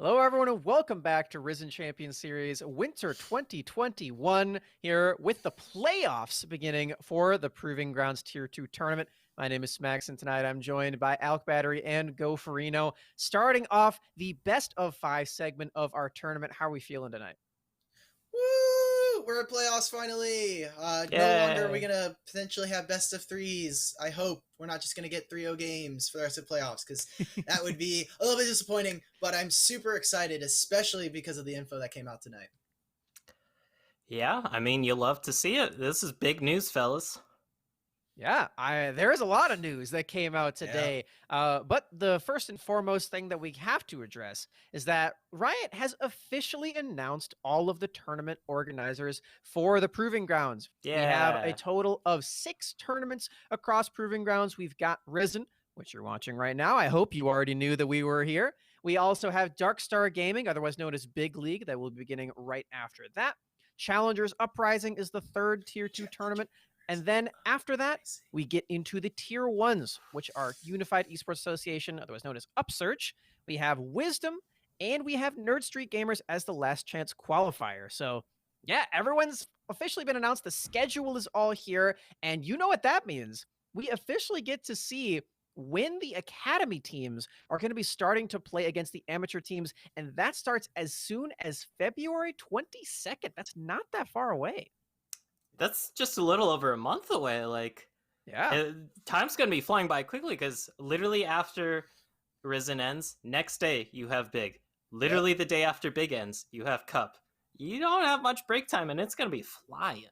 Hello, everyone, and welcome back to Risen Champion Series Winter 2021 here with the playoffs beginning for the Proving Grounds Tier 2 tournament. My name is Smax, and tonight I'm joined by Alk Battery and Goferino. Starting off the best of 5 segment of our tournament. How are we feeling tonight? Woo! We're at playoffs finally. No longer are we Yay. gonna potentially have best of threes. I hope we're not just gonna get 3-0 games for the rest of playoffs, because that would be a little bit disappointing. But I'm super excited, especially because of the info that came out tonight. Yeah, I mean, you love to see it. This is big news, fellas. Yeah, there is a lot of news that came out today. But the first and foremost thing that we have to address is that Riot has officially announced all of the tournament organizers for the Proving Grounds. We have a Yeah. total of 6 tournaments across Proving Grounds. We've got Risen, which you're watching right now. I hope you already knew that we were here. We also have Darkstar Gaming, otherwise known as Big League, that will be beginning right after that. Challengers Uprising is the third Tier 2 tournament. And then after that, we get into the Tier 1s, which are Unified Esports Association, otherwise known as Upsurge. We have Wisdom, and we have Nerd Street Gamers as the last chance qualifier. So, yeah, everyone's officially been announced. The schedule is all here, and you know what that means. We officially get to see when the academy teams are going to be starting to play against the amateur teams, and that starts as soon as February 22nd. That's not that far away. That's just a little over a month away. Yeah. Time's going to be flying by quickly because literally after Risen ends, next day you have Big. Literally the day after Big ends, you have Cup. You don't have much break time, and it's going to be flying.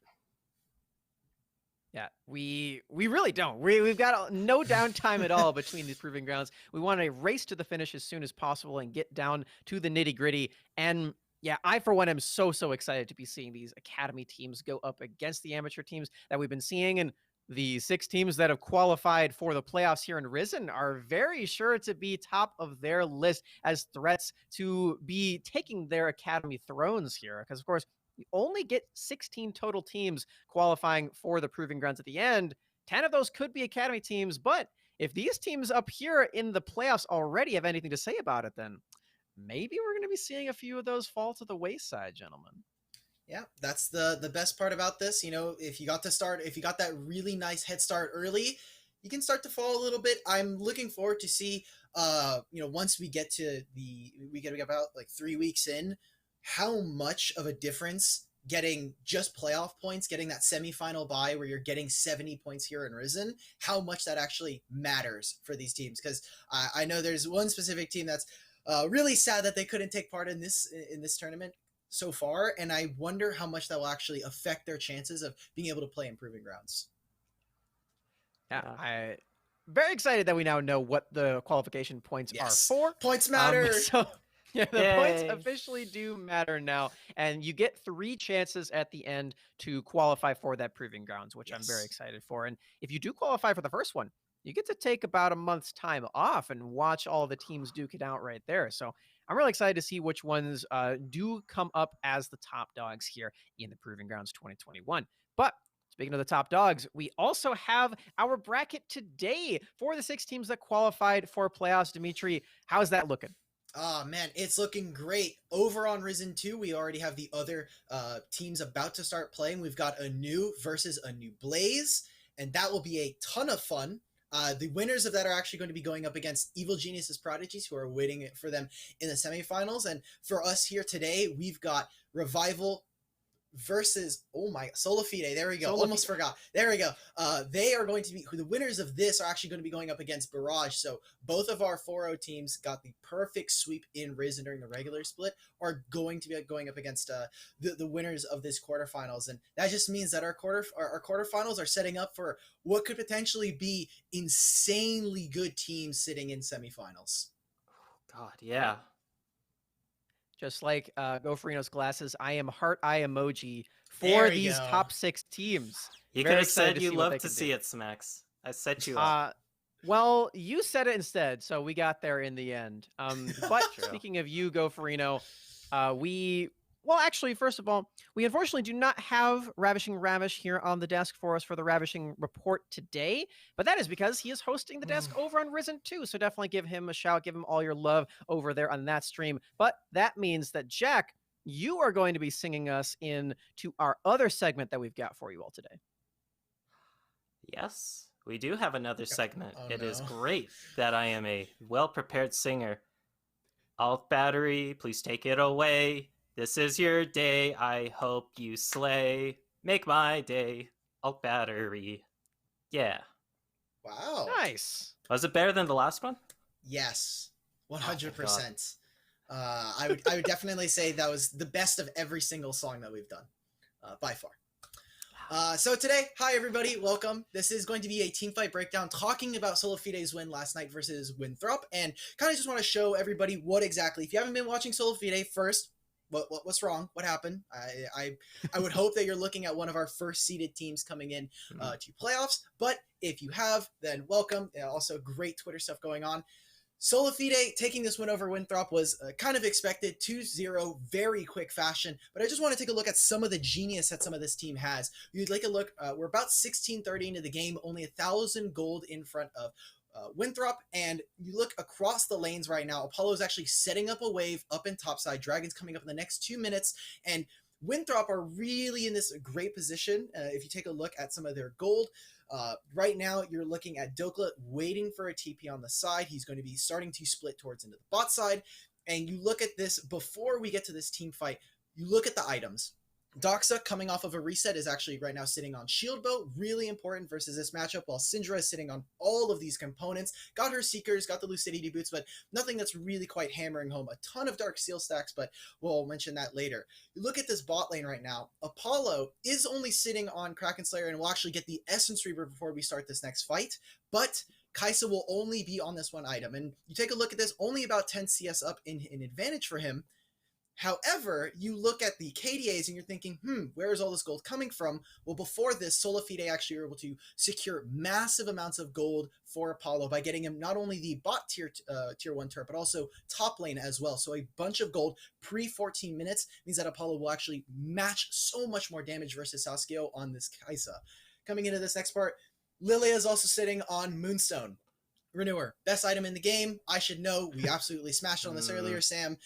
Yeah, we really don't. We've got no downtime at all between these Proving Grounds. We want to race to the finish as soon as possible and get down to the nitty-gritty. And yeah, I, for one, am so excited to be seeing these academy teams go up against the amateur teams that we've been seeing. And the 6 teams that have qualified for the playoffs here in Risen are very sure to be top of their list as threats to be taking their academy thrones here. Because, of course, we only get 16 total teams qualifying for the Proving Grounds at the end. 10 of those could be academy teams, but if these teams up here in the playoffs already have anything to say about it, then maybe we're going to be seeing a few of those fall to the wayside, gentlemen. Yeah, that's the best part about this. You know, if you got that really nice head start early, you can start to fall a little bit. I'm looking forward to see, once we get about like 3 weeks in, how much of a difference getting just playoff points, getting that semifinal bye where you're getting 70 points here in Risen, how much that actually matters for these teams. Because I know there's one specific team that's really sad that they couldn't take part in this tournament so far, and I wonder how much that will actually affect their chances of being able to play in Proving Grounds. Yeah, I'm very excited that we now know what the qualification points are for. Points matter. Yeah, the points officially do matter now, and you get 3 chances at the end to qualify for that Proving Grounds, which I'm very excited for. And if you do qualify for the first one, you get to take about a month's time off and watch all the teams duke it out right there. So I'm really excited to see which ones do come up as the top dogs here in the Proving Grounds 2021. But speaking of the top dogs, we also have our bracket today for the 6 teams that qualified for playoffs. Dimitri, how's that looking? Oh, man, it's looking great. Over on Risen 2, we already have the other teams about to start playing. We've got a new versus a new Blaze, and that will be a ton of fun. The winners of that are actually going to be going up against Evil Geniuses Prodigies, who are waiting for them in the semifinals. And for us here today, we've got Revival versus SolaFide. There we go. Almost forgot. There we go. They are going to be the winners of this are actually going to be going up against Barrage. So both of our 4-0 teams got the perfect sweep in Risen during the regular split, are going to be going up against the winners of this quarterfinals, and that just means that our quarterfinals are setting up for what could potentially be insanely good teams sitting in semifinals. God, yeah. Just like Goferino's glasses, I am heart eye emoji for these top 6 teams. You could have said you love to see it, Smax. I set you up. Well, you said it instead, so we got there in the end. But speaking of you, Goferino, we Well, actually, first of all, we unfortunately do not have Ravishing Ravish here on the desk for us for the Ravishing report today, but that is because he is hosting the desk over on Risen 2, so definitely give him a shout, give him all your love over there on that stream. But that means that, Jack, you are going to be singing us in to our other segment that we've got for you all today. Yes, we do have another segment. Oh, It is no. great that I am a well-prepared singer. Alt Battery, please take it away. This is your day. I hope you slay. Make my day. Alt Battery. Yeah. Wow. Nice. Was it better than the last one? Yes, Oh my 100%. I would definitely say that was the best of every single song that we've done, by far. So today, hi everybody, welcome. This is going to be a team fight breakdown talking about SolaFide's win last night versus Winthrop, and kind of just want to show everybody what exactly. If you haven't been watching SolaFide, first, what's wrong? What happened? I would hope that you're looking at one of our first seeded teams coming in to playoffs, but if you have, then welcome. Also, great Twitter stuff going on. SolaFide taking this win over Winthrop was kind of expected, 2-0, very quick fashion, but I just want to take a look at some of the genius that some of this team has. You'd take a look, we're about 16:30 into the game, only 1,000 gold in front of Winthrop, and you look across the lanes right now, Apollo's actually setting up a wave up in topside, Dragon's coming up in the next 2 minutes, and Winthrop are really in this great position. If you take a look at some of their gold, right now, you're looking at Dokla waiting for a TP on the side. He's going to be starting to split towards into the bot side. And you look at this, before we get to this team fight, you look at the items. Doxa, coming off of a reset, is actually right now sitting on Shield Bow, really important versus this matchup, while Syndra is sitting on all of these components. Got her Seekers, got the Lucidity boots, but nothing that's really quite hammering home a ton of Dark Seal stacks, but we'll mention that later. You look at this bot lane right now, Apollo is only sitting on Kraken Slayer, and we'll actually get the Essence Reaver before we start this next fight, but Kaisa will only be on this one item, and you take a look at this, only about 10 CS up in advantage for him. However, you look at the KDAs and you're thinking, where is all this gold coming from? Well, before this, SolaFide actually were able to secure massive amounts of gold for Apollo by getting him not only the bot tier 1 turret, but also top lane as well. So a bunch of gold pre-14 minutes means that Apollo will actually match so much more damage versus Sasuke on this Kaisa. Coming into this next part, Lilia is also sitting on Moonstone. Renewer, best item in the game. I should know. We absolutely smashed on this earlier, Sam.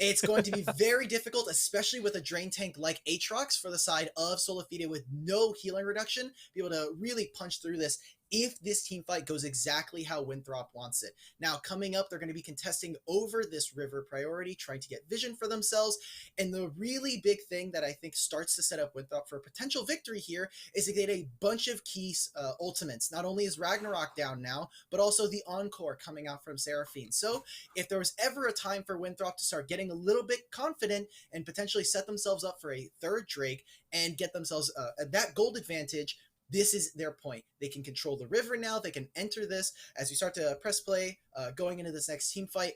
It's going to be very difficult, especially with a drain tank like Aatrox for the side of SolaFide with no healing reduction, be able to really punch through this if this team fight goes exactly how Winthrop wants it. Now, coming up, they're going to be contesting over this river priority, trying to get vision for themselves, and the really big thing that I think starts to set up Winthrop for a potential victory here is to get a bunch of key ultimates. Not only is Ragnarok down now, but also the Encore coming out from Seraphine. So if there was ever a time for Winthrop to start getting a little bit confident and potentially set themselves up for a third Drake and get themselves that gold advantage, this is their point. They can control the river now. They can enter this as we start to press play, going into this next team fight.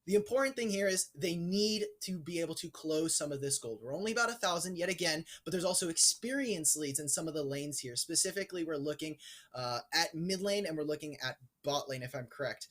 The important thing here is they need to be able to close some of this gold. We're only about 1,000 yet again, but there's also experience leads in some of the lanes here. Specifically, we're looking at mid lane and we're looking at bot lane, if I'm correct.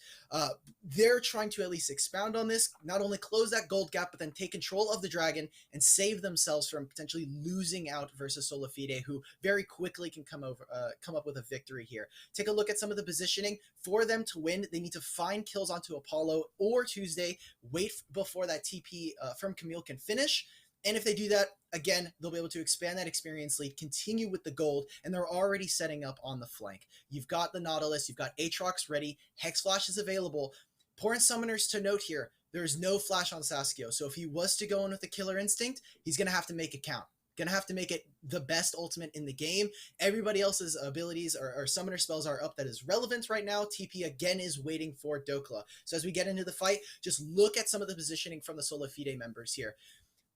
They're trying to at least expound on this, not only close that gold gap, but then take control of the dragon and save themselves from potentially losing out versus SolaFide, who very quickly can come up with a victory here. Take a look at some of the positioning. For them to win, they need to find kills onto Apollo or Tuesday, wait before that TP from Camille can finish. And if they do that, again, they'll be able to expand that experience lead, continue with the gold, and they're already setting up on the flank. You've got the Nautilus, you've got Aatrox ready, Hex Flash is available. Important summoners to note here, there's no flash on Sasuke, so if he was to go in with a Killer Instinct, he's going to have to make it count. Going to have to make it the best ultimate in the game. Everybody else's abilities or summoner spells are up that is relevant right now. TP again is waiting for Dokla. So as we get into the fight, just look at some of the positioning from the SolaFide members here.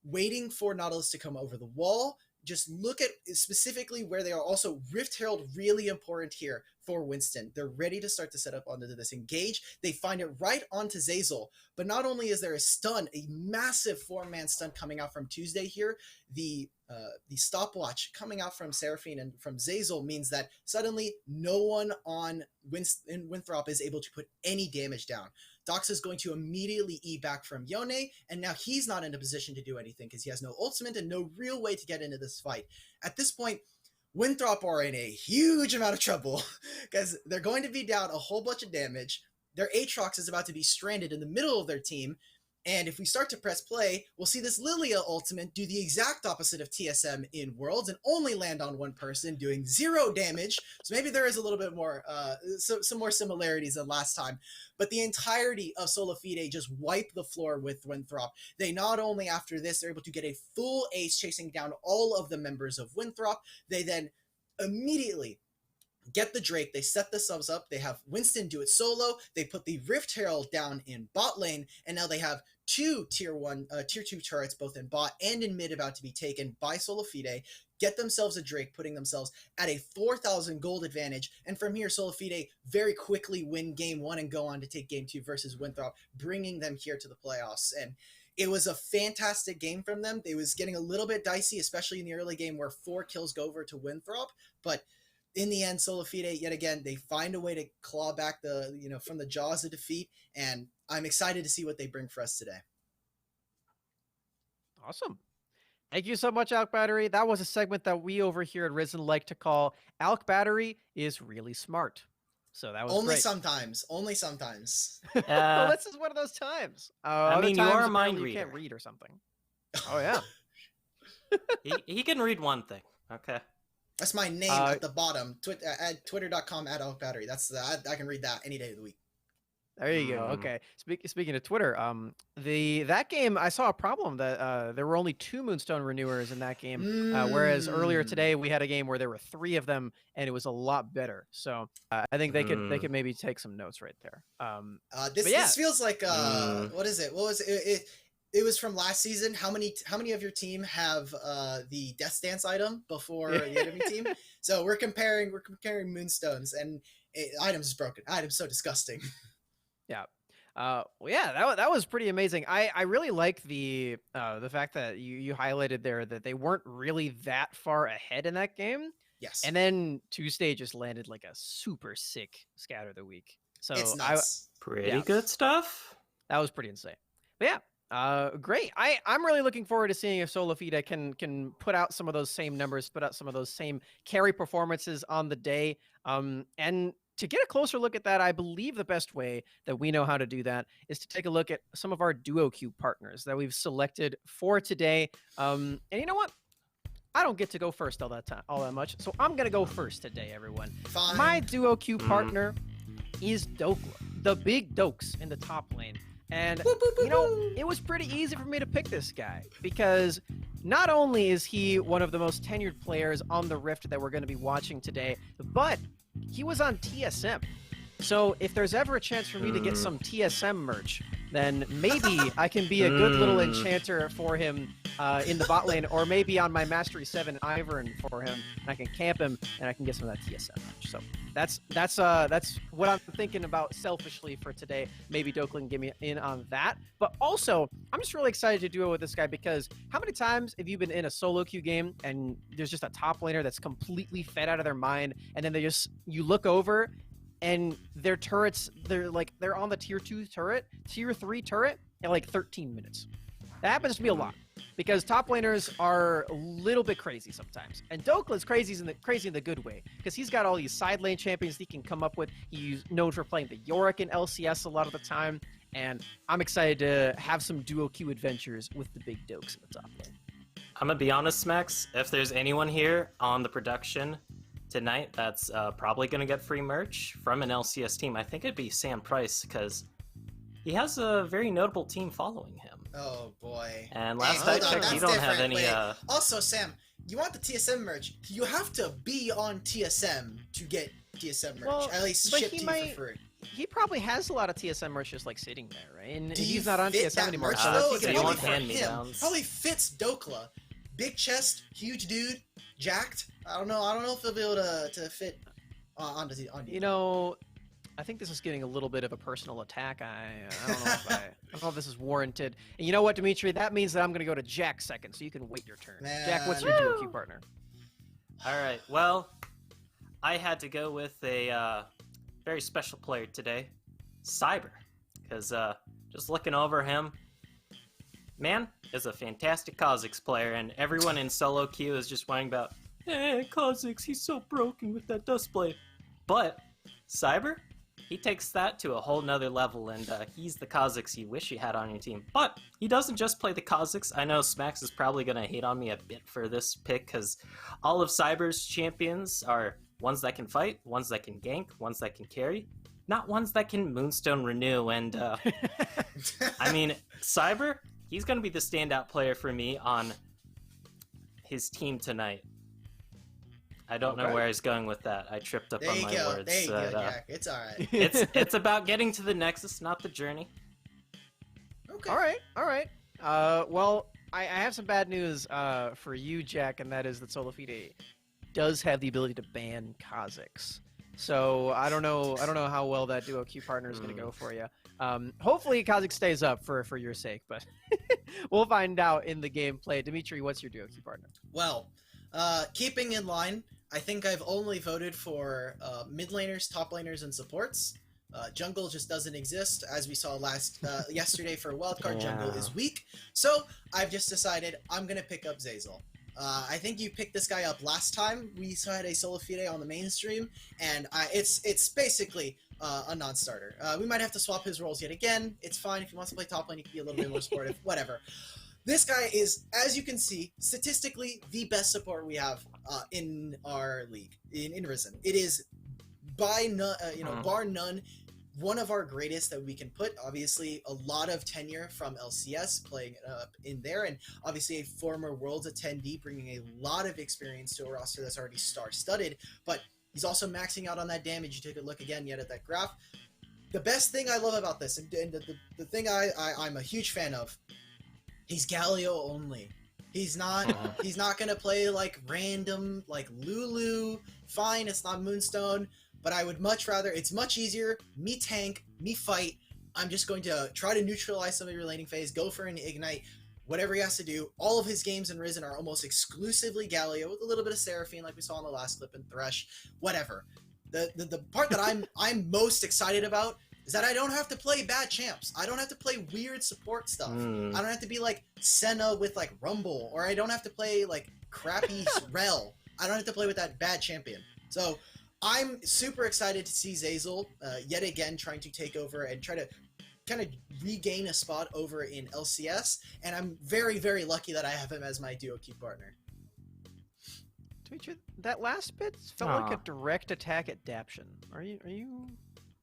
Waiting for Nautilus to come over the wall. Just look at specifically where they are. Also, Rift Herald, really important here for Winston. They're ready to start to set up onto this engage. They find it right onto Zazel. But not only is there a stun, a massive 4-man stun coming out from Tuesday here, the stopwatch coming out from Seraphine and from Zazel means that suddenly no one on Winthrop is able to put any damage down. Dox is going to immediately E back from Yone, and now he's not in a position to do anything because he has no ultimate and no real way to get into this fight. At this point, Winthrop are in a huge amount of trouble because they're going to be down a whole bunch of damage. Their Aatrox is about to be stranded in the middle of their team. And if we start to press play, we'll see this Lilia ultimate do the exact opposite of TSM in Worlds and only land on one person, doing 0 damage. So maybe there is a little bit more, some more similarities than last time. But the entirety of SolaFide just wipe the floor with Winthrop. They not only, after this, are able to get a full ace chasing down all of the members of Winthrop, they then immediately get the Drake, they set the subs up, they have Winston do it solo, they put the Rift Herald down in bot lane, and now they have 2 tier 2 turrets, both in bot and in mid, about to be taken by SolaFide, get themselves a Drake, putting themselves at a 4,000 gold advantage, and from here, SolaFide very quickly win game 1 and go on to take game 2 versus Winthrop, bringing them here to the playoffs. And it was a fantastic game from them. It was getting a little bit dicey, especially in the early game where 4 kills go over to Winthrop, but in the end, SolaFide, yet again, they find a way to claw back from the jaws of defeat, and I'm excited to see what they bring for us today. Awesome. Thank you so much, Alk Battery. That was a segment that we over here at Risen like to call Alk Battery is really smart. So that was only great. Sometimes. Only sometimes. Well, this is one of those times. I mean, you are a mind reader. You can't read or something. Oh, yeah. he can read one thing. Okay. That's my name at the bottom. At twitter.com/AlkBattery. I can read that any day of the week. There you go. Okay. Speaking of Twitter, that game, I saw a problem that there were only 2 Moonstone renewers in that game, whereas earlier today we had a game where there were 3 of them, and it was a lot better. So I think they could maybe take some notes right there. This feels like what is it? What was it? It was from last season. How many of your team have the Death Dance item before the enemy team? So we're comparing Moonstones, and items is broken. Items so disgusting. Yeah. That was pretty amazing. I really like the fact that you highlighted there that they weren't really that far ahead in that game. Yes. And then Tuesday just landed like a super sick scatter of the week. So it's nuts. Pretty good stuff. That was pretty insane. But yeah. Great. I'm really looking forward to seeing if SolaFide can put out some of those same numbers, put out some of those same carry performances on the day. And to get a closer look at that, I believe the best way that we know how to do that is to take a look at some of our duo queue partners that we've selected for today. And you know what? I don't get to go first all that much, so I'm gonna go first today, everyone. Fine. My duo queue partner is Dokla, the big Dokes in the top lane. And, it was pretty easy for me to pick this guy because not only is he one of the most tenured players on the Rift that we're going to be watching today, but he was on TSM. So if there's ever a chance for me to get some TSM merch, then maybe I can be a good little enchanter for him in the bot lane, or maybe on my Mastery 7 Ivern for him, and I can camp him, and I can get some of that TSM merch. So that's what I'm thinking about selfishly for today. Maybe Dokla can get me in on that. But also, I'm just really excited to duo with this guy because how many times have you been in a solo queue game and there's just a top laner that's completely fed out of their mind, and then you look over and their turrets, they're on the tier 2 turret, tier 3 turret in like 13 minutes. That happens to me a lot because top laners are a little bit crazy sometimes. And Dokla's crazy in the good way because he's got all these side lane champions he can come up with. He's known for playing the Yorick in LCS a lot of the time. And I'm excited to have some duo queue adventures with the big Dokes in the top lane. I'm going to be honest, Max. If there's anyone here on the production tonight that's probably going to get free merch from an LCS team, I think it'd be Sam Price because he has a very notable team following him. Oh boy. And last I checked, you don't have any... Also, Sam, you want the TSM merch, you have to be on TSM to get TSM merch. Well, at least shipped to you for free. He probably has a lot of TSM merch just like sitting there, right? And he's not on TSM anymore. Merch, probably fits Dokla. Big chest, huge dude, jacked. I don't know if he'll be able to fit onto you. I think this is getting a little bit of a personal attack. I don't know if this is warranted. And you know what, Dimitri? That means that I'm going to go to Jack second, so you can wait your turn. Man. Jack, what's your duo queue partner? All right. Well, I had to go with a very special player today, Cyber, because just looking over him, man is a fantastic Kha'Zix player, and everyone in solo queue is just whining about, hey, Kha'Zix, he's so broken with that Duskblade. But Cyber, he takes that to a whole nother level, and he's the Kha'Zix you wish you had on your team. But he doesn't just play the Kha'Zix. I know Smax is probably going to hate on me a bit for this pick, because all of Cyber's champions are ones that can fight, ones that can gank, ones that can carry, not ones that can Moonstone renew. And I mean, Cyber, he's going to be the standout player for me on his team tonight. I don't know where I was going with that. I tripped up on my words. There you go, Jack. It's all right. It's about getting to the Nexus, not the journey. Okay. All right. Well, I have some bad news for you, Jack, and that is that SolaFide does have the ability to ban Kha'Zix. So I don't know how well that duo queue partner is going to go for you. Hopefully Kha'Zix stays up for your sake, but we'll find out in the gameplay. Dimitri, what's your duo queue partner? Well, keeping in line, I think I've only voted for mid laners, top laners, and supports. Jungle just doesn't exist, as we saw yesterday for wildcard. Yeah. Jungle is weak, so I've just decided I'm gonna pick up Zeyzal. I think you picked this guy up last time. We had a SolaFide on the mainstream, and it's basically a non-starter. We might have to swap his roles yet again. It's fine. If he wants to play top lane, he can be a little bit more supportive. Whatever. This guy is, as you can see, statistically the best support we have in our league, in Risen. It is bar none, one of our greatest that we can put. Obviously, a lot of tenure from LCS playing in there, and obviously a former Worlds attendee bringing a lot of experience to a roster that's already star-studded, but he's also maxing out on that damage. You take a look again yet at that graph. The best thing I love about this, and the thing I'm a huge fan of, he's Galio only. He's not gonna play like random like Lulu. Fine, it's not Moonstone, but I would much rather. It's much easier. Me tank, me fight. I'm just going to try to neutralize some of your laning phase. Go for an ignite, whatever he has to do. All of his games in Risen are almost exclusively Galio with a little bit of Seraphine, like we saw in the last clip, and Thresh. Whatever. The part that I'm most excited about is that I don't have to play bad champs. I don't have to play weird support stuff. I don't have to be like Senna with like Rumble, or I don't have to play like crappy Rel. I don't have to play with that bad champion. So I'm super excited to see Zeyzal yet again trying to take over and try to kind of regain a spot over in LCS, and I'm very, very lucky that I have him as my duo queue partner. Dimitri, that last bit felt like a direct attack at Daption. Are you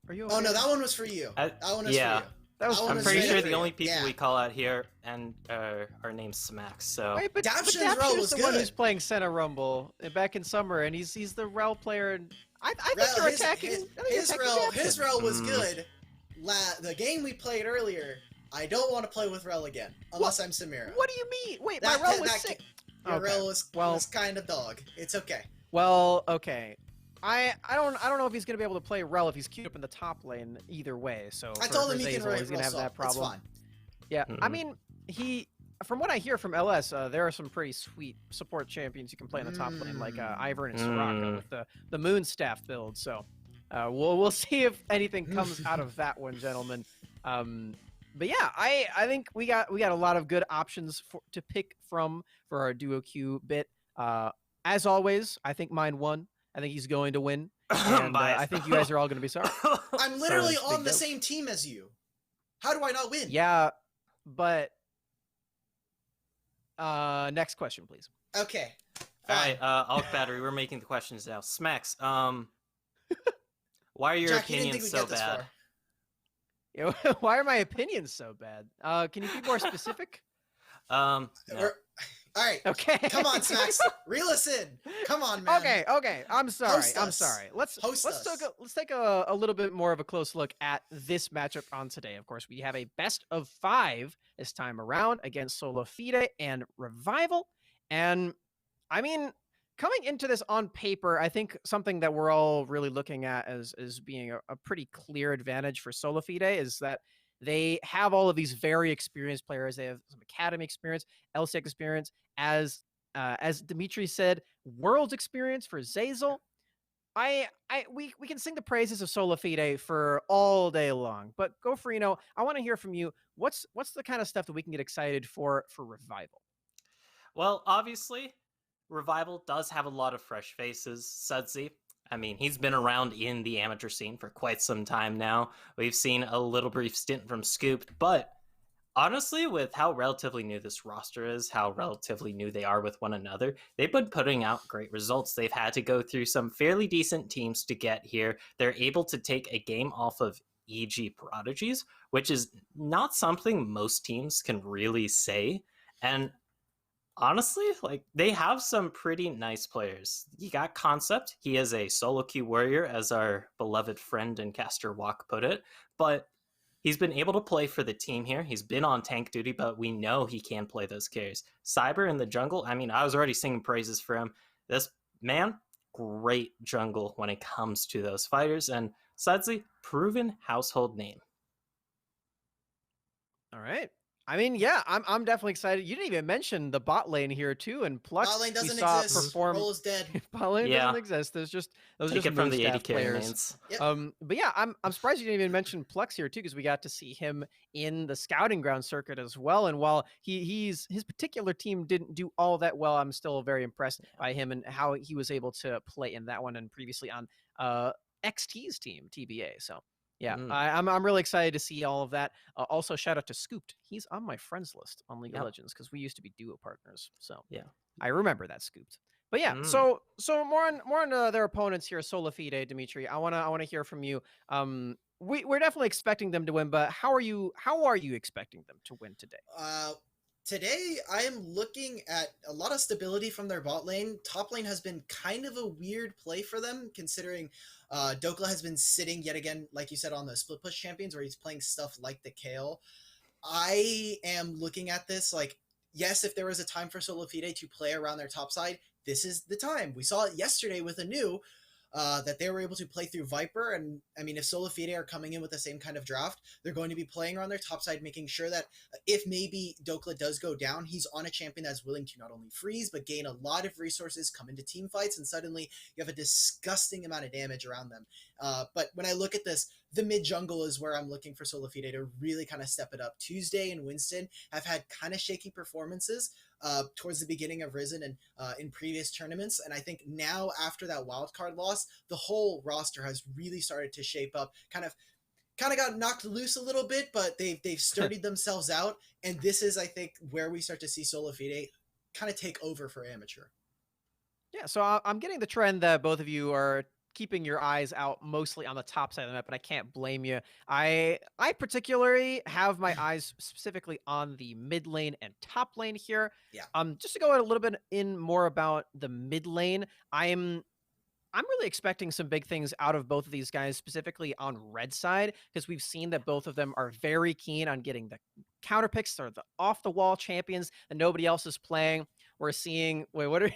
okay? Oh no, that one was for you. That one was for you. I'm pretty sure the only people we call out here and are named Smax. So wait, but Daption's role was the good. one who's playing Senna Rumble back in summer, and he's the Rel player. And I think you're attacking. His Rel was good. The game we played earlier, I don't want to play with Rel again unless I'm Samira. What do you mean? Wait, my Rel was sick. Your Rel was kind of dog. It's okay. Well, okay. I don't know if he's gonna be able to play Rel if he's queued up in the top lane either way. So I told him he can he's gonna have that problem. It's fine. Yeah, I mean, from what I hear from LS, there are some pretty sweet support champions you can play in the top lane, like Ivern and Soraka with the Moonstaff build. So we'll see if anything comes out of that one, gentlemen. But yeah, I think we got a lot of good options to pick from for our duo queue bit. As always, I think mine won. I think he's going to win. And I think you guys are all going to be sorry. I'm literally on the same team as you. How do I not win? Yeah, but next question, please. Okay. All right, Alk Battery, we're making the questions now. Smacks, why are your opinions so bad? Why are my opinions so bad? Can you be more specific? No. All right. Okay. Come on, Smacks. Reel us in. Come on, man. Okay. I'm sorry. Host Let's take a little bit more of a close look at this matchup on today. Of course, we have a best of 5 this time around against SolaFide and Revival. And I mean, coming into this on paper, I think something that we're all really looking at as being a pretty clear advantage for SolaFide is that they have all of these very experienced players. They have some academy experience, LCS experience, as Dimitri said, Worlds experience for Zeyzal. We can sing the praises of SolaFide for all day long, but Gofrino, I want to hear from you. What's the kind of stuff that we can get excited for Revival? Well, obviously, Revival does have a lot of fresh faces. Sudsy, I mean, he's been around in the amateur scene for quite some time now. We've seen a little brief stint from Scooped, but honestly, with how relatively new this roster is, how relatively new they are with one another, they've been putting out great results. They've had to go through some fairly decent teams to get here. They're able to take a game off of EG Prodigies, which is not something most teams can really say. And honestly, like, they have some pretty nice players. You got Concept. He is a solo queue warrior, as our beloved friend and caster Walk put it, but he's been able to play for the team here. He's been on tank duty, but we know he can play those carries. Cyber in the jungle, I mean, I was already singing praises for him. This man, great jungle when it comes to those fighters, and Sudsy, proven household name. All right. I mean, yeah, I'm definitely excited. You didn't even mention the bot lane here too, and Plux. Bot lane doesn't we saw exist. Perform. Role is dead. Bot lane Yeah. doesn't exist. Those Take just it from move the AD staff carry players. mains. Yep. But yeah, I'm surprised you didn't even mention Plux here too, because we got to see him in the scouting ground circuit as well. And while his particular team didn't do all that well, I'm still very impressed by him and how he was able to play in that one and previously on XT's team, TBA. So yeah, I'm really excited to see all of that. Also, shout out to Scooped. He's on my friends list on League of Legends because we used to be duo partners. So yeah, I remember that, Scooped. But yeah, so more on their opponents here, SolaFide, Dimitri. I wanna hear from you. We're definitely expecting them to win, but how are you expecting them to win today? Today, I am looking at a lot of stability from their bot lane. Top lane has been kind of a weird play for them, considering Dokla has been sitting yet again, like you said, on the split push champions, where he's playing stuff like the Kale. I am looking at this like, yes, if there was a time for SolaFide to play around their top side, this is the time. We saw it yesterday with a new that they were able to play through Viper. And I mean, if SolaFide are coming in with the same kind of draft, they're going to be playing around their top side, making sure that if maybe Dokla does go down, he's on a champion that's willing to not only freeze, but gain a lot of resources, come into team fights, and suddenly you have a disgusting amount of damage around them. But when I look at this, the mid jungle is where I'm looking for SolaFide to really kind of step it up. Tuesday and Winston have had kind of shaky performances towards the beginning of Risen and in previous tournaments. And I think now, after that wildcard loss, the whole roster has really started to shape up, kind of got knocked loose a little bit, but they've sturdied themselves out. And this is, I think, where we start to see SolaFide kind of take over for amateur. Yeah, so I'm getting the trend that both of you are keeping your eyes out mostly on the top side of the map, and I can't blame you. I particularly have my eyes specifically on the mid lane and top lane here. Yeah. Just to go a little bit in more about the mid lane, I'm really expecting some big things out of both of these guys, specifically on red side, because we've seen that both of them are very keen on getting the counter picks or the off the wall champions that nobody else is playing. We're seeing. Wait, what are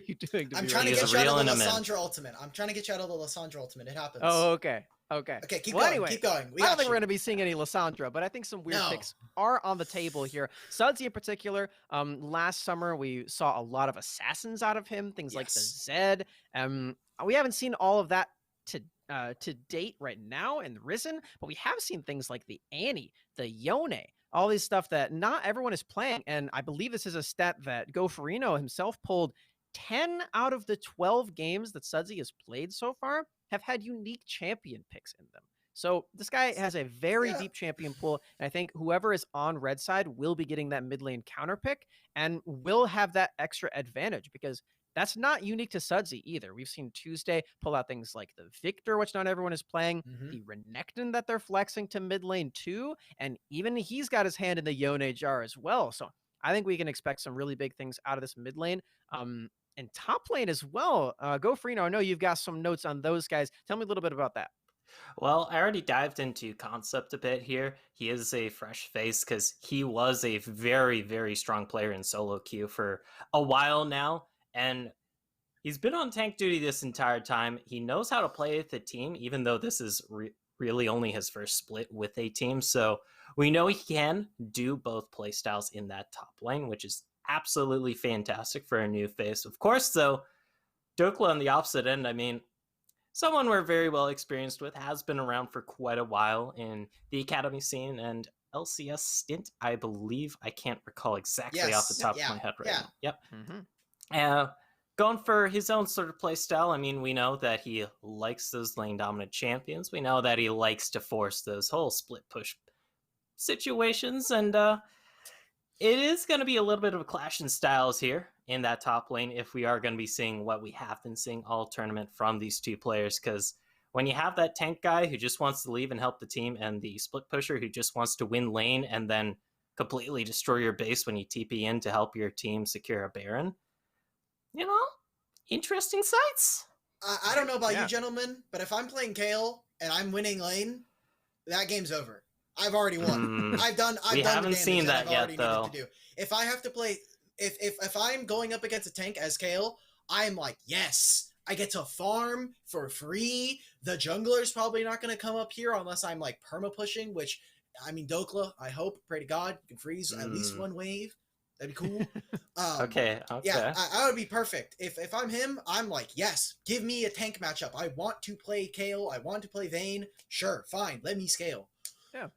you doing? I'm trying to get you out of the Lissandra ultimate. I'm trying to get you out of the Lissandra ultimate. It happens. Oh, okay. Okay, keep going. Anyway, keep going. I don't think we're going to be seeing any Lissandra, but I think some weird picks are on the table here. Sudsy in particular, last summer we saw a lot of assassins out of him, things like the Zed. We haven't seen all of that to date right now in Risen, but we have seen things like the Annie, the Yone, all these stuff that not everyone is playing. And I believe this is a stat that Gofrino himself pulled. 10 out of the 12 games that Sudsy has played so far have had unique champion picks in them. So this guy has a very deep champion pool, and I think whoever is on red side will be getting that mid lane counter pick and will have that extra advantage, because that's not unique to Sudsy either. We've seen Tuesday pull out things like the Victor, which not everyone is playing, the Renekton that they're flexing to mid lane too, and even he's got his hand in the Yone jar as well. So I think we can expect some really big things out of this mid lane. And top lane as well. Gofrino, I know you've got some notes on those guys. Tell me a little bit about that. Well, I already dived into Concept a bit here. He is a fresh face because he was a very, very strong player in solo queue for a while now. And he's been on tank duty this entire time. He knows how to play with a team, even though this is really only his first split with a team. So we know he can do both playstyles in that top lane, which is absolutely fantastic for a new face. Of course, though, Dokla on the opposite end, I mean, someone we're very well experienced with, has been around for quite a while in the academy scene and LCS stint, I believe. I can't recall exactly off the top of my head right now. Yep. Going for his own sort of play style. I mean, we know that he likes those lane dominant champions. We know that he likes to force those whole split push situations, and it is going to be a little bit of a clash in styles here in that top lane if we are going to be seeing what we have been seeing all tournament from these two players, because when you have that tank guy who just wants to leave and help the team and the split pusher who just wants to win lane and then completely destroy your base when you TP in to help your team secure a Baron, you know, interesting sights. I don't know about you gentlemen, but if I'm playing Kale and I'm winning lane, that game's over. I've already won. I've done we the haven't damage seen that I've yet, already though. needed to do. If I have to play, if I'm going up against a tank as Kale, I'm like, yes, I get to farm for free. The jungler's probably not going to come up here unless I'm like perma pushing, which, I mean, Dokla, I hope, pray to God, you can freeze at least one wave. That'd be cool. Okay. Yeah, I would be perfect. If I'm him, I'm like, yes, give me a tank matchup. I want to play Kale. I want to play Vayne. Sure, fine. Let me scale. Yeah.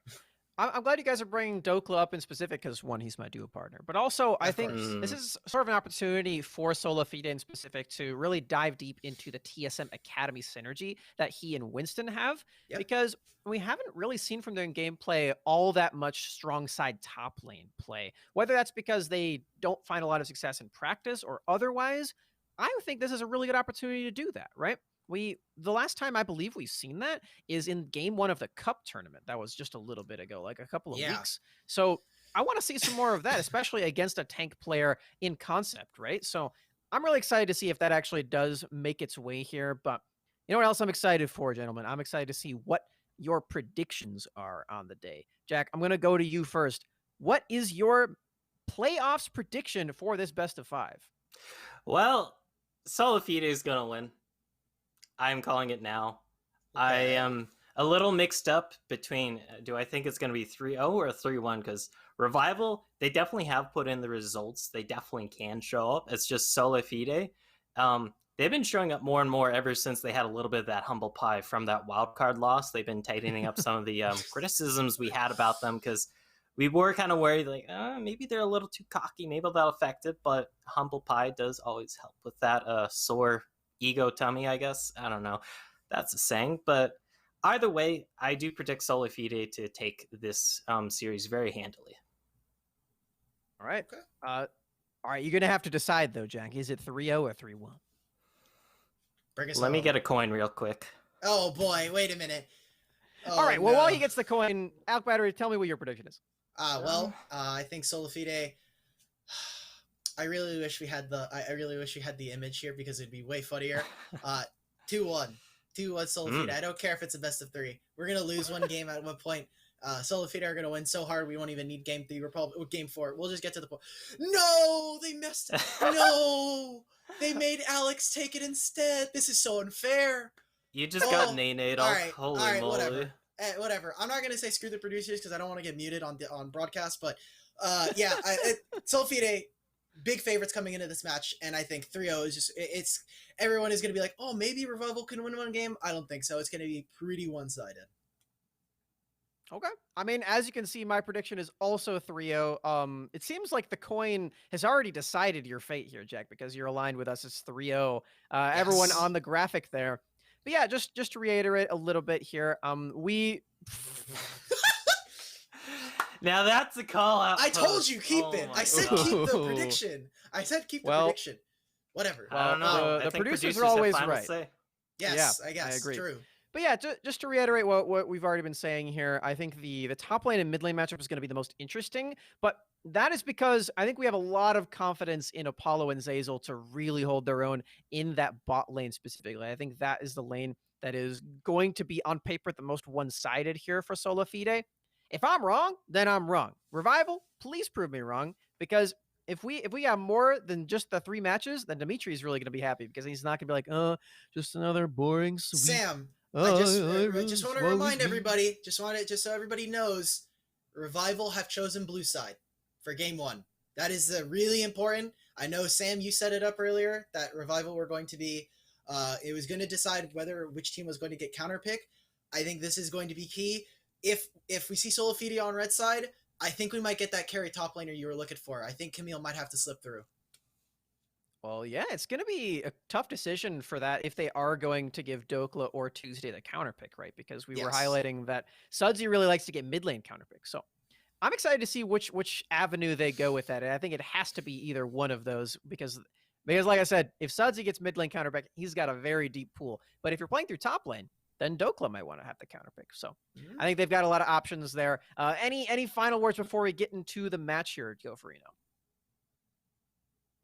I'm glad you guys are bringing Dokla up in specific because, one, he's my duo partner. But also, I think this is sort of an opportunity for SolaFide in specific to really dive deep into the TSM Academy synergy that he and Winston have. Yep. Because we haven't really seen from their gameplay all that much strong side top lane play. Whether that's because they don't find a lot of success in practice or otherwise, I think this is a really good opportunity to do that, right? The last time I believe we've seen that is in game 1 of the Cup tournament. That was just a little bit ago, like a couple of weeks. So I want to see some more of that, especially against a tank player in concept, right? So I'm really excited to see if that actually does make its way here. But you know what else I'm excited for, gentlemen? I'm excited to see what your predictions are on the day. Jack, I'm going to go to you first. What is your playoffs prediction for this best of 5? Well, SolaFide is going to win. I'm calling it now. Okay. I am a little mixed up between, do I think it's going to be 3-0 or 3-1? Because Revival, they definitely have put in the results. They definitely can show up. It's just SolaFide. They've been showing up more and more ever since they had a little bit of that humble pie from that wildcard loss. They've been tightening up some of the criticisms we had about them because we were kind of worried, like, maybe they're a little too cocky. Maybe they'll affect it, but humble pie does always help with that sore ego tummy, I guess. I don't know. That's a saying. But either way, I do predict SolaFide to take this series very handily. All right. Okay. All right. You're going to have to decide, though, Jack. Is it 3-0 or 3-1? Let me get a coin real quick. Oh, boy. Wait a minute. All right. Well, while he gets the coin, Alk Battery, tell me what your prediction is. I think SolaFide... I really wish we had the image here because it'd be way funnier. 2-1 SolaFide. I don't care if it's a best of 3. We're gonna lose one game at one point. SolaFide are gonna win so hard we won't even need game 3. We're probably game 4. We'll just get to the point. No, they messed. No, they made Alex take it instead. This is so unfair. You just got nay-nayed off. Holy moly. Whatever. I'm not gonna say screw the producers because I don't want to get muted on broadcast. But SolaFide. Big favorites coming into this match, and I think 3-0 is just, everyone is going to be like, oh, maybe Revival can win one game. I don't think so. It's going to be pretty one-sided. Okay. I mean, as you can see, my prediction is also 3-0. It seems like the coin has already decided your fate here, Jack, because you're aligned with us. It's 3-0. Yes. Everyone on the graphic there. But yeah, just to reiterate a little bit here, we... Now that's a call out. I told you keep it. I said keep the prediction. Prediction. Whatever. I don't know. The producers are always right. Yes, I guess. I agree. True. But yeah, just to reiterate what we've already been saying here, I think the top lane and mid lane matchup is going to be the most interesting. But that is because I think we have a lot of confidence in Apollo and Zeyzal to really hold their own in that bot lane specifically. I think that is the lane that is going to be on paper the most one-sided here for SolaFide. If I'm wrong, then I'm wrong. Revival, please prove me wrong, because if we have more than just the 3 matches, then Dimitri is really going to be happy because he's not going to be like, just another boring sweep. Sam, I just want to remind everybody, just so everybody knows, Revival have chosen blue side for game 1. That is really important. I know, Sam, you set it up earlier that Revival were going to be It was going to decide which team was going to get counter pick. I think this is going to be key. If we see SolaFide on red side, I think we might get that carry top laner you were looking for. I think Camille might have to slip through. Well, yeah, it's going to be a tough decision for that if they are going to give Dokla or Tuesday the counter pick, right? Because we were highlighting that Sudsy really likes to get mid lane counter pick. So I'm excited to see which avenue they go with that. And I think it has to be either one of those because like I said, if Sudsy gets mid lane counter pick, he's got a very deep pool. But if you're playing through top lane, then Dokla might want to have the counter pick. So I think they've got a lot of options there. Any final words before we get into the match here, Goferino?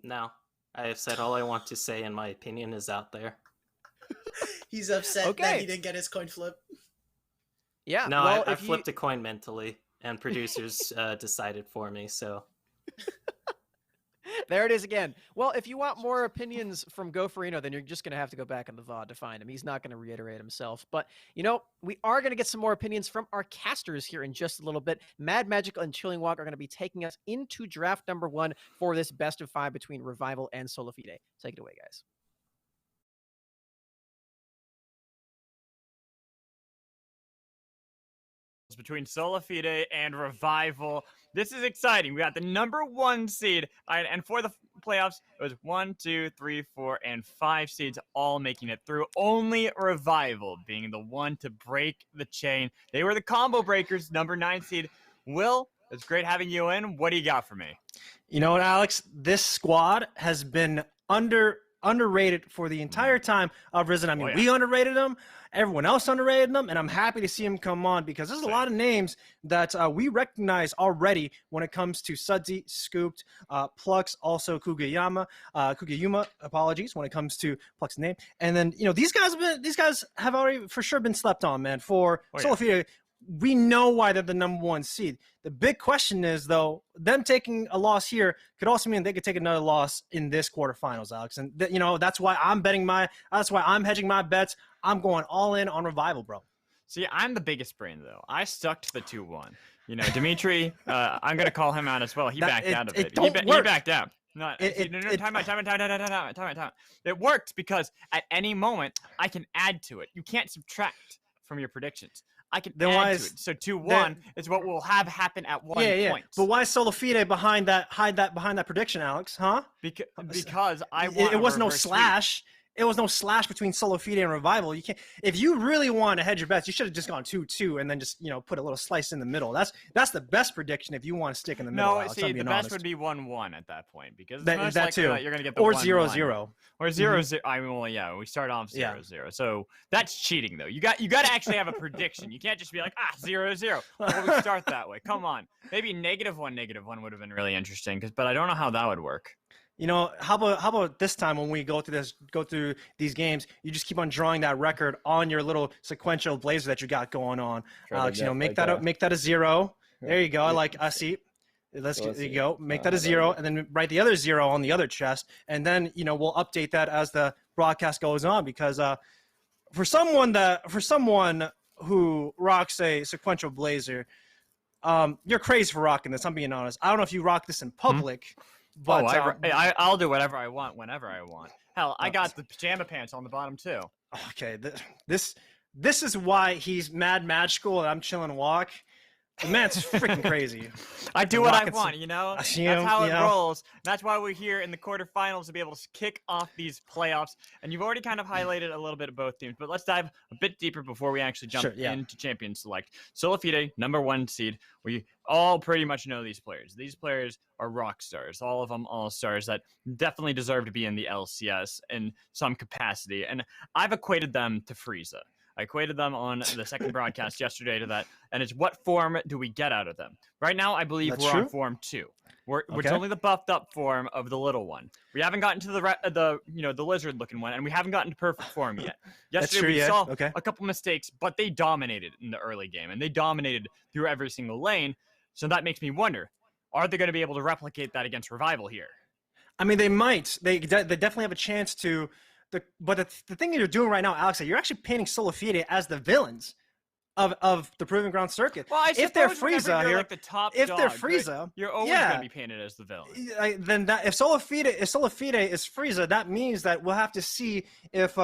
No. I have said all I want to say, and my opinion is out there. He's upset that he didn't get his coin flip. Yeah. No, well, I flipped a coin mentally, and producers decided for me, so... There it is again. Well, if you want more opinions from Goferino, then you're just going to have to go back in the VOD to find him. He's not going to reiterate himself. But, we are going to get some more opinions from our casters here in just a little bit. Mad Magical and Chilling Walk are going to be taking us into draft number 1 for this best of 5 between Revival and SolaFide. Take it away, guys. Between SolaFide and Revival. This is exciting. We got the number 1 seed, and for the playoffs, it was 1, 2, 3, 4, and 5 seeds all making it through. Only Revival being the one to break the chain. They were the combo breakers, number 9 seed. Will, it's great having you in. What do you got for me? You know what, Alex? This squad has been underrated for the entire time of Risen. I mean, we underrated them. Everyone else underrated them, and I'm happy to see him come on because there's a lot of names that we recognize already when it comes to Sudsy, Scooped, Plux, also Kugayuma, apologies, when it comes to Plux's name. And then, these guys have already for sure been slept on, man. For SolaFide, we know why they're the number 1 seed. The big question is, though, them taking a loss here could also mean they could take another loss in this quarterfinals, Alex. And that's why I'm that's why I'm hedging my bets. I'm going all in on Revival, bro. See, I'm the biggest brain, though. I stuck to the 2-1. Dimitri, I'm going to call him out as well. He backed out of it. He backed out. Time out. It worked because at any moment, I can add to it. You can't subtract from your predictions. I can add to it. So 2-1 is what will have happen at 1 point. But why SolaFide behind that prediction, Alex? Huh? Because I want it was no slash. Sweep. It was no slash between SolaFide and Revival. You can't. If you really want to hedge your bets, you should have just gone 2-2 and then just put a little slice in the middle. That's the best prediction if you want to stick in the middle. No, Alex, see, the best would be 1-1 at that point because that too. You're gonna get the or 0-0 or 0-0. I mean, well, yeah, we start off 0-0. So that's cheating, though. You got to actually have a prediction. You can't just be like 0-0. Well, we start that way. Come on, maybe -1 would have been really interesting but I don't know how that would work. How about this time when we go through these games, you just keep on drawing that record on your little sequential blazer that you got going on, Alex. Make that a 0. There you go. I see. There you go. Make that a 0, and then write the other 0 on the other chest, and then we'll update that as the broadcast goes on. Because for someone who rocks a sequential blazer, you're crazy for rocking this. I'm being honest. I don't know if you rock this in public. But I'll do whatever I want whenever I want. Hell, I got the pajama pants on the bottom too. Okay, this is why he's mad magical and I'm chilling walk. The man's freaking crazy. I do what I want, That's how it rolls. That's why we're here in the quarterfinals to be able to kick off these playoffs. And you've already kind of highlighted a little bit of both teams, but let's dive a bit deeper before we actually jump into Champion Select. SolaFide, number 1 seed. We all pretty much know these players. These players are rock stars. All of them all-stars that definitely deserve to be in the LCS in some capacity. And I've equated them to Frieza. I equated them on the second broadcast yesterday to that, and it's what form do we get out of them? Right now, I believe we're on form 2. It's only the buffed up form of the little one. We haven't gotten to the lizard looking one, and we haven't gotten to perfect form yet. Yesterday we saw a couple mistakes, but they dominated in the early game, and they dominated through every single lane. So that makes me wonder: are they going to be able to replicate that against Revival here? I mean, they might. They definitely have a chance to. But the thing that you're doing right now, Alex, you're actually painting SolaFide as the villains. of the Proving Ground circuit. Well, if they're Frieza you're here, like the top if dog, they're Frieza, you're always going to be painted as the villain. Then that if SolaFide is Frieza, that means that we'll have to see if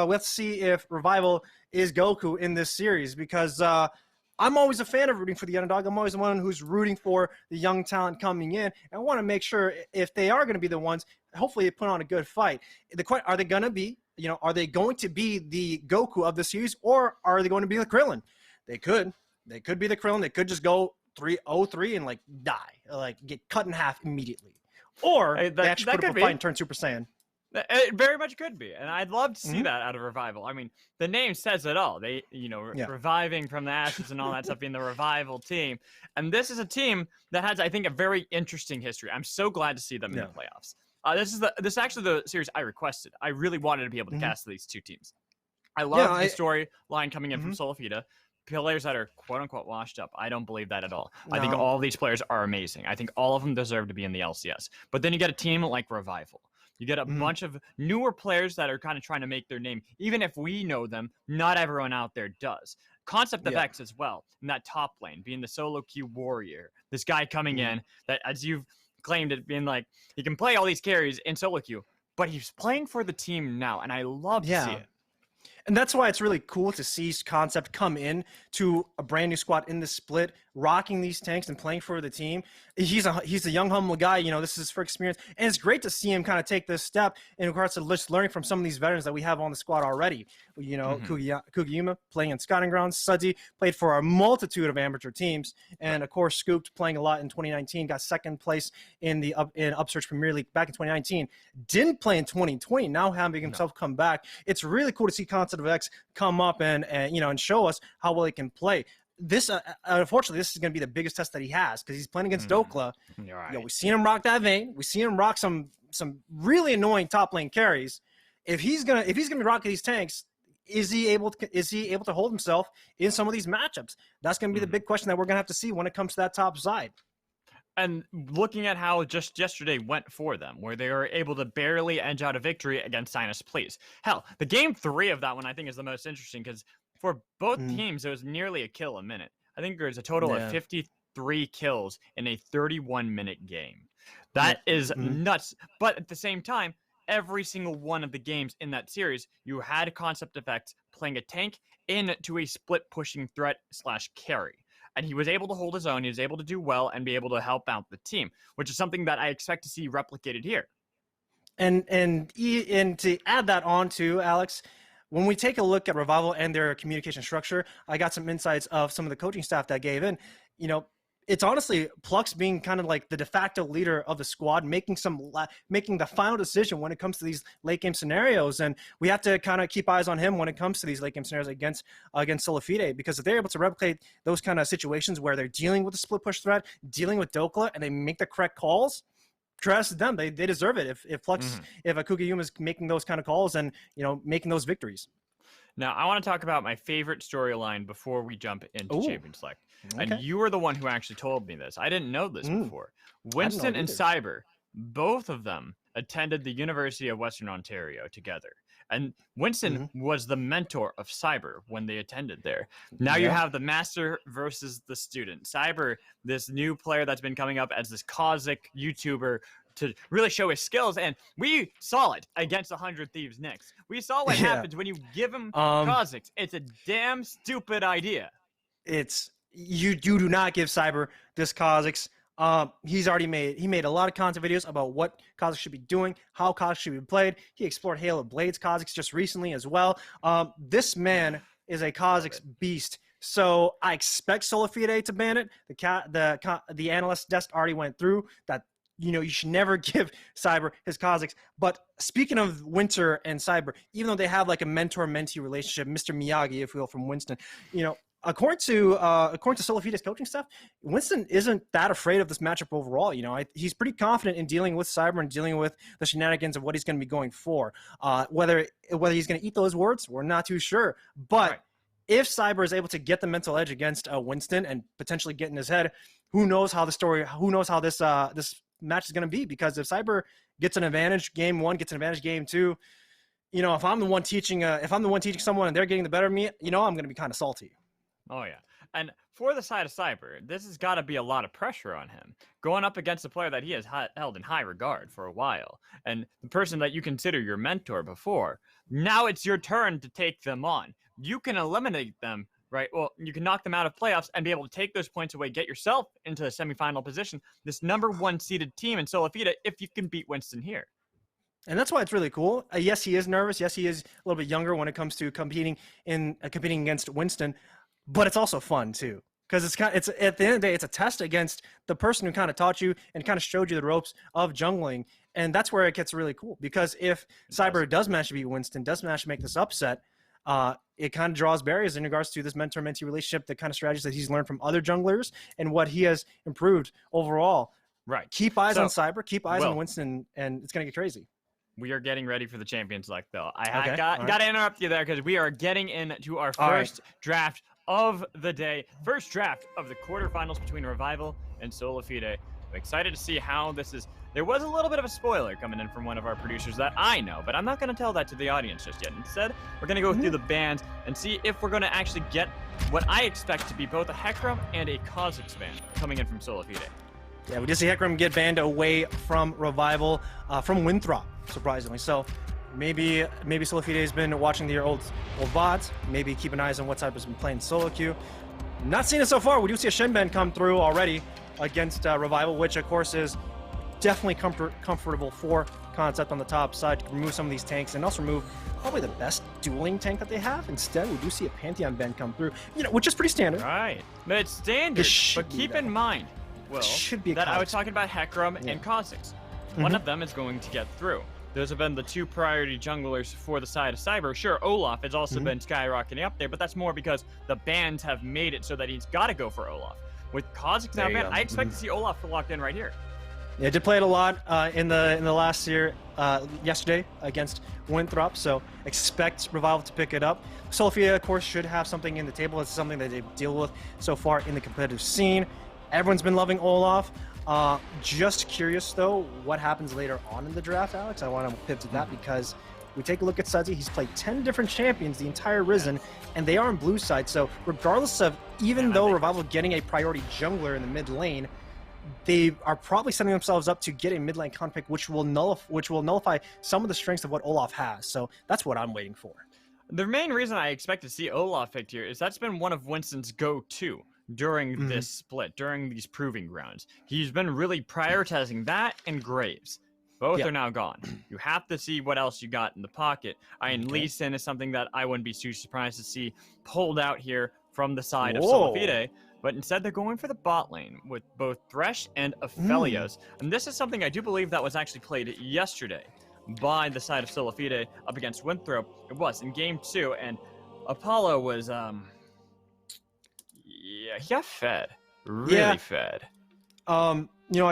Revival is Goku in this series, because I'm always a fan of rooting for the underdog. I'm always the one who's rooting for the young talent coming in. And I want to make sure if they are going to be the ones, hopefully they put on a good fight. Are they going to be, are they going to be the Goku of the series, or are they going to be the Krillin? They could be the Krillin. They could just go 3-0-3 and like die, like get cut in half immediately. Or they actually put up a fight and turn Super Saiyan. It very much could be, and I'd love to see that out of Revival. I mean, the name says it all. They, reviving from the ashes and all that stuff, being the Revival team. And this is a team that has, I think, a very interesting history. I'm so glad to see them in the playoffs. This is actually the series I requested. I really wanted to be able to cast these two teams. I love the storyline coming in from SolaFide. Players that are quote-unquote washed up. I don't believe that at all. No. I think all these players are amazing. I think all of them deserve to be in the LCS. But then you get a team like Revival. You get a bunch of newer players that are kind of trying to make their name. Even if we know them, not everyone out there does. Concept of X as well, in that top lane, being the solo queue warrior. This guy coming in that, as you've claimed it, being like, he can play all these carries in solo queue, but he's playing for the team now, and I love to see it. And that's why it's really cool to see Concept come in to a brand new squad in the split, rocking these tanks and playing for the team. He's a young, humble guy. This is his first experience. And it's great to see him kind of take this step in regards to just learning from some of these veterans that we have on the squad already. Kugiyama playing in Scouting Grounds. Sudzi played for a multitude of amateur teams. And, of course, Scooped playing a lot in 2019. Got second place in the Upsurge Premier League back in 2019. Didn't play in 2020. Now having himself come back. It's really cool to see Concept of X come up and show us how well he can play. This unfortunately, this is going to be the biggest test that he has, because he's playing against Dokla. Right. We've seen him rock that vein. We've seen him rock some really annoying top lane carries. If he's gonna be rocking these tanks, is he able to hold himself in some of these matchups? That's going to be the big question that we're going to have to see when it comes to that top side. And looking at how just yesterday went for them, where they were able to barely edge out a victory against Sinus Please. Hell, the game 3 of that one I think is the most interesting, because for both teams, it was nearly a kill a minute. I think there's a total of 53 kills in a 31-minute game. That is nuts. But at the same time, every single one of the games in that series, you had Concept Effects playing a tank into a split-pushing threat/carry. And he was able to hold his own. He was able to do well and be able to help out the team, which is something that I expect to see replicated here. And to add that on to Alex, when we take a look at Revival and their communication structure, I got some insights of some of the coaching staff that gave in. It's honestly Plux being kind of like the de facto leader of the squad, making the final decision when it comes to these late game scenarios. And we have to kind of keep eyes on him when it comes to these late game scenarios against SolaFide, because if they're able to replicate those kind of situations where they're dealing with the split push threat, dealing with Dokla, and they make the correct calls, trust them. They deserve it. If Plux, if Kugiyama is making those kind of calls and making those victories. Now, I want to talk about my favorite storyline before we jump into Champion Select. Okay. And you were the one who actually told me this. I didn't know this before. Winston and Cyber, both of them attended the University of Western Ontario together. And Winston was the mentor of Cyber when they attended there. Now you have the master versus the student. Cyber, this new player that's been coming up as this Kazakh YouTuber to really show his skills, and we saw it against 100 Thieves Knicks. We saw what happens when you give him Kazakhs. It's a damn stupid idea. You do not give Cyber this Kazakhs. He made a lot of content videos about what Kazakhs should be doing, how Kazakhs should be played. He explored Halo Blades Kazakhs just recently as well. This man is a Kazakhs beast. So I expect SolaFide to ban it. The analyst desk already went through that. You should never give Cyber his Kazakhs. But speaking of Winter and Cyber, even though they have like a mentor-mentee relationship, Mr. Miyagi, if you will, from Winston, according to SolaFide's coaching staff, Winston isn't that afraid of this matchup overall. He's pretty confident in dealing with Cyber and dealing with the shenanigans of what he's going to be going for. Whether he's going to eat those words, we're not too sure. But if Cyber is able to get the mental edge against Winston and potentially get in his head, who knows how this match is going to be? Because if Cyber gets an advantage game 1, gets an advantage game 2, if I'm the one teaching someone and they're getting the better of me, I'm going to be kind of salty. Oh yeah. And for the side of Cyber, this has got to be a lot of pressure on him. Going up against a player that he has held in high regard for a while, and the person that you consider your mentor before, now it's your turn to take them on. You can eliminate them, right? Well, you can knock them out of playoffs and be able to take those points away, get yourself into the semifinal position, this number 1 seeded team in SolaFide, if you can beat Winston here. And that's why it's really cool. Yes, he is nervous. Yes, he is a little bit younger when it comes to competing against Winston, but it's also fun too. Because it's at the end of the day, it's a test against the person who kind of taught you and kind of showed you the ropes of jungling. And that's where it gets really cool. Because if Cyber does manage to beat Winston, does manage to make this upset, it kind of draws barriers in regards to this mentor-mentee relationship, the kind of strategies that he's learned from other junglers, and what he has improved overall. Right. Keep eyes on Cyber, keep eyes on Winston, and it's going to get crazy. We are getting ready for the Champions League, though. I got to interrupt you there because we are getting into our first draft of the day. First draft of the quarterfinals between Revival and SolaFide. I'm excited to see how this is. There was a little bit of a spoiler coming in from one of our producers that I know, but I'm not going to tell that to the audience just yet. Instead, we're going to go through the bans and see if we're going to actually get what I expect to be both a Hecarim and a Kha'Zix ban coming in from SolaFide. Yeah, we did see Hecarim get banned away from Revival, from Winthrop, surprisingly. So maybe SolaFide has been watching their old VODs. Maybe keep an eye on what type has been playing solo queue. Not seeing it so far. We do see a Shen ban come through already against Revival, which of course is definitely comfortable for Concept on the top side to remove some of these tanks and also remove probably the best dueling tank that they have. Instead, we do see a Pantheon ban come through, which is pretty standard. Right, but it's standard. But keep in mind, Will, that I was talking about Hecarim and Kha'Zix. One of them is going to get through. Those have been the 2 priority junglers for the side of Cyber. Sure, Olaf has also been skyrocketing up there, but that's more because the bans have made it so that he's got to go for Olaf. With Kha'Zix now banned, I expect to see Olaf locked in right here. Yeah, I did play it a lot in the last year, yesterday against Winthrop, so expect Revival to pick it up. SolaFide, of course, should have something in the table. It's something that they deal with so far in the competitive scene. Everyone's been loving Olaf. Just curious, though, what happens later on in the draft, Alex? I want to pivot to that because we take a look at Sudsy. He's played 10 different champions the entire Risen, and they are on blue side. So regardless of, even though Revival getting a priority jungler in the mid lane, they are probably setting themselves up to get a mid lane con pick, which will nullify some of the strengths of what Olaf has. So that's what I'm waiting for. The main reason I expect to see Olaf picked here is that's been one of Winston's go-to during this split, during these proving grounds. He's been really prioritizing that and Graves. Both are now gone. You have to see what else you got in the pocket. Lee Sin is something that I wouldn't be too surprised to see pulled out here from the side of SolaFide. But instead, they're going for the bot lane with both Thresh and Aphelios. And this is something I do believe that was actually played yesterday by the side of SolaFide up against Winthrop. It was in game 2, and Apollo was, he got fed. Really fed. I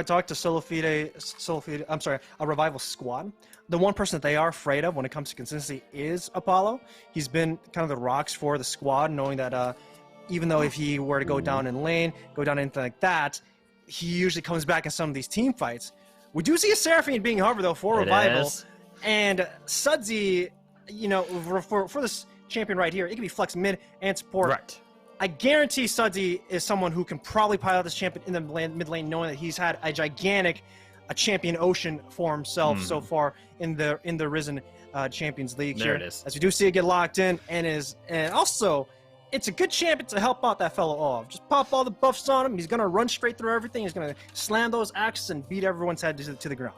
talked to a Revival squad. The one person that they are afraid of when it comes to consistency is Apollo. He's been kind of the rocks for the squad, knowing that even though if he were to go down in lane, go down anything like that, he usually comes back in some of these team fights. We do see a Seraphine being hover, though, for Revival. And Sudsy, for this champion right here, it can be flex mid and support. Right. I guarantee Sudsy is someone who can probably pilot this champion in the mid lane, knowing that he's had a gigantic champion ocean for himself so far in the Risen Champions League. There it is. As we do see it get locked in, and also it's a good champion to help out that fellow off. Just pop all the buffs on him. He's gonna run straight through everything. He's gonna slam those axes and beat everyone's head to the ground.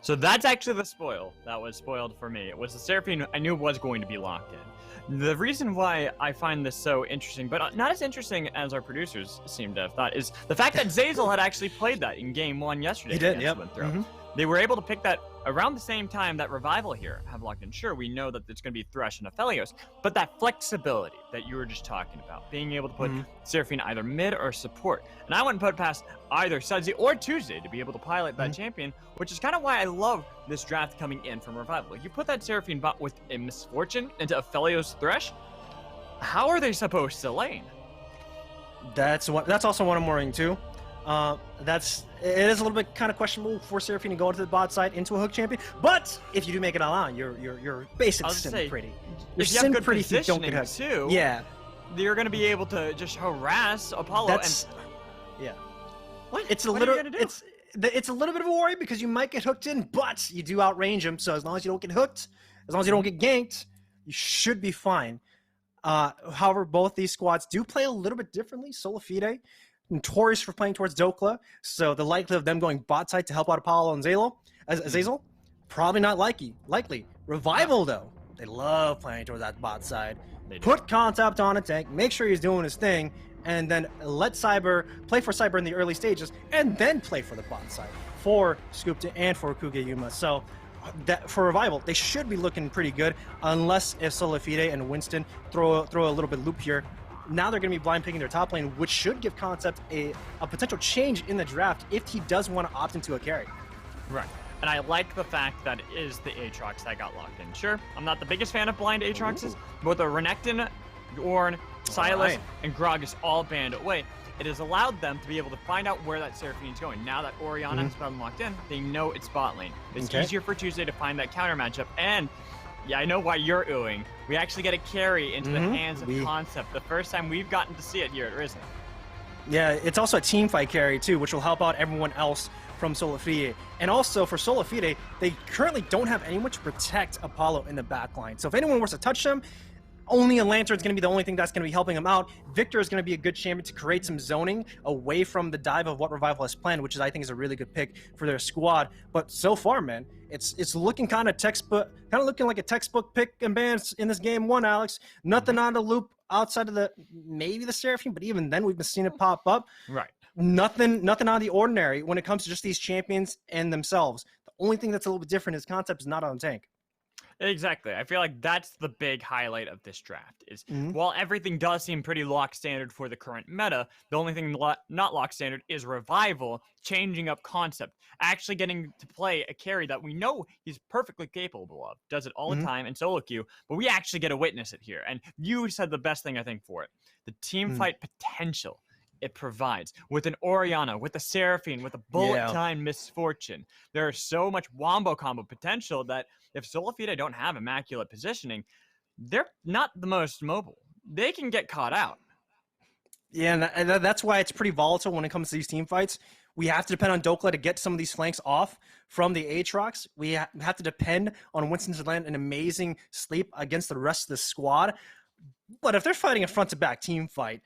So that's actually the spoil that was spoiled for me. It was the Seraphine I knew was going to be locked in. The reason why I find this so interesting, but not as interesting as our producers seem to have thought, is the fact that Zeyzal had actually played that in game 1 yesterday. He did, yep. They were able to pick that around the same time that Revival here have locked in. Sure, we know that it's going to be Thresh and Aphelios, but that flexibility that you were just talking about, being able to put Seraphine either mid or support. And I wouldn't put it past either Sudsy or Tuesday to be able to pilot that champion, which is kind of why I love this draft coming in from Revival. You put that Seraphine bot with a Misfortune into Aphelios Thresh, how are they supposed to lane? That's also one I'm worrying too. It is a little bit kind of questionable for Seraphine to go into the bot side into a hook champion, but if you do make it online, you're basic sin pretty. If you have good positioning too, you're going to be able to just harass Apollo. Yeah. What? It's a little it's a little bit of a worry because you might get hooked in, but you do outrange him. So as long as you don't get hooked, as long as you don't get ganked, you should be fine. However, both these squads do play a little bit differently. SolaFide, notorious for playing towards Dokla, so the likelihood of them going bot side to help out Apollo and Azazel, probably not likely. Revival, though, they love playing towards that bot side. Put Concept on a tank, make sure he's doing his thing, and then let Cyber play for Cyber in the early stages, and then play for the bot side for Scoopta and for Kugeyuma. So that for Revival, they should be looking pretty good, unless if SolaFide and Winston throw a little bit loop here. Now they're going to be blind picking their top lane, which should give Concept a potential change in the draft if he does want to opt into a carry. Right. And I like the fact that it is the Aatrox that got locked in. Sure, I'm not the biggest fan of blind Aatroxes, but the Renekton, Ornn, Sylas, and Gragas all banned away. It has allowed them to be able to find out where that Seraphine is going. Now that Orianna has been locked in, they know it's bot lane. It's easier for Tuesday to find that counter matchup. And yeah, I know why you're oohing. We actually get a carry into the hands of Concept. The first time we've gotten to see it here at Risen. Yeah, it's also a team fight carry too, which will help out everyone else from SolaFide. And also for SolaFide, they currently don't have anyone to protect Apollo in the backline. So if anyone wants to touch them, only a Lantern's going to be the only thing that's going to be helping him out. Victor is going to be a good champion to create some zoning away from the dive of what Revival has planned, which is, I think, is a really good pick for their squad. But so far, man, it's looking kind of looking like a textbook pick and ban in this game one, Alex. Nothing on the loop outside of maybe the Seraphine, but even then we've been seeing it pop up. Right. Nothing out of the ordinary when it comes to just these champions and themselves. The only thing that's a little bit different is Concept is not on tank. Exactly. I feel like that's the big highlight of this draft is while everything does seem pretty lock standard for the current meta, the only thing not lock standard is Revival changing up Concept, actually getting to play a carry that we know he's perfectly capable of, does it all the time in solo queue, but we actually get to witness it here. And you said the best thing I think for it, the team fight potential it provides with an Orianna, with a Seraphine, with a bullet time Misfortune. There is so much wombo combo potential that if SolaFide don't have immaculate positioning, they're not the most mobile. They can get caught out. Yeah, and that's why it's pretty volatile when it comes to these team fights. We have to depend on Dokla to get some of these flanks off from the Aatrox. We have to depend on Winston to land an amazing sleep against the rest of the squad. But if they're fighting a front-to-back team fight,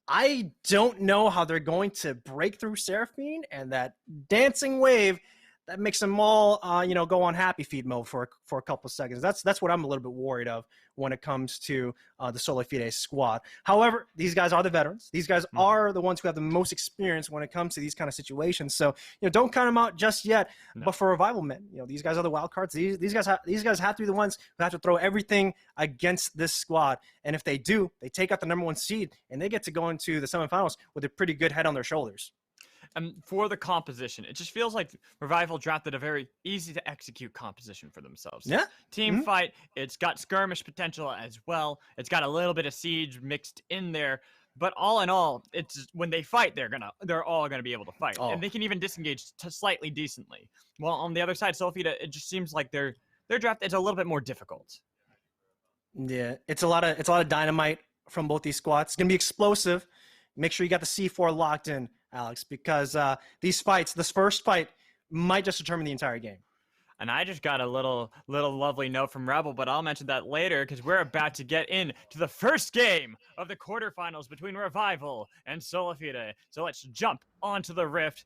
I don't know how they're going to break through Seraphine and that dancing wave that makes them all, go on happy feet mode for a couple seconds. That's what I'm a little bit worried of when it comes to the SolaFide squad. However, these guys are the veterans. These guys are the ones who have the most experience when it comes to these kind of situations. So, don't count them out just yet. No. But for Revival men, these guys are the wild cards. These guys have to be the ones who have to throw everything against this squad. And if they do, they take out the #1 seed and they get to go into the semifinals with a pretty good head on their shoulders. And for the composition, it just feels like Revival drafted a very easy to execute composition for themselves. Yeah. Team fight, it's got skirmish potential as well. It's got a little bit of siege mixed in there. But all in all, it's when they fight, they're all gonna be able to fight. And they can even disengage slightly decently. Well, on the other side, SolaFide, it just seems like their draft is a little bit more difficult. Yeah, it's a lot of dynamite from both these squads. It's gonna be explosive. Make sure you got the C4 locked in, Alex, because this first fight might just determine the entire game. And I just got a little lovely note from Rebel, but I'll mention that later because we're about to get into the first game of the quarterfinals between Revival and SolaFide. So let's jump onto the Rift.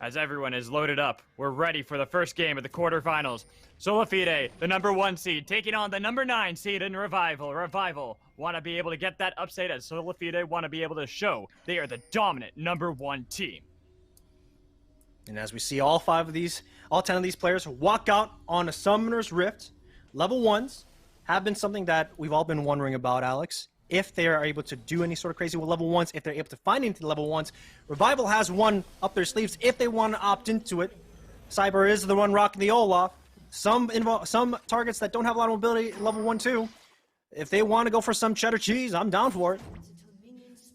As everyone is loaded up, we're ready for the first game of the quarterfinals. SolaFide, the #1 seed, taking on the #9 seed in Revival. Revival want to be able to get that upset as SolaFide want to be able to show they are the dominant #1 team. And as we see all 10 of these players walk out on a Summoner's Rift, level 1s have been something that we've all been wondering about, Alex. If they are able to do any sort of crazy with level 1s, if they're able to find anything level 1s. Revival has one up their sleeves if they want to opt into it. Cyber is the one rocking the Olaf. Some targets that don't have a lot of mobility, level 1, 2. If they want to go for some cheddar cheese, I'm down for it.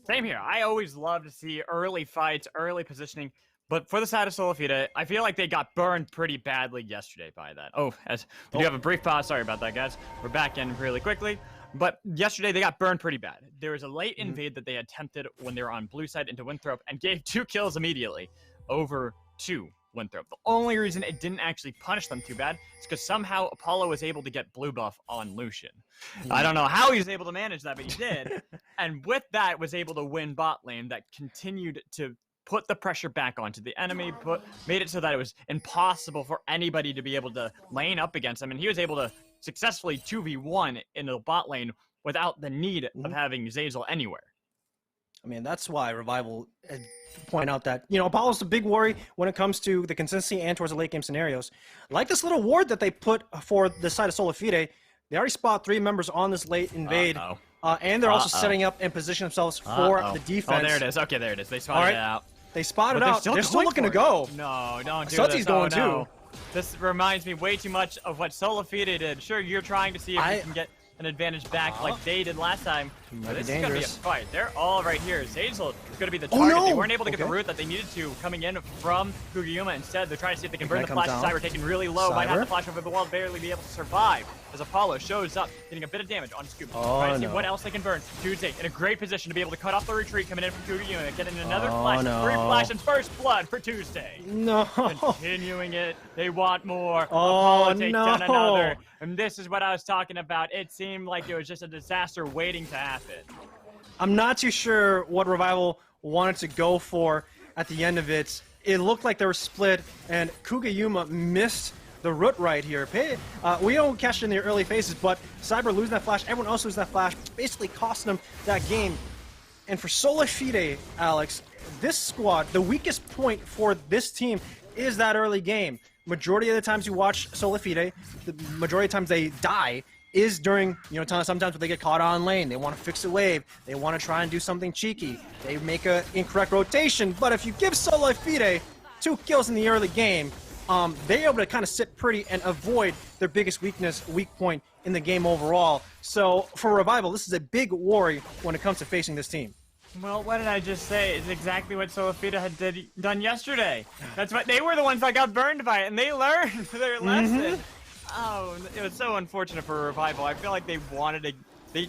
Same here. I always love to see early fights, early positioning. But for the side of SolaFide, I feel like they got burned pretty badly yesterday by that. We do have a brief pause. Sorry about that, guys. We're back in really quickly. But yesterday they got burned pretty bad. There was a late invade that they attempted when they were on blue side into Winthrop and gave 2 kills immediately over to Winthrop. The only reason it didn't actually punish them too bad is because somehow Apollo was able to get blue buff on Lucian. I don't know how he was able to manage that, but he did. And with that, was able to win bot lane that continued to put the pressure back onto the enemy, made it so that it was impossible for anybody to be able to lane up against him. And he was able to successfully 2v1 in the bot lane without the need of having Zeyzal anywhere. I mean, that's why Revival point out that, Apollo's the big worry when it comes to the consistency and towards the late game scenarios. Like this little ward that they put for the side of SolaFide, they already spot 3 members on this late invade. And they're also setting up and position themselves for the defense. Oh, there it is. Okay, there it is. They spotted it out. They spotted out. They're still looking to go. No, don't do Sutsy's this. going too. This reminds me way too much of what SolaFide did. Sure, you're trying to see if you can get an advantage back like they did last time. But this is going to be a fight. They're all right here. Zeyzal is going to be the target. They weren't able to get the route that they needed to coming in from Kugiyuma. Instead, they're trying to see if they can burn the flash. Cyber taking really low. Might have to flash over the wall, barely be able to survive. As Apollo shows up, getting a bit of damage on Scoop. Trying to see what else they can burn. Tuesday in a great position to be able to cut off the retreat coming in from Kugiyuma. Getting another flash. 3 flash and first blood for Tuesday. No. Continuing it. They want more. Apollo takes down another. And this is what I was talking about. It seemed like it was just a disaster waiting to happen. I'm not too sure what Revival wanted to go for at the end of it. It looked like they were split, and Kugiyuma missed the root right here. We don't catch it in the early phases, but Cyber losing that flash, everyone else losing that flash, basically costing them that game. And for SolaFide, Alex, this squad, the weakest point for this team is that early game. Majority of the times you watch SolaFide, the majority of the times they die is during, sometimes when they get caught on lane, they want to fix a wave, they want to try and do something cheeky, they make an incorrect rotation, but if you give SolaFide 2 kills in the early game, they're able to kind of sit pretty and avoid their biggest weak point in the game overall. So for Revival, this is a big worry when it comes to facing this team. Well, what did I just say? It's exactly what SolaFide had done yesterday. That's what they were the ones that got burned by it, and they learned their lesson. Oh, it was so unfortunate for Revival. I feel like they wanted they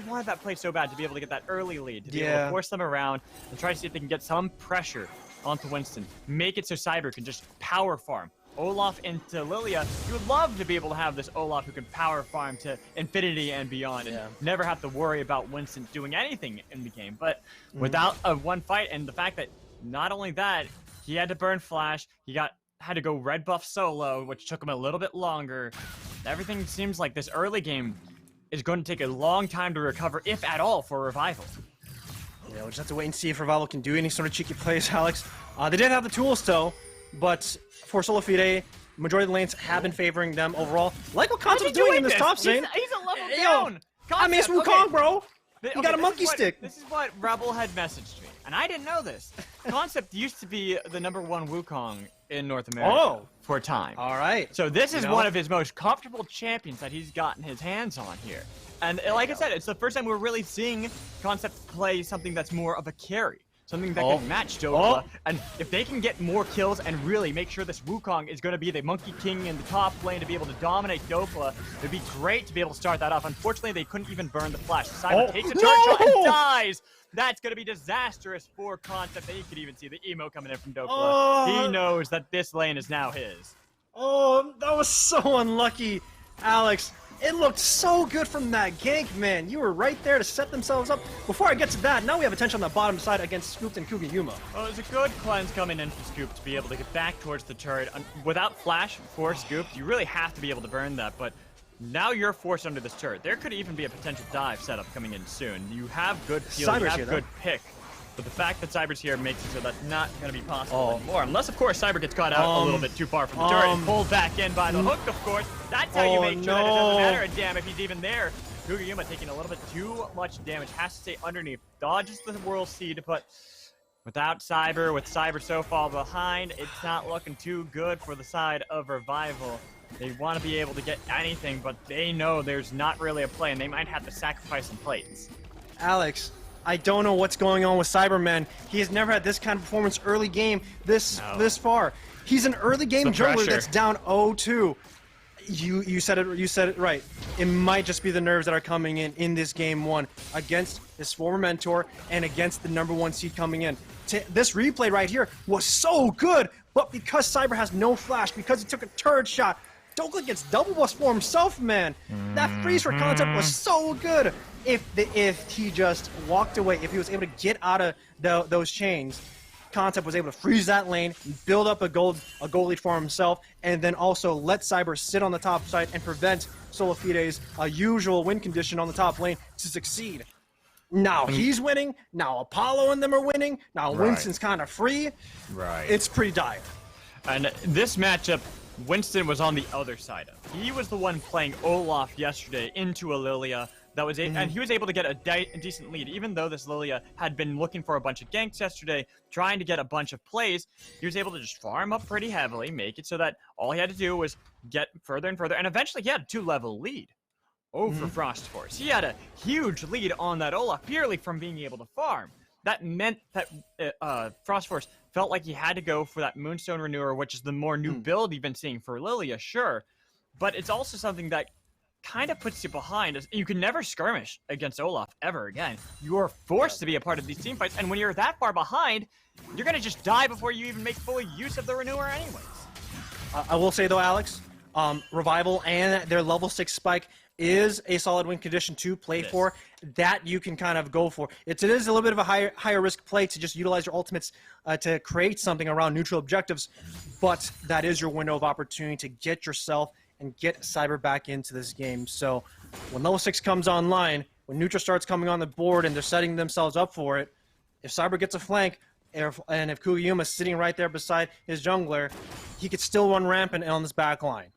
wanted that play so bad to be able to get that early lead, to be able to force them around and try to see if they can get some pressure onto Winston. Make it so Cyber can just power farm. Olaf into Lilia. You would love to be able to have this Olaf who can power farm to infinity and beyond and never have to worry about Winston doing anything in the game. But without one fight, and the fact that not only that, he had to burn flash, had to go red buff solo, which took him a little bit longer. Everything seems like this early game is going to take a long time to recover, if at all, for Revival. Yeah, we'll just have to wait and see if Revival can do any sort of cheeky plays, Alex. They did have the tools, though, but for SolaFide, majority of the lanes have been favoring them overall. Like what Concept's doing in this top lane. He's a level down. I mean, it's Wukong, bro. You got a monkey stick. This is what Rebel had messaged me, and I didn't know this. Concept used to be the #1 Wukong in North America for a time. All right. So this is one of his most comfortable champions that he's gotten his hands on here. And like I said, it's the first time we're really seeing Concept play something that's more of a carry. Something that can match Dokla. And if they can get more kills and really make sure this Wukong is going to be the Monkey King in the top lane to be able to dominate Dokla, it'd be great to be able to start that off. Unfortunately, they couldn't even burn the flash. Cyber takes a turret shot and dies. That's going to be disastrous for Concept. You could even see the emo coming in from Dokla. He knows that this lane is now his. Oh, that was so unlucky, Alex. It looked so good from that gank, man. You were right there to set themselves up. Before I get to that, now we have attention on the bottom side against Scooped and Kugiyuma. Well, it was a good cleanse coming in from Scooped to be able to get back towards the turret. Without flash for Scooped, you really have to be able to burn that, but now you're forced under this turret. There could even be a potential dive setup coming in soon. You have good peel, you have good pick. But the fact that Cyber's here makes it so that's not going to be possible anymore. Unless, of course, Cyber gets caught out a little bit too far from the turret and pulled back in by the hook, of course. That's how you make sure that it doesn't matter a damn if he's even there. Kugiyuma taking a little bit too much damage. Has to stay underneath. Dodges the World Seed, but without Cyber, with Cyber so far behind, it's not looking too good for the side of Revival. They want to be able to get anything, but they know there's not really a play, and they might have to sacrifice some plates. Alex, I don't know what's going on with Cyberman. He has never had this kind of performance early game this far. He's an early game jungler that's down 0-2. You said it right. It might just be the nerves that are coming in this game 1 against his former mentor and against the #1 seed coming in. This replay right here was so good, but because Cyber has no flash, because he took a turret shot, Dokla gets double bust for himself, man. That freeze for concept was so good. If he just walked away, if he was able to get out of those chains, Concept was able to freeze that lane, build up a gold lead for himself, and then also let Cyber sit on the top side and prevent SolaFide's usual win condition on the top lane to succeed. Now he's winning. Now Apollo and them are winning. Now Winston's kind of free. Right. It's pretty dire. And this matchup, Winston was on the other side of. He was the one playing Olaf yesterday into a Lilia. That was and he was able to get a decent lead, even though this Lilia had been looking for a bunch of ganks yesterday, trying to get a bunch of plays. He was able to just farm up pretty heavily, make it so that all he had to do was get further and further, and eventually he had a 2-level lead over Frost Force. He had a huge lead on that Olaf purely from being able to farm. That meant that Frost Force felt like he had to go for that Moonstone Renewer, which is the more new build you've been seeing for Lilia, sure, but it's also something that kind of puts you behind. You can never skirmish against Olaf ever again. You are forced to be a part of these team fights, and when you're that far behind, you're going to just die before you even make full use of the Renewer anyways. I will say, though, Alex, Revival and their level 6 spike is a solid win condition to play for. That you can kind of go for. It is a little bit of a higher risk play to just utilize your ultimates to create something around neutral objectives, but that is your window of opportunity to get yourself and get Cyber back into this game. So when level 6 comes online, when Neutral starts coming on the board and they're setting themselves up for it, if Cyber gets a flank, and if Kugiyuma's sitting right there beside his jungler, he could still run rampant on this back line.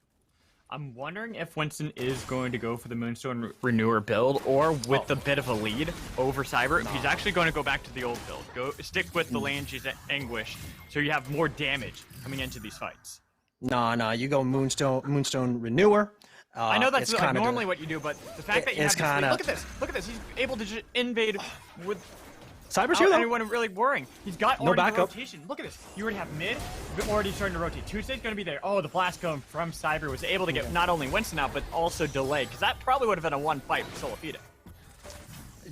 I'm wondering if Winston is going to go for the Moonstone Renewer build, or with a bit of a lead over Cyber, if he's actually going to go back to the old build. Stick with the Lange's Anguish, so you have more damage coming into these fights. Nah, you go Moonstone Renewer. I know that's like normally what you do, but the fact that you have this, look at this, he's able to just invade with Cyber's here, though. Anyone really worrying. He's got no backup. Rotation. Look at this. You already have mid, already starting to rotate. Tuesday's going to be there. Oh, the blast cone from Cyber was able to get not only Winston out, but also delay, because that probably would have been a one fight for SolaFide.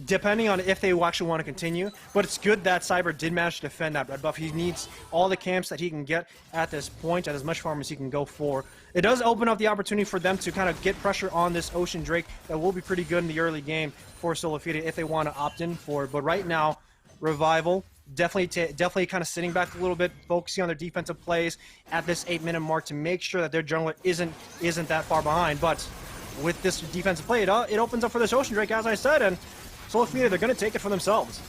Depending on if they actually want to continue, but it's good that Cyber did manage to defend that red buff. He needs all the camps that he can get at this point, at as much farm as he can go for. It does open up the opportunity for them to kind of get pressure on this Ocean Drake that will be pretty good in the early game for SolaFide if they want to opt in for it. But right now, Revival definitely kind of sitting back a little bit, focusing on their defensive plays at this 8-minute mark to make sure that their jungler isn't that far behind. But with this defensive play, it opens up for this Ocean Drake, as I said, and SolaFide, they're going to take it for themselves.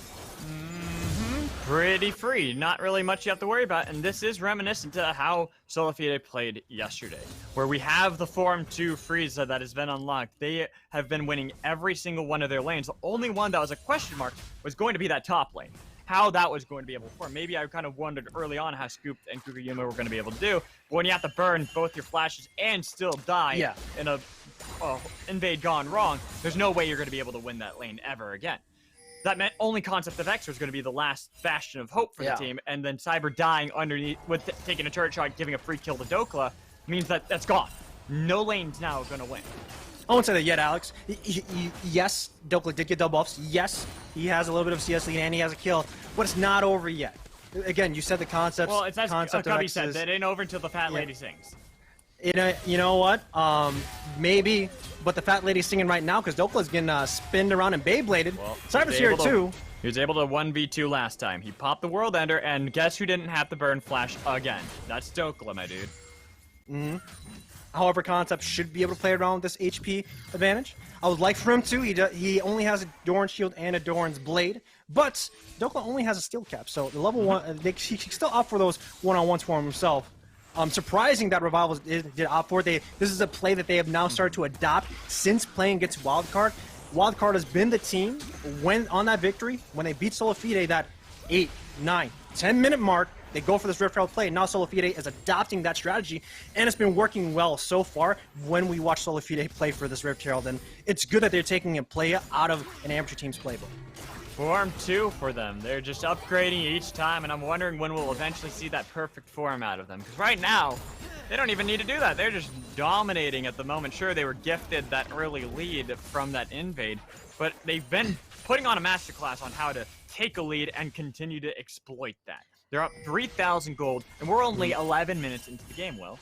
Pretty free. Not really much you have to worry about, and this is reminiscent to how SolaFide played yesterday, where we have the Form 2 Frieza that has been unlocked. They have been winning every single one of their lanes. The only one that was a question mark was going to be that top lane. How that was going to be able to form. Maybe I kind of wondered early on how Scoop and Kugiyuma were going to be able to do, but when you have to burn both your flashes and still die in a invade gone wrong, there's no way you're going to be able to win that lane ever again. That meant only Concept of X was going to be the last bastion of hope for the team, and then Cyber dying underneath with taking a turret shot, giving a free kill to Dokla, means that that's gone. No lane's now going to win. I won't say that yet, Alex. Yes, Dokla did get double buffs. Yes, he has a little bit of CS lead and he has a kill, but it's not over yet. Again, you said the concepts. Well, it's as Cubby said, that ain't over until the fat lady sings. You know what? Maybe, but the fat lady's singing right now because Dokla's getting spinned around and Beybladed. Well, Cyber's here too. He was able to 1v2 last time. He popped the World Ender, and guess who didn't have to burn flash again? That's Dokla, my dude. However, Concept should be able to play around with this HP advantage. I would like for him to. He only has a Doran's Shield and a Doran's Blade, but Dokla only has a Steel Cap, so the level 1, he's still up for those one-on-ones for himself. Surprising that Revival did opt for it. This is a play that they have now started to adopt since playing against Wildcard. Wildcard has been the team when on that victory, when they beat SolaFide that 8, 9, 10-minute mark. They go for this Rift Herald play, and now SolaFide is adopting that strategy, and it's been working well so far when we watch SolaFide play for this Rift Herald, and it's good that they're taking a play out of an amateur team's playbook. Form 2 for them. They're just upgrading each time, and I'm wondering when we'll eventually see that perfect form out of them. Because right now, They don't even need to do that. They're just dominating at the moment. Sure, they were gifted that early lead from that invade, but they've been putting on a masterclass on how to take a lead and continue to exploit that. They're up 3,000 gold, and we're only 11 minutes into the game, Will.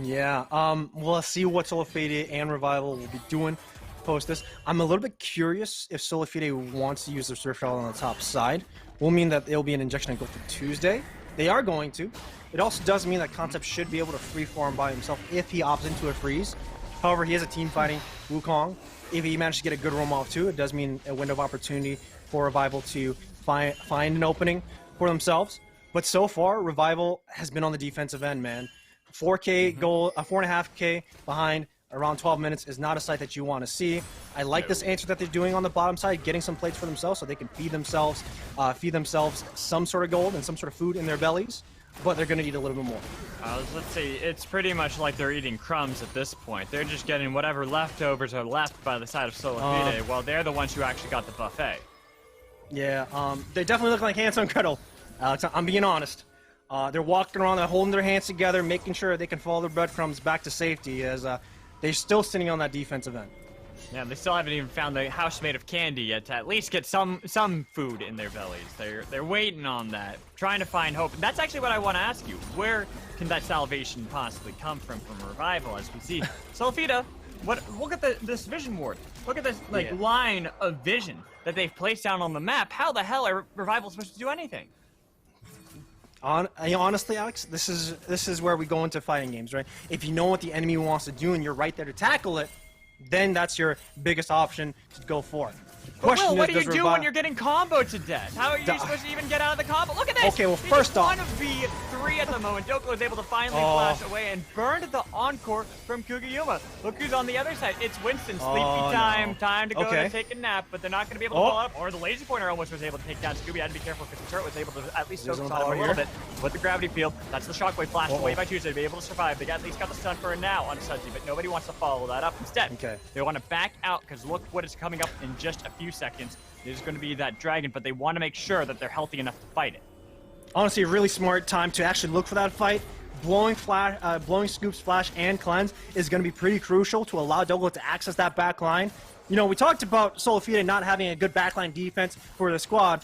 Yeah, we'll see what SolaFide and Revival will be doing post this. I'm a little bit curious if SolaFide wants to use their Surf Shuttle on the top side. Will mean that it'll be an injection and go for Tuesday. They are going to. It also does mean that Concept should be able to freeform by himself if he opts into a freeze. However, he is a team fighting Wukong. If he manages to get a good roam off too, it does mean a window of opportunity for Revival to find an opening for themselves. But so far, Revival has been on the defensive end, man. 4K goal, 4.5K behind around 12 minutes is not a sight that you want to see. I like this answer that they're doing on the bottom side, getting some plates for themselves so they can feed themselves some sort of gold and some sort of food in their bellies. But they're going to need a little bit more. Let's see, it's pretty much like they're eating crumbs at this point. They're just getting whatever leftovers are left by the side of SolaFide, while they're the ones who actually got the buffet. Yeah, they definitely look like Hansel and Gretel, Alex. I'm being honest. They're walking around, they're holding their hands together, making sure they can follow their breadcrumbs back to safety as they're still sitting on that defensive end. Yeah, they still haven't even found the house made of candy yet to at least get some food in their bellies. They're waiting on that, trying to find hope. And that's actually what I want to ask you. Where can that salvation possibly come from Revival? As we see, SolaFide, look at this vision ward. Look at this line of vision that they've placed down on the map. How the hell are Revival supposed to do anything? Honestly, Alex, this is where we go into fighting games, right? If you know what the enemy wants to do and you're right there to tackle it, then that's your biggest option to go for. Will, what do you do when you're getting comboed to death? How are you supposed to even get out of the combo? Look at this! Okay, well, first off... One of V3 at the moment. Doko was able to finally flash away and burned the encore from Kugayuma. Look who's on the other side. It's Winston. Sleepy time. No. Time to go to take a nap, but they're not going to be able to follow up. Or the laser pointer almost was able to take down Scooby. Had to be careful because the turret was able to at least focus on him a little bit. With the gravity field, that's the shockwave flashed away by Tuesday to be able to survive. They at least got the stun for now on Sudsy, but nobody wants to follow that up. Instead, they want to back out because look what is coming up in just a few seconds. There's going to be that dragon, but they want to make sure that they're healthy enough to fight it. Honestly, a really smart time to actually look for that fight. Blowing Scoop's flash and cleanse is going to be pretty crucial to allow Douglas to access that back line. You know, we talked about SolaFide not having a good backline defense for the squad.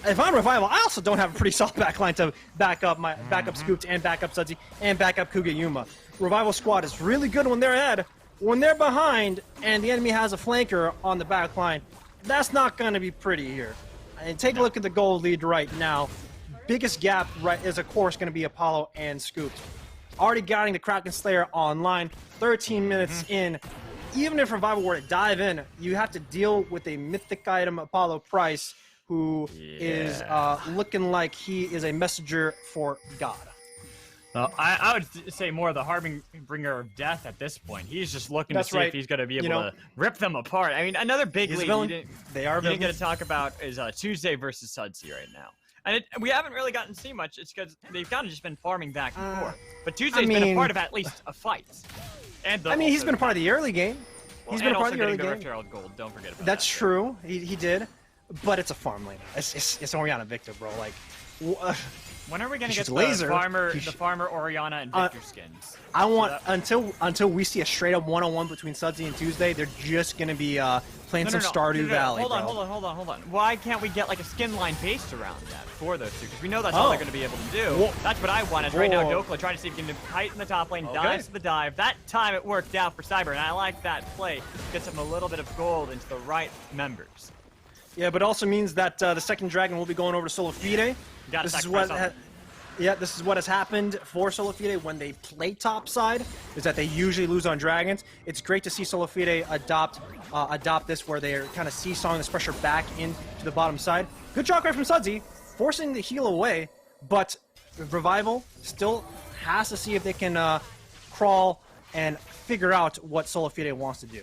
If I'm Revival, I also don't have a pretty solid backline to back up Scoops and back up Sudsy and back up Kugayuma. Revival squad is really good when they're ahead. When they're behind and the enemy has a flanker on the back line, that's not going to be pretty here. And take a look at the gold lead right now. Biggest gap is, of course, going to be Apollo and Scoops. Already getting the Kraken Slayer online, 13 minutes in. Even if Revival were to dive in, you have to deal with a mythic item, Apollo Price, who is looking like he is a messenger for God. I would say more the harbinger of death at this point. He's just looking to see if he's going to be able to rip them apart. I mean, another big lead you didn't get to talk about is Tuesday versus Sudsy right now. And we haven't really gotten to see much. It's because they've kind of just been farming back and forth. But Tuesday's been a part of at least a fight. And he's been a part of the early game. He's been a part of the early game. Gold. Don't forget about that. That's true. He did. But it's a farm lane. It's Oriana Victor, bro. Like... when are we gonna get the farmer Oriana and Victor skins? I want until we see a straight up one-on-one between Sudsy and Tuesday. They're just gonna be playing some Stardew Valley. Hold on. Why can't we get like a skin line based around that for those two? Because we know that's all they're gonna be able to do. That's what I want. Is right now Dokla trying to see if he can heighten the top lane, dives to the dive. That time it worked out for Cyber, and I like that play. Gets him a little bit of gold into the right members. Yeah, but it also means that the second dragon will be going over to SolaFide. This is what has happened for SolaFide when they play topside, is that they usually lose on dragons. It's great to see SolaFide adopt this, where they're kind of seesawing this pressure back into the bottom side. Good job from Sudsy, forcing the heal away, but Revival still has to see if they can crawl and figure out what SolaFide wants to do.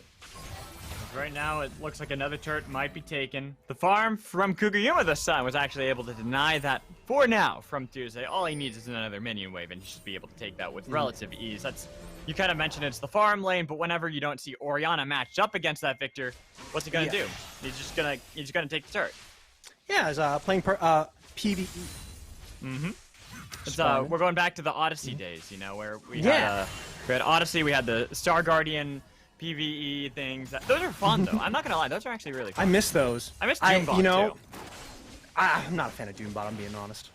Right now, it looks like another turret might be taken. The farm from Kugayuma this time was actually able to deny that for now from Tuesday. All he needs is another minion wave, and he should be able to take that with relative ease. That's, you kind of mentioned it's the farm lane, but whenever you don't see Oriana matched up against that Victor, what's he gonna do? He's just gonna take the turret. Yeah, he's playing PvE. We're going back to the Odyssey days, you know, where we had Odyssey, we had the Star Guardian PvE things. Those are fun, though. I'm not gonna lie, those are actually really fun. I miss those. I miss Doombot, too. I'm not a fan of Doombot, I'm being honest.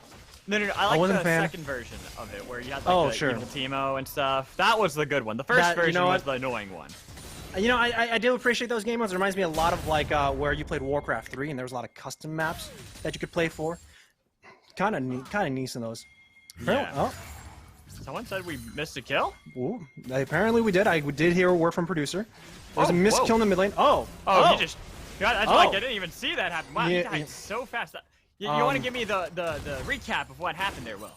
No, I like the second version of it, where you had like the evil Teemo and stuff. That was the good one. The first version was the annoying one. You know, I do appreciate those game modes. It reminds me a lot of like where you played Warcraft 3, and there was a lot of custom maps that you could play for. Kind of nice in those. Yeah. Oh. Someone said we missed a kill? Ooh, apparently we did. I did hear a word from producer. There's a missed kill in the mid lane. You just... That's like I didn't even see that happen. Wow, he died so fast. You want to give me the recap of what happened there, Will?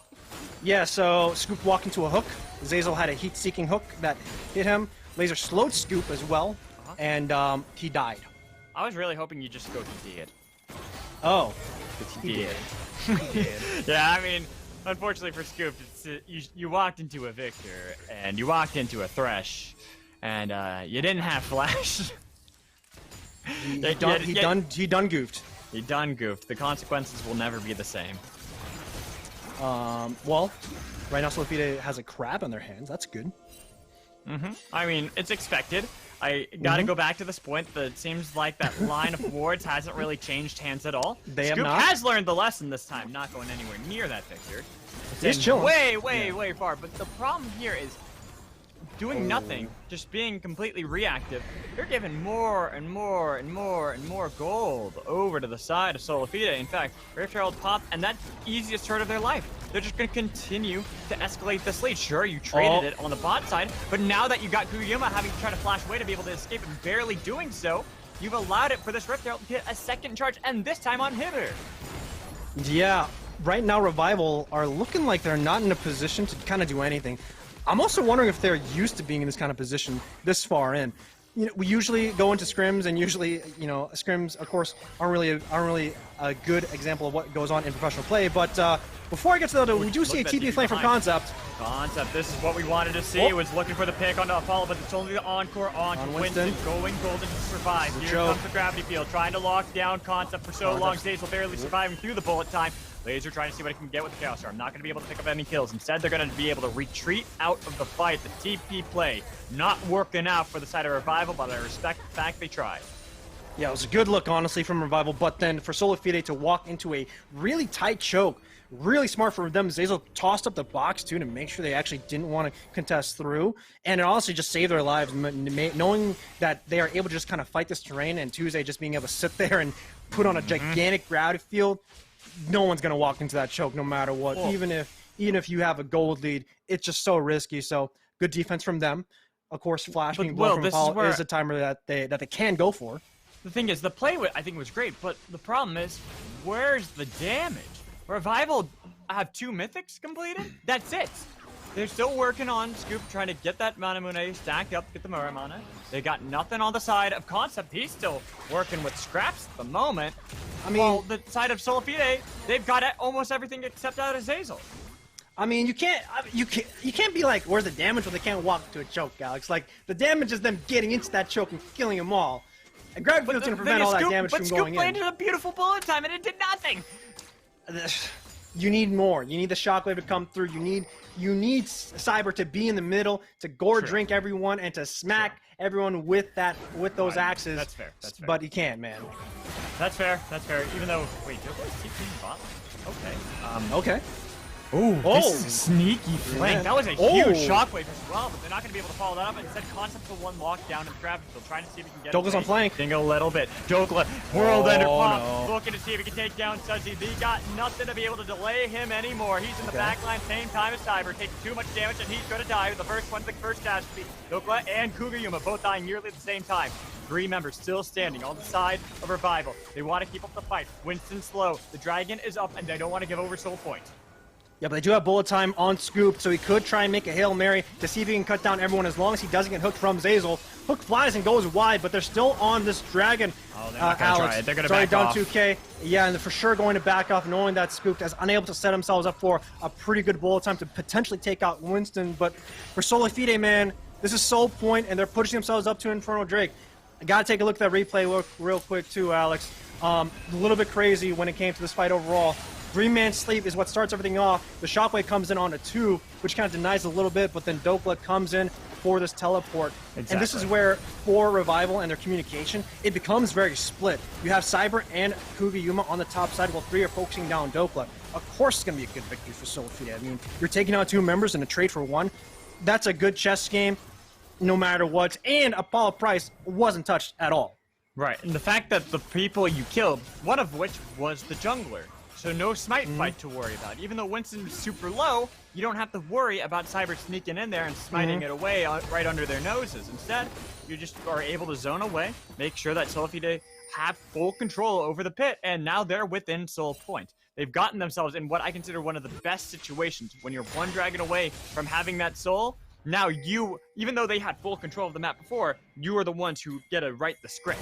Yeah, so Scoop walked into a hook. Zeyzal had a heat-seeking hook that hit him. Laser slowed Scoop as well, and he died. I was really hoping you just go TT it. Oh. He did. Yeah, I mean, unfortunately for Scoop, you walked into a Victor, and you walked into a Thresh, and you didn't have Flash. He done goofed. He done goofed. The consequences will never be the same. Well, right now SolaFide has a crab on their hands. That's good. I mean, it's expected. I gotta go back to this point. It seems like that line of wards hasn't really changed hands at all. Scoop has learned the lesson this time, not going anywhere near that Victor. He's chilling. Way far. But the problem here is doing nothing, just being completely reactive. You're giving more and more and more and more gold over to the side of SolaFide. In fact, Rift Herald popped, and that's the easiest turn of their life. They're just going to continue to escalate this lead. Sure, you traded it on the bot side, but now that you got Guyuma having to try to flash away to be able to escape and barely doing so, you've allowed it for this Rift Herald to get a second charge, and this time on Hitter. Yeah, right now Revival are looking like they're not in a position to kind of do anything. I'm also wondering if they're used to being in this kind of position this far in. You know, we usually go into scrims, and usually, you know, scrims, of course, aren't really a good example of what goes on in professional play. But before I get to that, we do see a TP flame from Concept. This is what we wanted to see. Was looking for the pick on the Apollo, but it's only the encore on Winston. Going golden to survive. Here comes the gravity field, trying to lock down Concept for so long. Zeyzal barely surviving through the bullet time. Laser trying to see what he can get with the Chaos Storm. Not going to be able to pick up any kills. Instead, they're going to be able to retreat out of the fight. The TP play not working out for the side of Revival, but I respect the fact they tried. Yeah, it was a good look, honestly, from Revival, but then for SolaFide to walk into a really tight choke, really smart for them. Zeyzal tossed up the box, too, to make sure they actually didn't want to contest through, and it honestly just saved their lives, knowing that they are able to just kind of fight this terrain, and Tuesday just being able to sit there and put on a gigantic gravity field. No one's gonna walk into that choke no matter what. Even if you have a gold lead, it's just so risky. So good defense from them. Of course, Flash being blown from Apollo is a timer that they can go for. The thing is, the play I think was great, but the problem is, where's the damage? Revival have 2 mythics completed. That's it. They're still working on Scoop, trying to get that Mana Mune stacked up, get the Mura Mana. They got nothing on the side of Concept. He's still working with scraps at the moment. I mean, well, the side of SolaFide, they've got almost everything except out of Zeyzal. I mean, you can't be like, where's the damage when they can't walk to a choke, Alex? Like, the damage is them getting into that choke and killing them all. And Gravity Field's gonna prevent all that damage from going in. But Scoop landed a beautiful bullet time and it did nothing. You need more. You need the shockwave to come through. You need Cyber to be in the middle, to gore drink everyone, and to smack everyone with those axes. That's fair. That's fair. But you can't, man. That's fair. That's fair. Even though, wait, Joker is TPing bot. Okay. Okay. Ooh, this is a sneaky flank. Yeah. That was a huge shockwave as well, but they're not going to be able to follow that up. Instead, Concept will one lock down in the gravity field, trying to see if he can get Jokla's on flank. A little bit. Jokla, World Ender pop, looking to see if he can take down Sudsy. They got nothing to be able to delay him anymore. He's in the back line, same time as Cyber, taking too much damage, and he's going to die. The first one's the first dash to be Jokla and Kugayuma, both dying nearly at the same time. 3 members still standing on the side of Revival. They want to keep up the fight. Winston's slow. The Dragon is up, and they don't want to give over Soul Point. Yeah, but they do have bullet time on Scoop, so he could try and make a Hail Mary to see if he can cut down everyone as long as he doesn't get hooked from Zeyzal. Hook flies and goes wide, but they're still on this Dragon. Oh, they're not gonna try it. They're gonna back off. Down 2K. Yeah, and they're for sure going to back off, knowing that Scoop is unable to set themselves up for a pretty good bullet time to potentially take out Winston. But for SolaFide, man, this is Soul Point, and they're pushing themselves up to Inferno Drake. I gotta take a look at that replay real quick too, Alex. A little bit crazy when it came to this fight overall. 3-man sleep is what starts everything off. The Shockwave comes in on a 2, which kind of denies a little bit, but then Dokla comes in for this teleport. Exactly. And this is where, for Revival and their communication, it becomes very split. You have Cyber and Kugayuma on the top side while 3 are focusing down Dokla. Of course it's going to be a good victory for SolaFide. I mean, you're taking out 2 members in a trade for 1. That's a good chess game, no matter what. And Apollo Price wasn't touched at all. Right, and the fact that the people you killed, one of which was the jungler. So no smite fight to worry about. Even though Winston's super low, you don't have to worry about Cyber sneaking in there and smiting it away right under their noses. Instead, you just are able to zone away, make sure that SolaFide have full control over the pit, and now they're within soul point. They've gotten themselves in what I consider one of the best situations. When you're 1 dragon away from having that soul, now you, even though they had full control of the map before, you are the ones who get to write the script.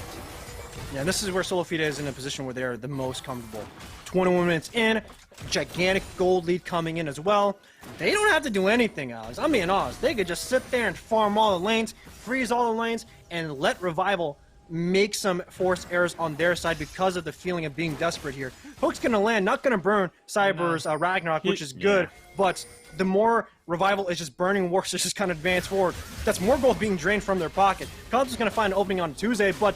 Yeah, this is where SolaFide is in a position where they're the most comfortable. 21 minutes in, gigantic gold lead coming in as well. They don't have to do anything, Alex. I'm being honest. They could just sit there and farm all the lanes, freeze all the lanes, and let Revival make some forced errors on their side because of the feeling of being desperate here. Hook's going to land, not going to burn Cyber's Ragnarok, which is good, but the more Revival is just burning Warks to just kind of advance forward, that's more gold being drained from their pocket. Concept's going to find an opening on Tuesday, but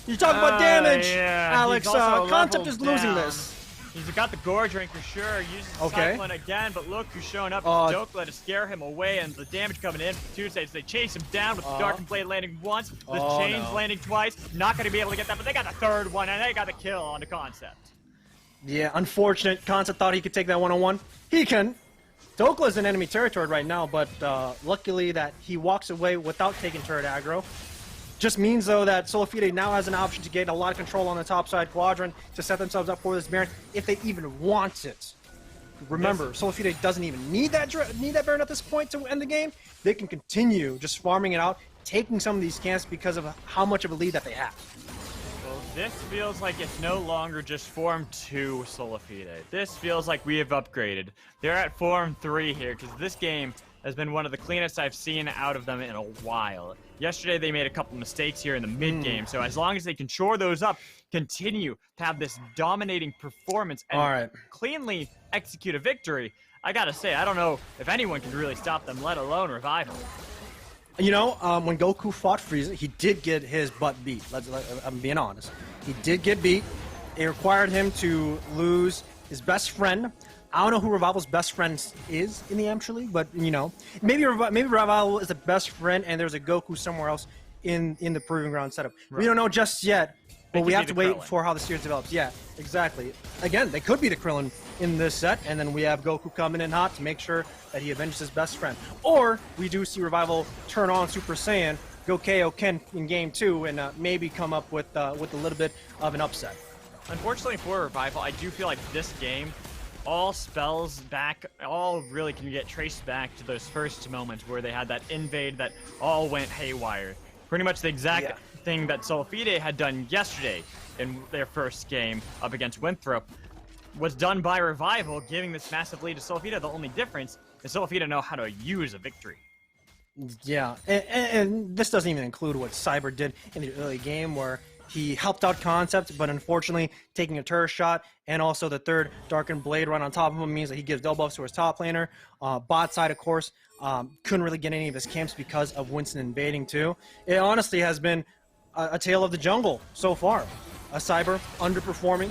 you talk about damage, Alex. Concept is losing this. He's got the Gorge ring for sure. Uses Cyclone again, but look who's showing up. Dokla to scare him away, and the damage coming in from Tuesday as they chase him down with the Darkened Blade landing once, the Chains landing twice. Not going to be able to get that, but they got the 3rd one, and they got the kill on the Concept. Yeah, unfortunate. Concept thought he could take that 1-on-1. He can. Dokla's in enemy territory right now, but luckily that he walks away without taking turret aggro. Just means, though, that SolaFide now has an option to get a lot of control on the top side quadrant to set themselves up for this Baron if they even want it. Remember, SolaFide doesn't even need that Baron at this point to end the game. They can continue just farming it out, taking some of these camps because of how much of a lead that they have. Well, this feels like it's no longer just Form 2 SolaFide. This feels like we have upgraded. They're at Form 3 here because this game has been one of the cleanest I've seen out of them in a while. Yesterday, they made a couple mistakes here in the mid-game, so as long as they can shore those up, continue to have this dominating performance and cleanly execute a victory, I gotta say, I don't know if anyone can really stop them, let alone Revival. You know, when Goku fought Frieza, he did get his butt beat. I'm being honest. He did get beat. It required him to lose his best friend. I don't know who Revival's best friend is in the Amateur League, but, you know, maybe Revival is the best friend and there's a Goku somewhere else in the Proving Ground setup. Right. We don't know just yet, but we have to wait for how the series develops. Yeah, exactly. Again, they could be the Krillin in this set, and then we have Goku coming in hot to make sure that he avenges his best friend. Or we do see Revival turn on Super Saiyan, go KO Ken in Game 2, and maybe come up with a little bit of an upset. Unfortunately for Revival, I do feel like this game, all spells back, all really can get traced back to those first moments where they had that invade that all went haywire. Pretty much the exact thing that SolaFide had done yesterday in their first game up against Winthrop was done by Revival, giving this massive lead to SolaFide. The only difference is SolaFide know how to use a victory. Yeah, and this doesn't even include what Cyber did in the early game where he helped out Concept, but unfortunately taking a turret shot and also the 3rd Darkened Blade run on top of him means that he gives double buffs to his top laner. Bot side, of course, couldn't really get any of his camps because of Winston invading too. It honestly has been a tale of the jungle so far. A Cyber underperforming,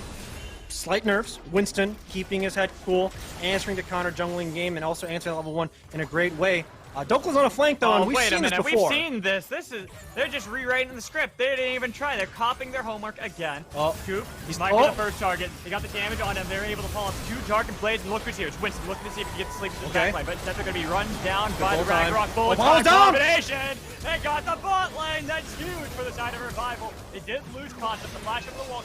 slight nerfs, Winston keeping his head cool, answering the counter jungling game and also answering level 1 in a great way. Dokla's on a flank though, and we've seen this before. We've seen this. They're just rewriting the script. They didn't even try. They're copying their homework again. Coop, he might be the first target. They got the damage on him. They're able to follow up 2 Darkened Blades, and look who's here. It's Winston looking to see if he gets to sleep in the back line, but instead they're going to be run down by the Ragnarok Bullet combination. They got the bot lane. That's huge for the side of Revival. They did lose Concept. The flash over the wall.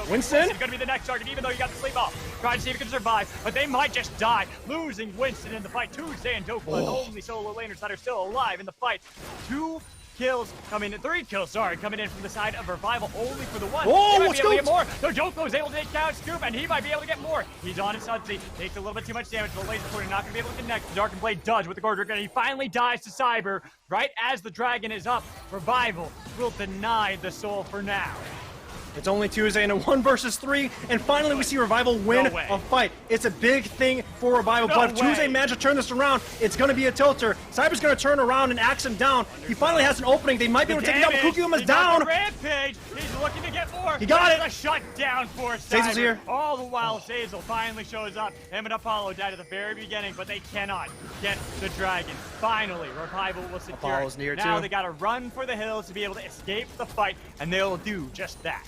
Winston is going to be the next target, even though he got the sleep off. Trying to see if he can survive, but they might just die. Losing Winston in the fight. Tuesday and Dokla, the only solo laners that are still alive in the fight. 3 kills coming in from the side of Revival, only for the 1. Oh, he might be able to get more. Scoop! So Joko is able to take down Scoop, and he might be able to get more. He's on his Sudsy, takes a little bit too much damage. The laser pointer not going to be able to connect. The Darkened Blade does with the Gorge, and he finally dies to Cyber right as the dragon is up. Revival will deny the soul for now. It's only Tuesday in a 1 versus 3, and finally we see Revival win a fight. It's a big thing for Revival, but if Tuesday manages to turn this around, it's going to be a tilter. Cyber's going to turn around and axe him down. He finally has an opening. They might be able to take it down, but Kukiuma's down. Rampage. He's looking to get more. He got it. A shutdown for Zazel's here. All the while, Zazel finally shows up. Him and Apollo died at the very beginning, but they cannot get the dragon. Finally, Revival will secure Apollo's near now too. They got to run for the hills to be able to escape the fight, and they'll do just that.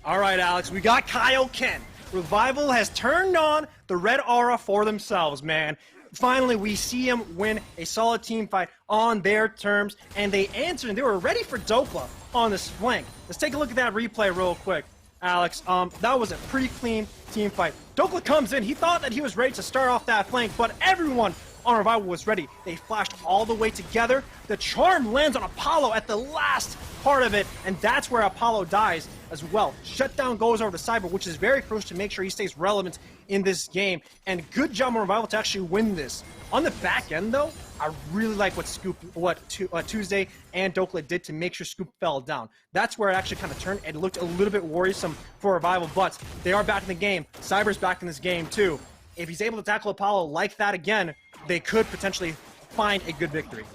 All right, Alex, we got Kyle Ken. Revival has turned on the red aura for themselves, man. Finally, we see him win a solid team fight on their terms, and they answered, and they were ready for Dokla on this flank. Let's take a look at that replay real quick, Alex. That was a pretty clean team fight. Dokla comes in. He thought that he was ready to start off that flank, but everyone on Revival was ready. They flashed all the way together. The charm lands on Apollo at the last part of it, and that's where Apollo dies as well. Shutdown goes over to Cyber, which is very crucial to make sure he stays relevant in this game. And good job on Revival to actually win this. On the back end, though, I really like what Tuesday and Dokla did to make sure Scoop fell down. That's where it actually kind of turned. It looked a little bit worrisome for Revival, but they are back in the game. Cyber's back in this game, too. If he's able to tackle Apollo like that again, they could potentially find a good victory.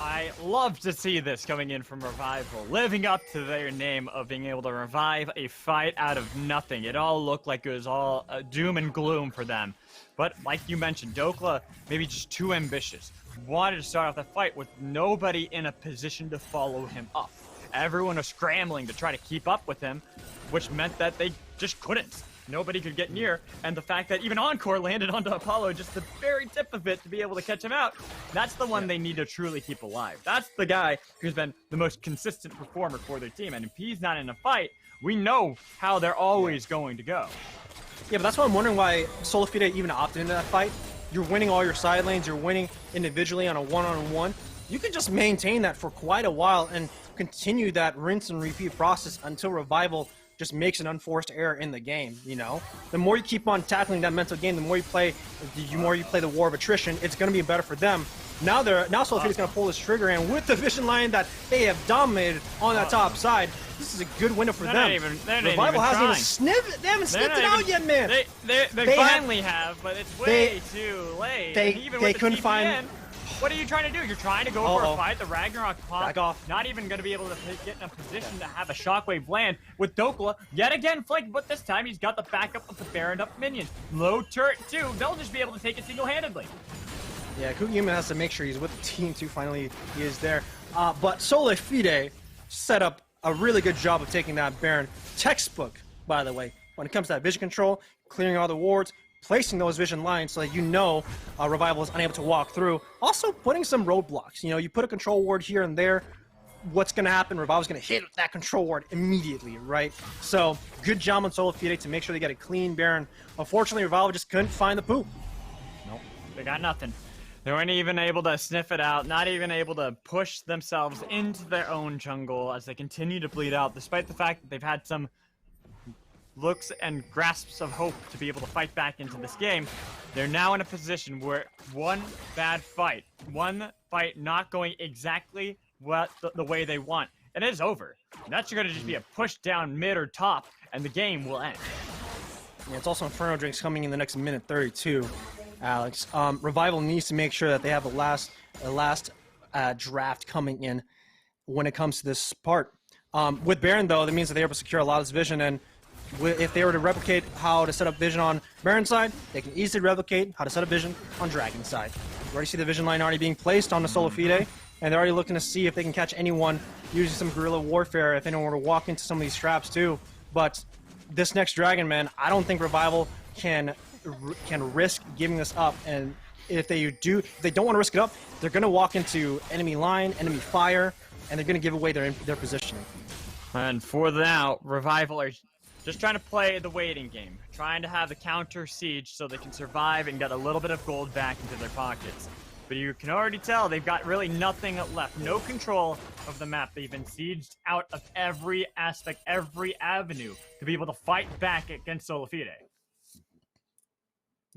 I love to see this coming in from Revival, living up to their name of being able to revive a fight out of nothing. It all looked like it was all doom and gloom for them. But like you mentioned, Dokla maybe just too ambitious. Wanted to start off the fight with nobody in a position to follow him up. Everyone was scrambling to try to keep up with him, which meant that they just couldn't. Nobody could get near, and the fact that even Encore landed onto Apollo, just the very tip of it to be able to catch him out, that's the one they need to truly keep alive. That's the guy who's been the most consistent performer for their team, and if he's not in a fight, we know how they're always going to go. Yeah, but that's why I'm wondering why SolaFide even opted into that fight. You're winning all your side lanes, you're winning individually on a one-on-one. You can just maintain that for quite a while and continue that rinse and repeat process until Revival just makes an unforced error in the game, you know? The more you keep on tackling that mental game, the more you play the war of attrition, it's going to be better for them. Now SolaFide is going to pull this trigger, and with the vision line that they have dominated on that top side, this is a good window for them. Revival hasn't even sniffed it out yet, man. They finally have, but it's way too late. They couldn't find. What are you trying to do? You're trying to go for a fight. The Ragnarok pop. Back off. Not even going to be able to get in a position to have a shockwave land with Dokla. Yet again flanked, but this time he's got the backup of the Baroned up minions. Low turret too. They'll just be able to take it single-handedly. Yeah, Kukiuma has to make sure he's with the team too. Finally, he is there. But SolaFide set up a really good job of taking that Baron. Textbook, by the way, when it comes to that vision control, clearing all the wards, placing those vision lines so that you know Revival is unable to walk through. Also putting some roadblocks. You know, you put a control ward here and there, what's going to happen? Revival's going to hit that control ward immediately, right? So, good job on SolaFide to make sure they get a clean Baron. Unfortunately, Revival just couldn't find the poop. Nope, they got nothing. They weren't even able to sniff it out, not even able to push themselves into their own jungle as they continue to bleed out, despite the fact that they've had some looks and grasps of hope to be able to fight back into this game. They're now in a position where one bad fight, one fight not going exactly the way they want, and it is over. And that's going to just be a push down mid or top, and the game will end. Yeah, it's also Inferno Drinks coming in the next minute 32, Alex. Revival needs to make sure that they have the last draft coming in when it comes to this part. With Baron, though, that means that they're able to secure a lot of this vision, and if they were to replicate how to set up vision on Baron's side, they can easily replicate how to set up vision on Dragon's side. You already see the vision line already being placed on the SolaFide, and they're already looking to see if they can catch anyone using some guerrilla warfare, if anyone were to walk into some of these traps too. But this next Dragon, man, I don't think Revival can risk giving this up, and if they don't want to risk it up, they're going to walk into enemy line, enemy fire, and they're going to give away their positioning. And for now, Revival are just trying to play the waiting game, trying to have the counter siege so they can survive and get a little bit of gold back into their pockets. But you can already tell they've got really nothing left, no control of the map. They've been sieged out of every aspect, every avenue to be able to fight back against SolaFide.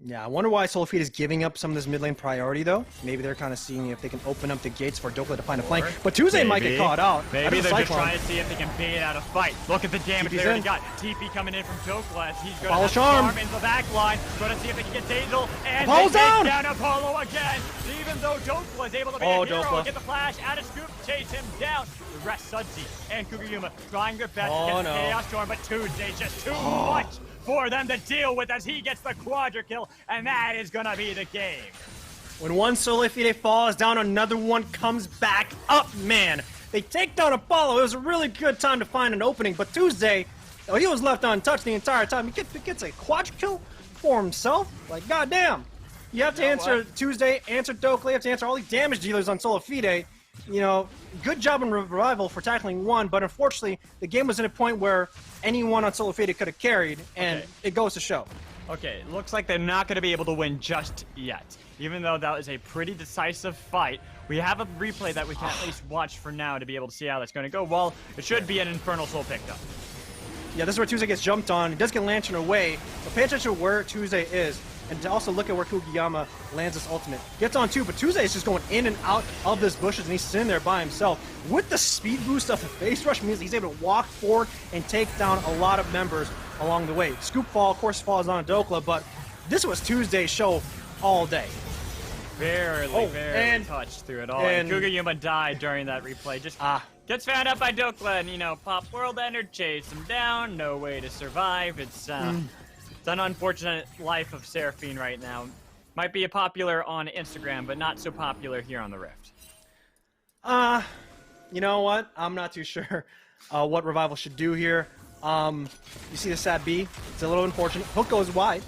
Yeah, I wonder why SolaFide is giving up some of this mid lane priority, though. Maybe they're kind of seeing if they can open up the gates for Dokla to find a flank. But Tuesday might get caught out. Maybe they're just trying to see if they can bait out a fight. Look at the damage they already got. TP coming in from Dokla as he's going to Charm in the back line. Going to see if they can get Dazel. And they take down Apollo again. Even though Dokla is able to be a hero and get the flash out of Scoop, chase him down. The rest, Sudsy and Kugayuma trying their best against Chaos Storm, but Tuesday's just too much for them to deal with as he gets the quadra kill, and that is gonna be the game. When one SolaFide falls down, another one comes back up, man. They take down Apollo. It was a really good time to find an opening, but Tuesday, he was left untouched the entire time. He gets a quadra kill for himself. Like, goddamn. You have to answer Tuesday, answer Dokla, you have to answer all these damage dealers on SolaFide. You know, good job on Revival for tackling one, but unfortunately, the game was at a point where anyone on SolaFide could have carried, and it goes to show. Okay, looks like they're not going to be able to win just yet. Even though that was a pretty decisive fight, we have a replay that we can at least watch for now to be able to see how that's going to go. Well, it should be an Infernal Soul picked up. Yeah, this is where Tuesday gets jumped on. He does get Lantern away, but pay attention to where Tuesday is. And to also look at where Kugayama lands his ultimate. Gets on too, but Tuesday is just going in and out of this bushes, and he's sitting there by himself. With the speed boost of the face rush means he's able to walk forward and take down a lot of members along the way. Scoop fall, of course, falls on Dokla, but this was Tuesday's show all day. Barely touched through it all. And Kugayuma died during that replay. Just gets found out by Dokla, and, you know, Pop World Ender, chase him down. No way to survive. It's an unfortunate life of Seraphine right now. Might be popular on Instagram, but not so popular here on the Rift. You know what? I'm not too sure what Revival should do here. You see the Sad B? It's a little unfortunate. Hook goes wide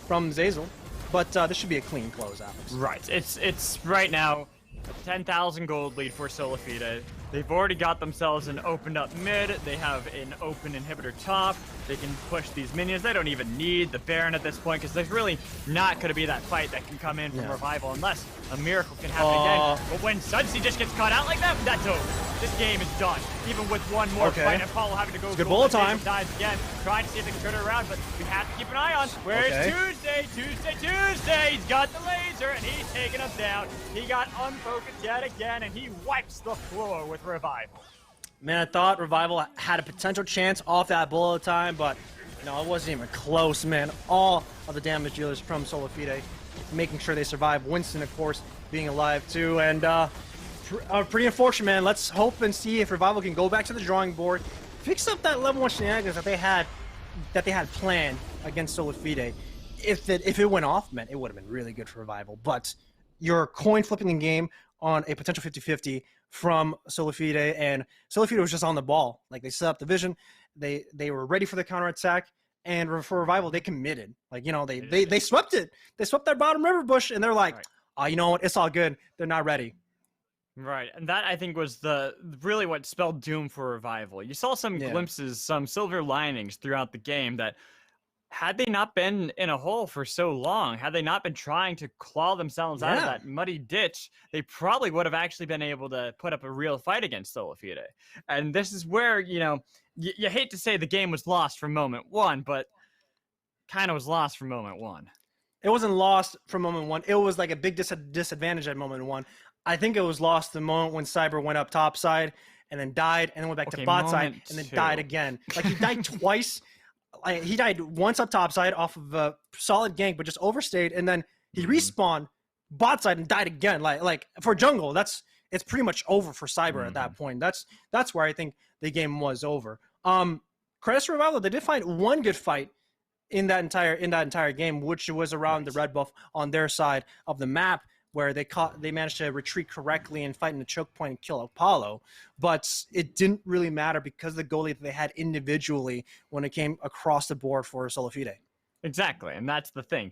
from Zazel, but this should be a clean close, Alex. Right. It's right now a 10,000 gold lead for SolaFide. They've already got themselves an opened up mid. They have an open inhibitor top. They can push these minions. They don't even need the Baron at this point because there's really not going to be that fight that can come in from Revival unless a miracle can happen again. But when Sudsy just gets caught out like that, that's over. This game is done. Even with one more fight, Apollo having to go. Good bullet time. Dies again, trying to see if they can turn it around, but we have to keep an eye on. Where's Tuesday? Tuesday! He's got the laser and he's taking him down. He got unfocused yet again, and he wipes the floor with Revival. Man, I thought Revival had a potential chance off that bullet time, but no, it wasn't even close, man. All of the damage dealers from SolaFide making sure they survive. Winston, of course, being alive too, and pretty unfortunate, man. Let's hope and see if Revival can go back to the drawing board, fix up that level 1 shenanigans that they had planned against SolaFide. If it went off, man, it would have been really good for Revival. But you're coin flipping the game on a potential 50-50 from SolaFide, and SolaFide was just on the ball. Like, they set up the vision, they were ready for the counterattack, and for Revival, they committed. Like, you know, they swept it. They swept that bottom river bush, and they're like, you know what, it's all good. They're not ready. Right, and that, I think, was really what spelled doom for Revival. You saw some glimpses, some silver linings throughout the game that, had they not been in a hole for so long, had they not been trying to claw themselves out of that muddy ditch, they probably would have actually been able to put up a real fight against SolaFide. And this is where, you know, you hate to say the game was lost from moment one, but kind of was lost from moment one. It wasn't lost from moment one. It was like a big disadvantage at moment one. I think it was lost the moment when Cyber went up top side and then died and then went back to bot side and then died again. Like, he died twice. He died once up top side off of a solid gank, but just overstayed, and then he respawned bot side and died again. Like for jungle, it's pretty much over for Cyber at that point. That's where I think the game was over. Credits to Revival, they did find one good fight in that entire game, which was around the red buff on their side of the map, where they managed to retreat correctly and fight in the choke point and kill Apollo. But it didn't really matter because of the goalie that they had individually when it came across the board for SolaFide. Exactly, and that's the thing.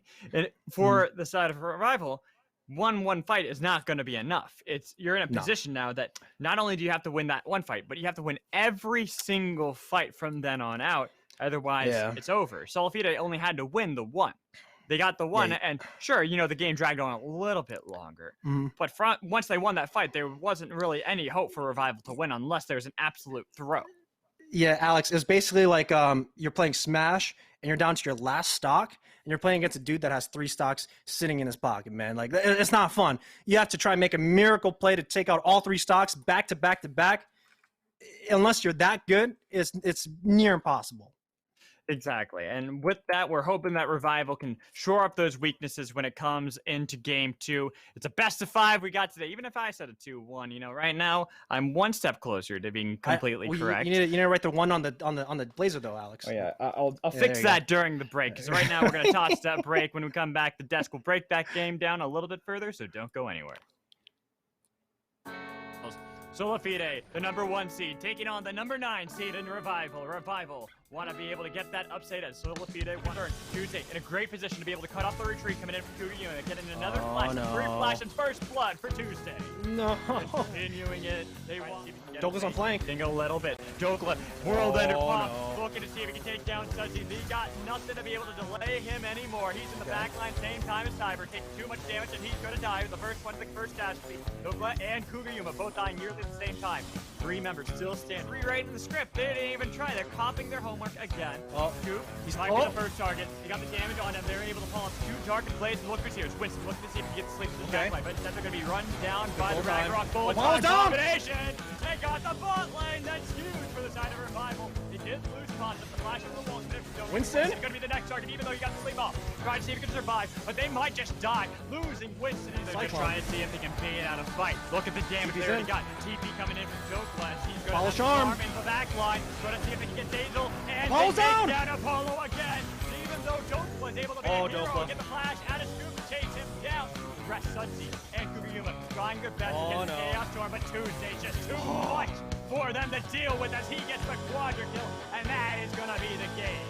For the side of Revival, one fight is not going to be enough. You're in a position now that not only do you have to win that one fight, but you have to win every single fight from then on out. Otherwise, it's over. SolaFide only had to win the one. They got the one, and sure, you know, the game dragged on a little bit longer. But once they won that fight, there wasn't really any hope for Revival to win unless there's an absolute throw. Yeah, Alex, it's basically like you're playing Smash and you're down to your last stock and you're playing against a dude that has 3 stocks sitting in his pocket, man. Like, it's not fun. You have to try and make a miracle play to take out all 3 stocks back to back to back. Unless you're that good, it's near impossible. Exactly. And with that, we're hoping that Revival can shore up those weaknesses when it comes into game 2. It's a best of 5 we got today. Even if I said a 2-1, you know, right now I'm one step closer to being completely correct. You need to write the 1 on the Blazer though, Alex. Oh yeah, I'll fix that during the break. Because right now we're gonna toss that break. When we come back, the desk will break that game down a little bit further. So don't go anywhere. SolaFide, the number 1 seed, taking on the number 9 seed in Revival. Revival want to be able to get that upset as SolaFide won Tuesday in a great position to be able to cut off the retreat coming in from Kugi Unit, getting another flash, 3 flash and first blood for Tuesday. No. Continuing it. They want Dokla's on flank. A little bit. Dokla, World Ender pop, looking to see if he can take down Sudsy. He got nothing to be able to delay him anymore. He's in the back line, same time as Cyber, taking too much damage, and he's going to die. The first one, the first casualty. Dokla and Kugayuma both dying nearly at the same time. 3 members still stand. Rewriting the script. They didn't even try. They're copying their homework again. Scoop, he's might be the first target. He got the damage on him. They're able to pull off 2 target plays. And look who's here. It's Winston looking to see if he gets sleep to the back line. But instead they're going to be run down by the Ragnarok Bullet combination. They got the bot lane. That's huge for the side of Revival. He did lose concept. The flash over the wall. Winston is going to be the next target, even though he got the sleep off. Trying to see if he can survive, but they might just die. Losing Winston. They're just trying to see if they can beat it out of fight. Look at the damage they already got. TP coming in from Dokla. He's going to Charm in the back line. Going to see if they can get Dazel. And Apollo's they down. take down Apollo again. Even though Dokla is able to be a hero, get the flash out of Scoop to chase him down. Rest Sudsy and Kugayuma trying their best against Chaos Storm, but Tuesday's just too much for them to deal with as he gets the quadra kill, and that is going to be the game.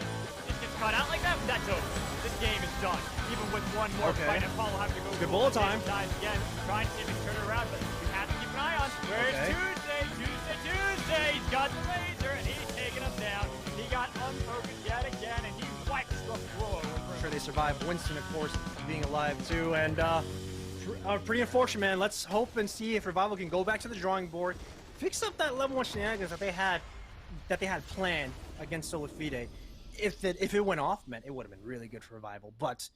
Just gets caught out like that, that's over. This game is done. Even with one more fight, Apollo having to go good bullet time. Again, trying to see if he can turn it around, but you have to keep an eye on. Where's Tuesday? He's got the laser, and he's taking him down. He got unfocused yet again, and he wipes the floor. I'm sure they survived. Winston, of course, being alive too, and pretty unfortunate, man. Let's hope and see if Revival can go back to the drawing board, fix up that level 1 shenanigans that they had planned against SolaFide. If it went off, man, it would have been really good for Revival. But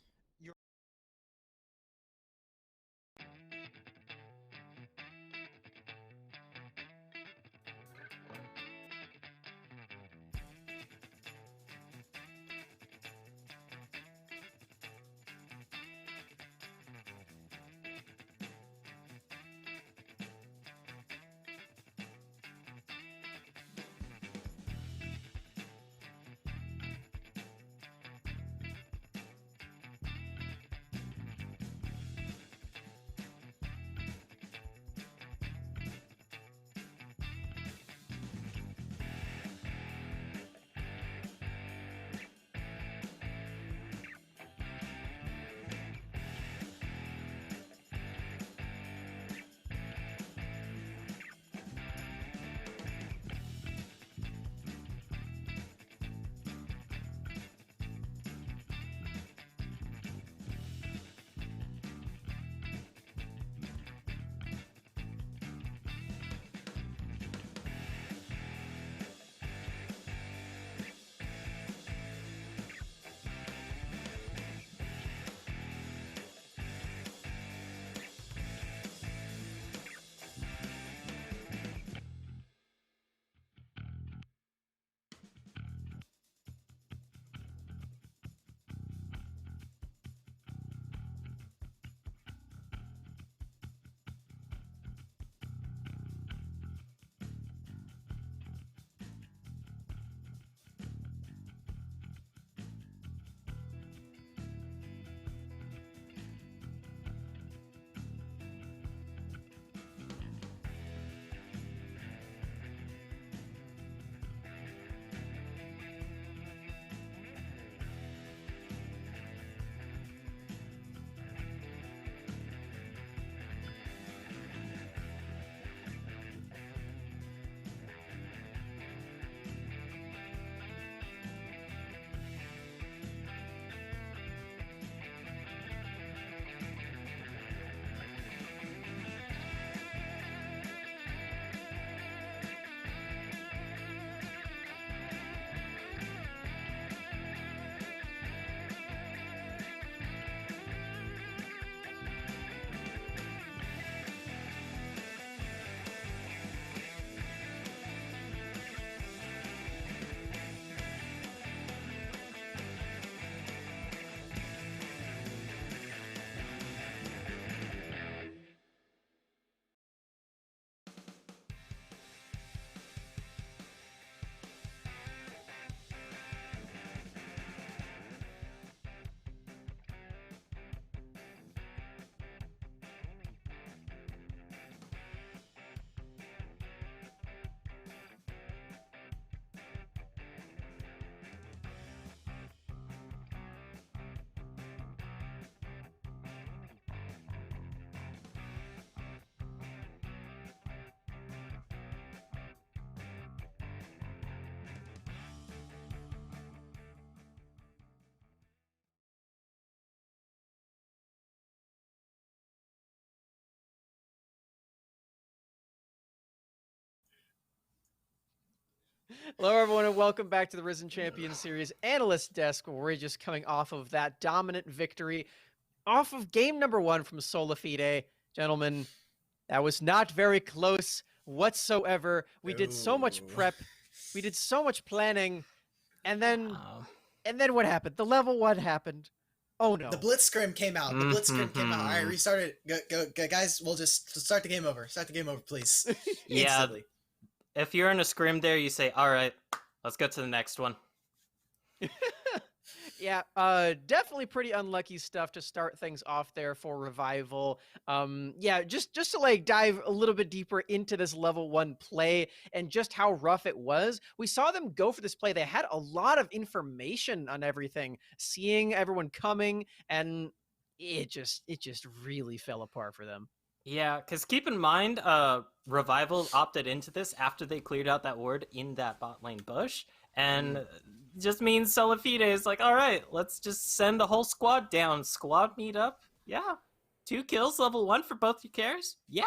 Hello, everyone, and welcome back to the Risen Champions Series Analyst Desk, where we're just coming off of that dominant victory off of game number 1 from SolaFide. Gentlemen, that was not very close whatsoever. We did so much prep. We did so much planning. And then what happened? The level 1 happened. Oh, no. The Blitzscrim came out. The Blitzscrim came out. All right, restart it. Go, guys, we'll just start the game over. Start the game over, please. Yeah. Instantly. If you're in a scrim there, you say, all right, let's go to the next one. Yeah, definitely pretty unlucky stuff to start things off there for Revival. Yeah, just to like dive a little bit deeper into this level 1 play and just how rough it was. We saw them go for this play. They had a lot of information on everything, seeing everyone coming, and it just really fell apart for them. Yeah, because keep in mind, Revival opted into this after they cleared out that ward in that bot lane bush, and just means SolaFide is like, all right, let's just send the whole squad down. Squad meet up. Yeah. 2 kills, level 1 for both your carries. Yeah,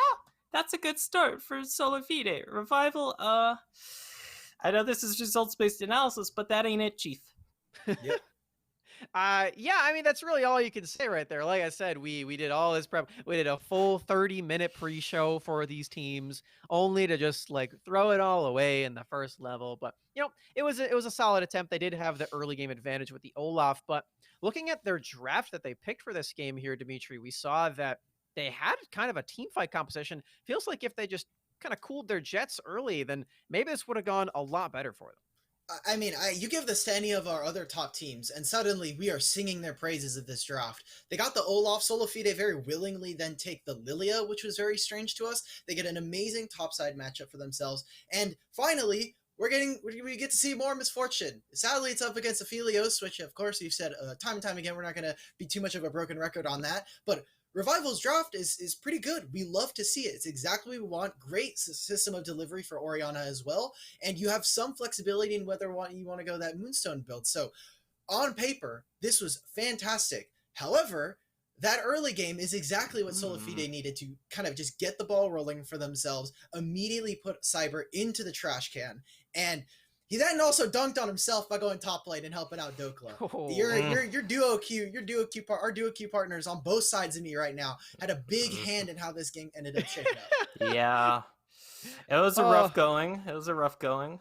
that's a good start for SolaFide. Revival, I know this is results-based analysis, but that ain't it, Chief. Yep. Yeah, I mean, that's really all you can say right there. Like I said, we did all this prep. We did a full 30-minute pre-show for these teams, only to just like throw it all away in the first level. But you know, it was a solid attempt. They did have the early game advantage with the Olaf, but looking at their draft that they picked for this game here, Dimitri, we saw that they had kind of a team fight composition. Feels like if they just kind of cooled their jets early, then maybe this would have gone a lot better for them. I mean, you give this to any of our other top teams, and suddenly we are singing their praises of this draft. They got the Olaf. SolaFide very willingly then take the Lilia, which was very strange to us. They get an amazing topside matchup for themselves. And finally, we get to see more Misfortune. Sadly, it's up against Aphelios, which, of course, you've said time and time again, we're not going to be too much of a broken record on that. But Revival's draft is pretty good. We love to see it. It's exactly what we want. Great system of delivery for Orianna as well. And you have some flexibility in whether you want to go that Moonstone build. So on paper, this was fantastic. However, that early game is exactly what SolaFide needed to kind of just get the ball rolling for themselves, immediately put Cyber into the trash can, and he then also dunked on himself by going top lane and helping out Dokla. Oh. Your duo Q, our duo Q partners on both sides of me right now had a big hand in how this game ended up shaping up. Yeah, it was a rough going. It was a rough going.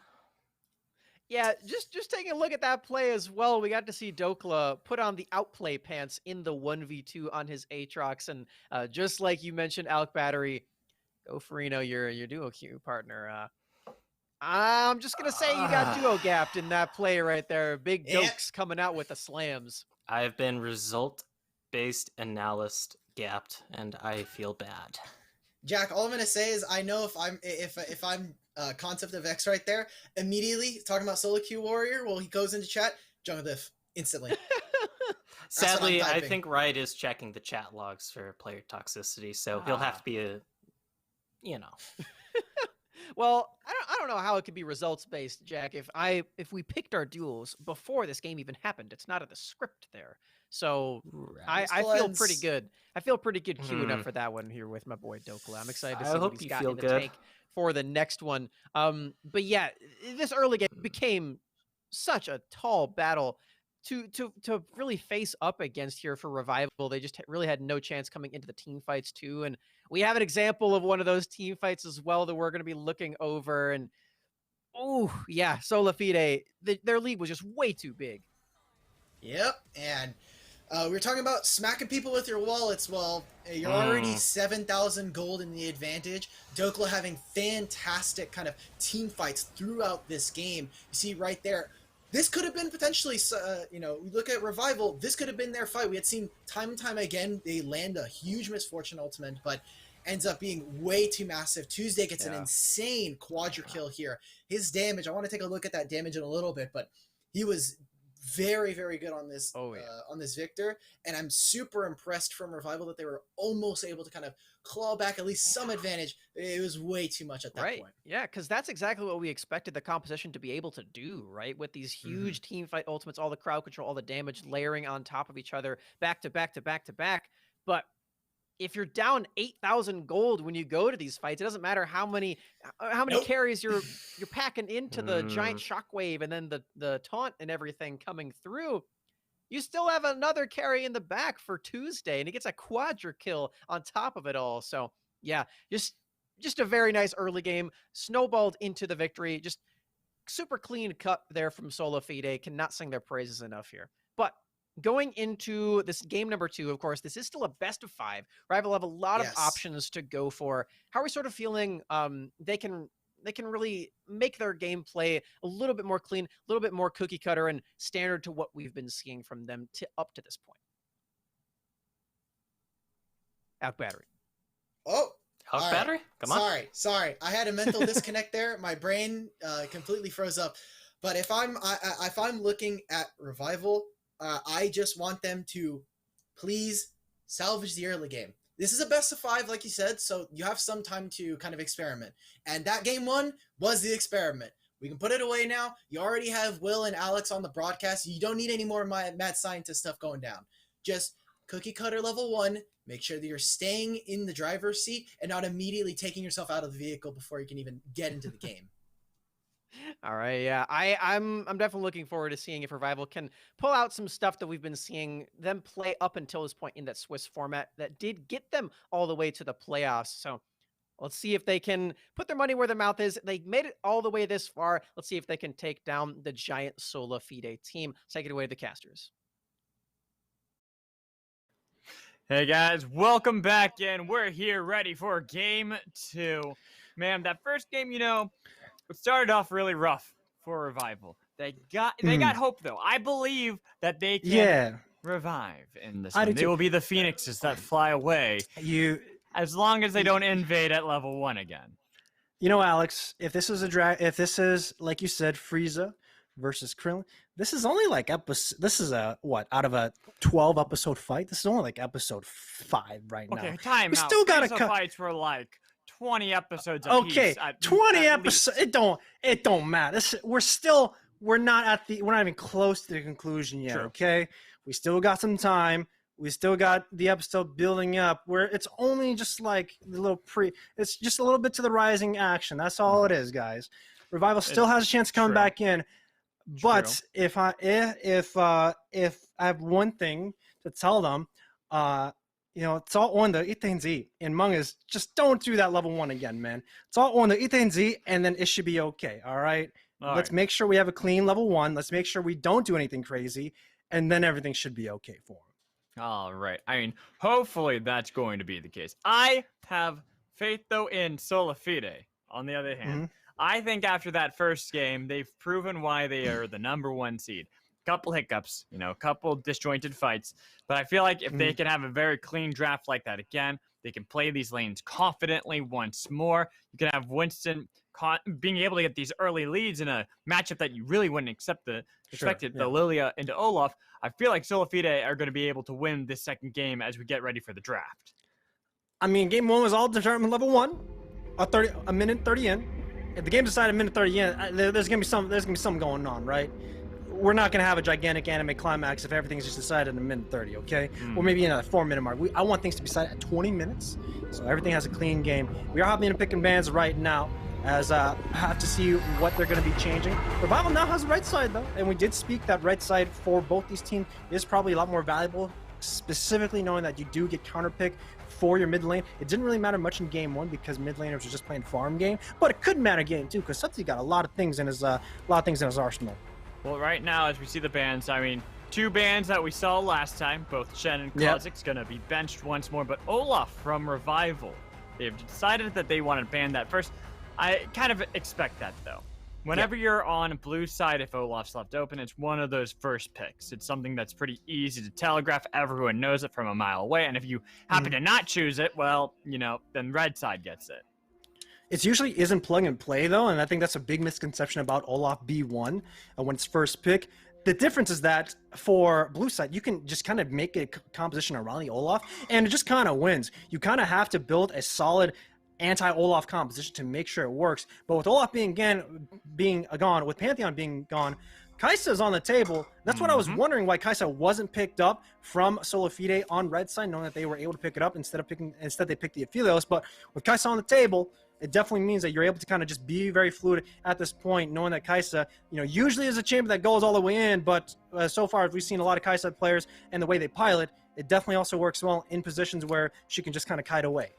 Yeah, just taking a look at that play as well, we got to see Dokla put on the outplay pants in the 1v2 on his Aatrox, and just like you mentioned, Alk Battery, go Farino, your duo Q partner. I'm just going to say you got duo gapped in that play right there. Big Dokes coming out with the slams. I've been result-based analyst gapped, and I feel bad. Jack, all I'm going to say is I know if I'm Concept of X right there, immediately talking about Solo Q Warrior, well, he goes into chat, jungle diff, instantly. Sadly, I think Riot is checking the chat logs for player toxicity, so he'll have to be Well, I don't know how it could be results based, Jack. If we picked our duels before this game even happened, it's not in the script there. So I feel pretty good. I feel pretty good queuing up for that one here with my boy Dokla. I'm excited to see what he's got in the tank for the next one. But yeah, this early game became such a tall battle to really face up against here for Revival. They just really had no chance coming into the team fights too. And we have an example of one of those team fights as well that we're going to be looking over. And oh yeah, SolaFide, their lead was just way too big. Yep, and we were talking about smacking people with your wallets. Well, you're already 7,000 gold in the advantage. Dokla having fantastic kind of team fights throughout this game. You see right there, this could have been potentially, we look at Revival, this could have been their fight. We had seen time and time again, they land a huge Misfortune ultimate, but ends up being way too massive. Tuesday gets an insane quadra kill here. His damage, I want to take a look at that damage in a little bit, but he was very, very good on this on this Victor, and I'm super impressed from Revival that they were almost able to kind of claw back at least some advantage. It was way too much at that point. Yeah, because that's exactly what we expected the composition to be able to do, right? With these huge team fight ultimates, all the crowd control, all the damage layering on top of each other, back to back to back to back. But if you're down 8,000 gold when you go to these fights, it doesn't matter how many carries you're packing into the giant shockwave and then the taunt and everything coming through. You still have another carry in the back for Tuesday, and he gets a quadra kill on top of it all. So yeah, just a very nice early game, snowballed into the victory. Just super clean cut there from SolaFide. Cannot sing their praises enough here. But going into this game number 2, of course, this is still a best of 5. Rival have a lot of options to go for. How are we sort of feeling they can really make their gameplay a little bit more clean, a little bit more cookie cutter and standard to what we've been seeing from them up to this point? Out battery. Oh, Out battery? Come on. Sorry. I had a mental disconnect there. My brain completely froze up. But if I'm looking at Revival, I just want them to please salvage the early game. This is a best of 5, like you said, so you have some time to kind of experiment. And that game 1 was the experiment. We can put it away now. You already have Will and Alex on the broadcast. You don't need any more mad scientist stuff going down. Just cookie cutter level 1. Make sure that you're staying in the driver's seat and not immediately taking yourself out of the vehicle before you can even get into the game. All right, yeah. I'm definitely looking forward to seeing if Revival can pull out some stuff that we've been seeing them play up until this point in that Swiss format that did get them all the way to the playoffs. So let's see if they can put their money where their mouth is. They made it all the way this far. Let's see if they can take down the giant SolaFide team. Take it away, the casters. Hey guys, welcome back in. We're here ready for game 2. Man, that first game, it started off really rough for Revival. They got hope though. I believe that they can revive in this one. They will be the phoenixes that fly away. As long as they don't invade at level 1 again. Alex, if this is like you said, Frieza versus Krillin, this is only like this is out of a 12 episode fight. This is only like episode 5 right now. Okay, time we out. Still got to fights were like 20 episodes apiece. Okay, 20 episodes. It don't matter. We're not even close to the conclusion yet. True. Okay, we still got some time. We still got the episode building up where it's only just like it's just a little bit to the rising action. That's all it is, guys. Revival still has a chance to come back in. But if I have one thing to tell them, it's all on the Itenzi in Mangas. Just don't do that level 1 again, man. It's all on the Itenzi, and then it should be okay. All right. Let's make sure we have a clean level 1. Let's make sure we don't do anything crazy, and then everything should be okay for them. All right. I mean, hopefully that's going to be the case. I have faith though in SolaFide. On the other hand, I think after that first game, they've proven why they are the number 1 seed. Couple hiccups, a couple disjointed fights. But I feel like if they can have a very clean draft like that again, they can play these lanes confidently once more. You can have Winston being able to get these early leads in a matchup that you really wouldn't expected, the Lilia into Olaf. I feel like SolaFide are going to be able to win this second game as we get ready for the draft. I mean, game 1 was all determined level 1, a minute 30 in. If the game decided a minute 30 in, there's gonna be something going on, right? We're not gonna have a gigantic anime climax if everything's just decided in a minute 30, okay? Or maybe in a 4-minute mark. I want things to be decided at 20 minutes, so everything has a clean game. We are hopping into picking bands right now, as I have to see what they're gonna be changing. Revival now has the right side though, and we did speak that right side for both these teams is probably a lot more valuable, specifically knowing that you do get counterpick for your mid lane. It didn't really matter much in game 1 because mid laners were just playing farm game, but it could matter game 2 because Subsidy got a lot of things in his arsenal. Well, right now as we see the bans, I mean, 2 bans that we saw last time, both Shen and Kozik's gonna be benched once more, but Olaf from Revival, they've decided that they want to ban that first. I kind of expect that though. Whenever you're on blue side, if Olaf's left open, it's one of those first picks. It's something that's pretty easy to telegraph. Everyone knows it from a mile away. And if you happen to not choose it, well, then red side gets it. It usually isn't plug and play though, and I think that's a big misconception about Olaf B1 when it's first pick. The difference is that for blue side, you can just kind of make a composition around the Olaf, and it just kind of wins. You kind of have to build a solid anti-Olaf composition to make sure it works. But with Olaf being gone, with Pantheon being gone, Kaisa is on the table. That's what I was wondering, why Kaisa wasn't picked up from SolaFide on red side, knowing that they were able to pick it up instead they picked the Aphelios. But with Kaisa on the table, it definitely means that you're able to kind of just be very fluid at this point, knowing that Kaisa, usually is a champion that goes all the way in, but so far we've seen a lot of Kaisa players and the way they pilot, it definitely also works well in positions where she can just kind of kite away.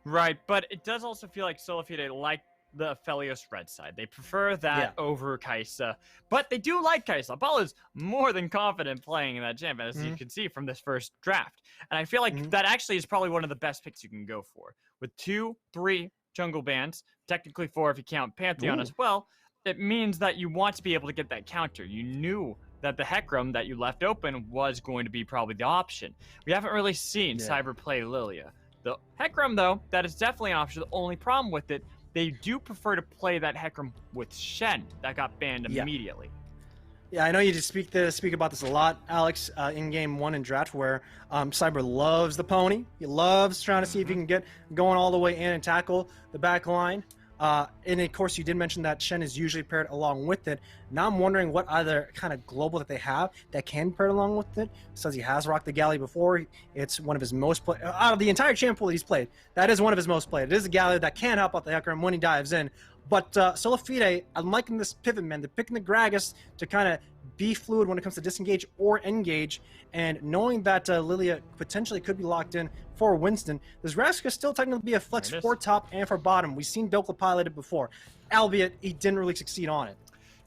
Right, but it does also feel like SolaFide like the Aphelios red side. They prefer that over Kaisa, but they do like Kaisa. Ball is more than confident playing in that champion, as you can see from this first draft. And I feel like that actually is probably one of the best picks you can go for. With 2, 3 jungle bans, technically 4 if you count Pantheon as well, it means that you want to be able to get that counter. You knew that the Hecarim that you left open was going to be probably the option. We haven't really seen Cyber play Lilia. The Hecarim, though, that is definitely an option. The only problem with it, they do prefer to play that Hecarim with Shen that got banned immediately. Yeah, I know you just speak about this a lot, Alex, in game 1 in draft, where Cyber loves the pony. He loves trying to see if he can get going all the way in and tackle the back line. And of course, you did mention that Shen is usually paired along with it. Now I'm wondering what other kind of global that they have that can pair along with it. Says he has rocked the Galley before. It's one of his most played out of the entire champ pool that he's played. That is one of his most played. It is a Galley that can help out the Hecarim when he dives in. But SolaFide, I'm liking this pivot, man. They're picking the Gragas to kind of be fluid when it comes to disengage or engage, and knowing that Lilia potentially could be locked in for Winston, this Gragas could still technically be a flex for top and for bottom. We've seen Dokla pilot it before, albeit he didn't really succeed on it.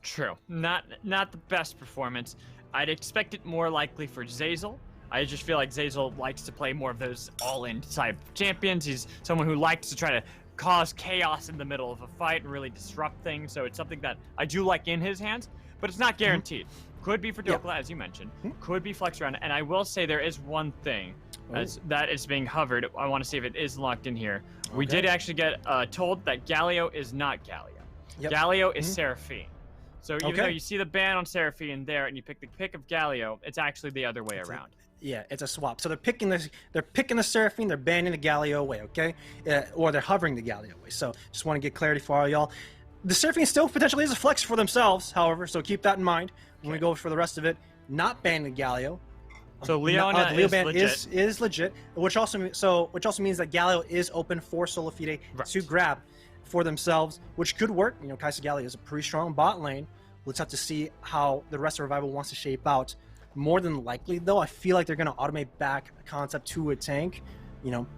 True. Not the best performance. I'd expect it more likely for Zeyzal. I just feel like Zeyzal likes to play more of those all-in type champions. He's someone who likes to try to cause chaos in the middle of a fight and really disrupt things, so it's something that I do like in his hands, but it's not guaranteed. Could be for Dokla, as you mentioned. Could be flex around, and I will say there is one thing as that is being hovered. I want to see if it is locked in here. We did actually get told that Galio is not Galio. Galio is Seraphine. So even though you see the ban on Seraphine there and you pick the pick of Galio, it's actually the other way around. Yeah, it's a swap. So they're picking the Seraphine, they're banning the Galio away, okay? Or they're hovering the Galio away. So just want to get clarity for all y'all. The Seraphine still potentially is a flex for themselves, however, so keep that in mind when we go for the rest of it. Not banning the Galio. So Leona is legit, which also means that Galio is open for SolaFide to grab for themselves, which could work. Kaisa Galio is a pretty strong bot lane. Let's have to see how the rest of Revival wants to shape out. More than likely, though, I feel like they're going to automate back a concept to a tank.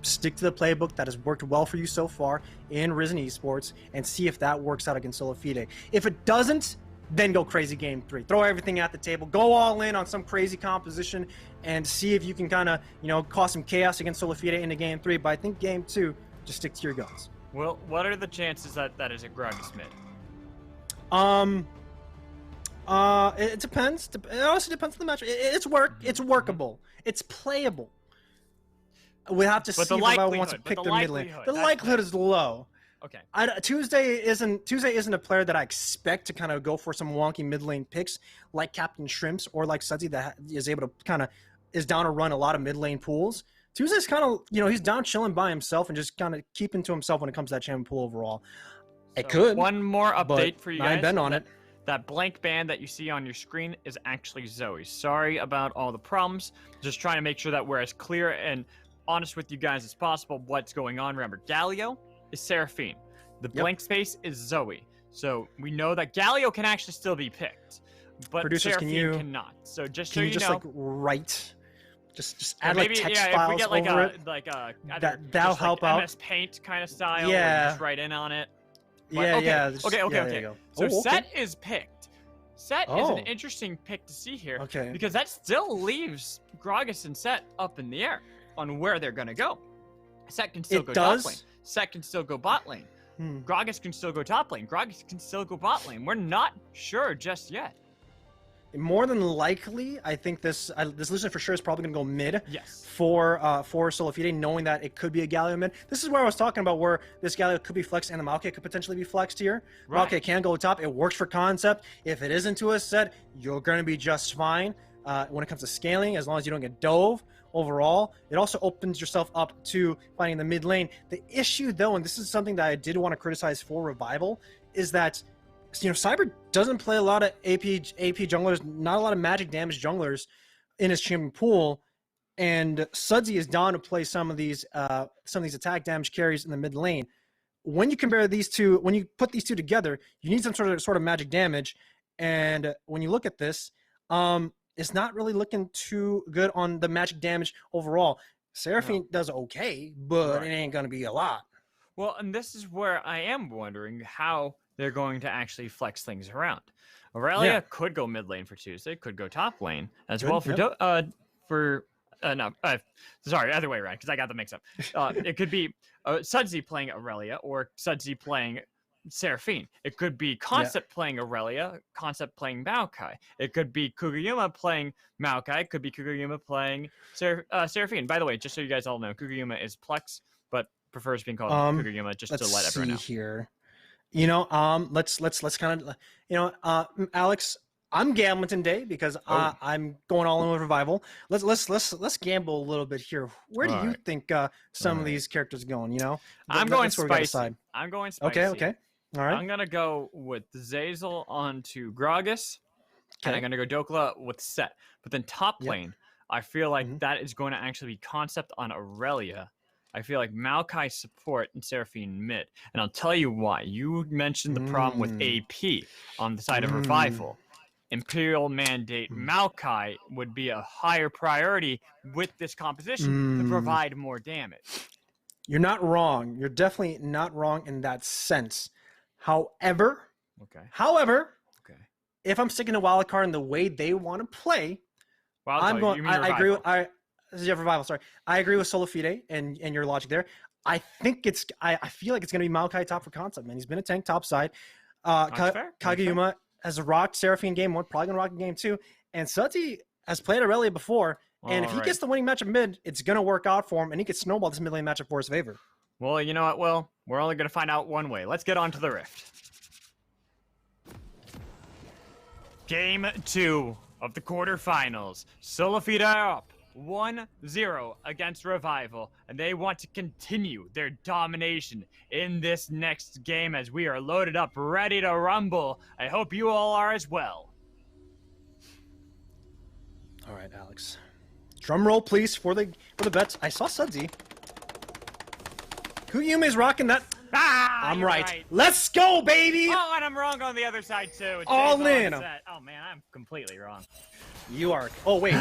Stick to the playbook that has worked well for you so far in Risen Esports and see if that works out against SolaFide. If it doesn't, then go crazy game 3. Throw everything at the table. Go all in on some crazy composition and see if you can kind of, cause some chaos against SolaFide into game 3. But I think game 2, just stick to your guns. Well, what are the chances that is a Gragas mid? It depends. It also depends on the match. It's workable. It's playable. We have to see if Revival wants to pick their mid lane. The likelihood is low. Okay. Tuesday isn't a player that I expect to kind of go for some wonky mid lane picks like Captain Shrimps or like Sudsy that is able to kind of is down to run a lot of mid lane pools. Tuesday's kind of he's down chilling by himself and just kind of keeping to himself when it comes to that champion pool overall. It could. One more update for you guys. I ain't been on it. That blank band that you see on your screen is actually Zoe. Sorry about all the problems. Just trying to make sure that we're as clear and honest with you guys as possible what's going on. Remember, Galio is Seraphine. The blank space is Zoe. So we know that Galio can actually still be picked, but Producers, Seraphine cannot. So just so you know, like write, just add maybe, like text files if we get over that'll help out. MS Paint kind of style. Yeah. Just write in on it. But, okay. So Set is picked. Set is an interesting pick to see here. Okay. Because that still leaves Gragas and Set up in the air on where they're going to go. Set can still go top lane. Set can still go bot lane. Gragas can still go top lane. Gragas can still go bot lane. We're not sure just yet. More than likely, I think this Lucian for sure is probably going to go mid. Yes. For SolaFide, knowing that it could be a Galio mid. This is where I was talking about where this Galio could be flexed and the Maokai could potentially be flexed here. Right. Maokai can go top. It works for concept. If it isn't to a set, you're going to be just fine. When it comes to scaling, as long as you don't get dove overall, it also opens yourself up to finding the mid lane. The issue, though, and this is something that I did want to criticize for Revival, is that Cyber doesn't play a lot of AP junglers, not a lot of magic damage junglers in his champion pool, and Sudsy is down to play some of these attack damage carries in the mid lane. When you compare these two, when you put these two together, you need some sort of magic damage, and when you look at this, it's not really looking too good on the magic damage overall. Seraphine does okay, but it ain't gonna be a lot. Well, and this is where I am wondering how they're going to actually flex things around. Aurelia could go mid lane for Tuesday, could go top lane as well for sorry, other way around because I got the mix up. It could be Sudsy playing Aurelia or Sudsy playing Seraphine. It could be Concept playing Aurelia, Concept playing Maokai. It could be Kuguyuma playing Maokai. It could be Kuguyuma playing Seraphine. By the way, just so you guys all know, Kuguyuma is Plex, but prefers being called Kuguyuma just to let everyone know. Here. Let's kind of, Alex, I'm gambling today because I'm going all in with Revival. Let's gamble a little bit here. Where do you think some of these characters are going? I'm going spicy. I'm going spicy. Okay. All right. I'm gonna go with Zazel onto Gragas, and I'm gonna go Dokla with Set. But then top lane, I feel like that is going to actually be Concept on Aurelia. I feel like Maokai support and Seraphine mid. And I'll tell you why. You mentioned the problem with AP on the side of Revival. Imperial Mandate Maokai would be a higher priority with this composition to provide more damage. You're not wrong. You're definitely not wrong in that sense. However, if I'm sticking to Wildcard and the way they want to play, I agree with Revival. Sorry, I agree with SolaFide and your logic there. I feel like it's going to be Maokai top for Concept, man. He's been a tank top side. Kageyuma has rocked Seraphine game 1, probably going to rock in game 2. And Sudsy has played Aurelia before. And if he gets the winning matchup mid, it's going to work out for him. And he could snowball this mid lane matchup for his favor. Well, you know what, Will? We're only going to find out one way. Let's get on to the Rift. Game 2 of the quarterfinals. SolaFide are up 1-0 against Revival, and they want to continue their domination in this next game as we are loaded up, ready to rumble. I hope you all are as well. All right, Alex. Drum roll, please, for the bets. I saw Sudsy. Kuguyuma is rocking that. I'm right. Let's go, baby! Oh, and I'm wrong on the other side, too. It's all in. Oh, man, I'm completely wrong. You are. Oh, wait.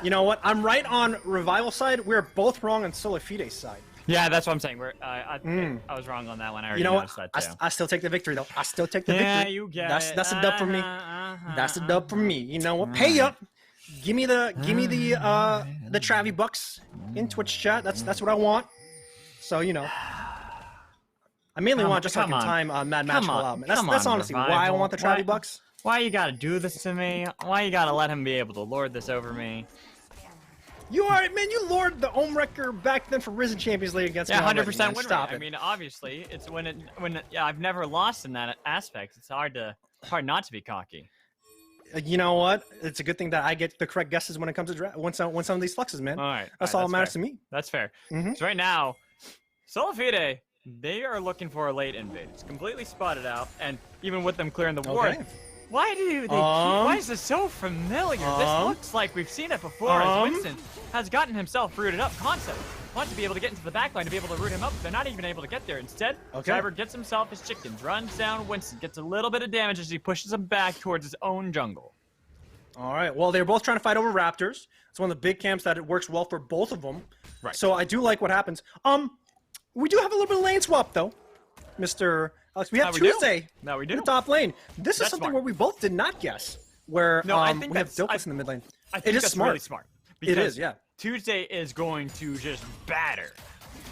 You know what? I'm right on Revival side. We're both wrong on SolaFide side. Yeah, that's what I'm saying. I was wrong on that one. I already noticed that, too. I still take the victory, though. I still take the victory. Yeah, you get it. That's a dub for me. That's a dub for me. You know what? Pay up. Give me the Travie bucks in Twitch chat. That's what I want. So, I mainly want just like in time Mad Match allowment. That's honestly why I want the Travie bucks. Why you gotta do this to me? Why you gotta let him be able to lord this over me? You lord the Ohm Wrecker back then for Risen Champions League against me. 100% win rate. Stop it. I mean, obviously, it's when I've never lost in that aspect. It's hard not to be cocky. You know what? It's a good thing that I get the correct guesses when it comes to draft. When some of these fluxes, man. All right, that's all that matters to me. That's fair. So right now, SolaFide, they are looking for a late invade. It's completely spotted out, and even with them clearing the ward, why is this so familiar? This looks like we've seen it before. As Winston has gotten himself rooted up. Concept wants to be able to get into the backline to be able to root him up. They're not even able to get there. Instead, Cyber gets himself his chickens, runs down Winston, gets a little bit of damage as he pushes him back towards his own jungle. All right. Well, they're both trying to fight over Raptors. It's one of the big camps that it works well for both of them. Right. So I do like what happens. We do have a little bit of lane swap though, Mr. Alex. We have Tuesday. No, we do. In the top lane. This is something where we both did not guess. Where I think we have Dilkus in the mid lane. I think it is really smart. It is, yeah. Tuesday is going to just batter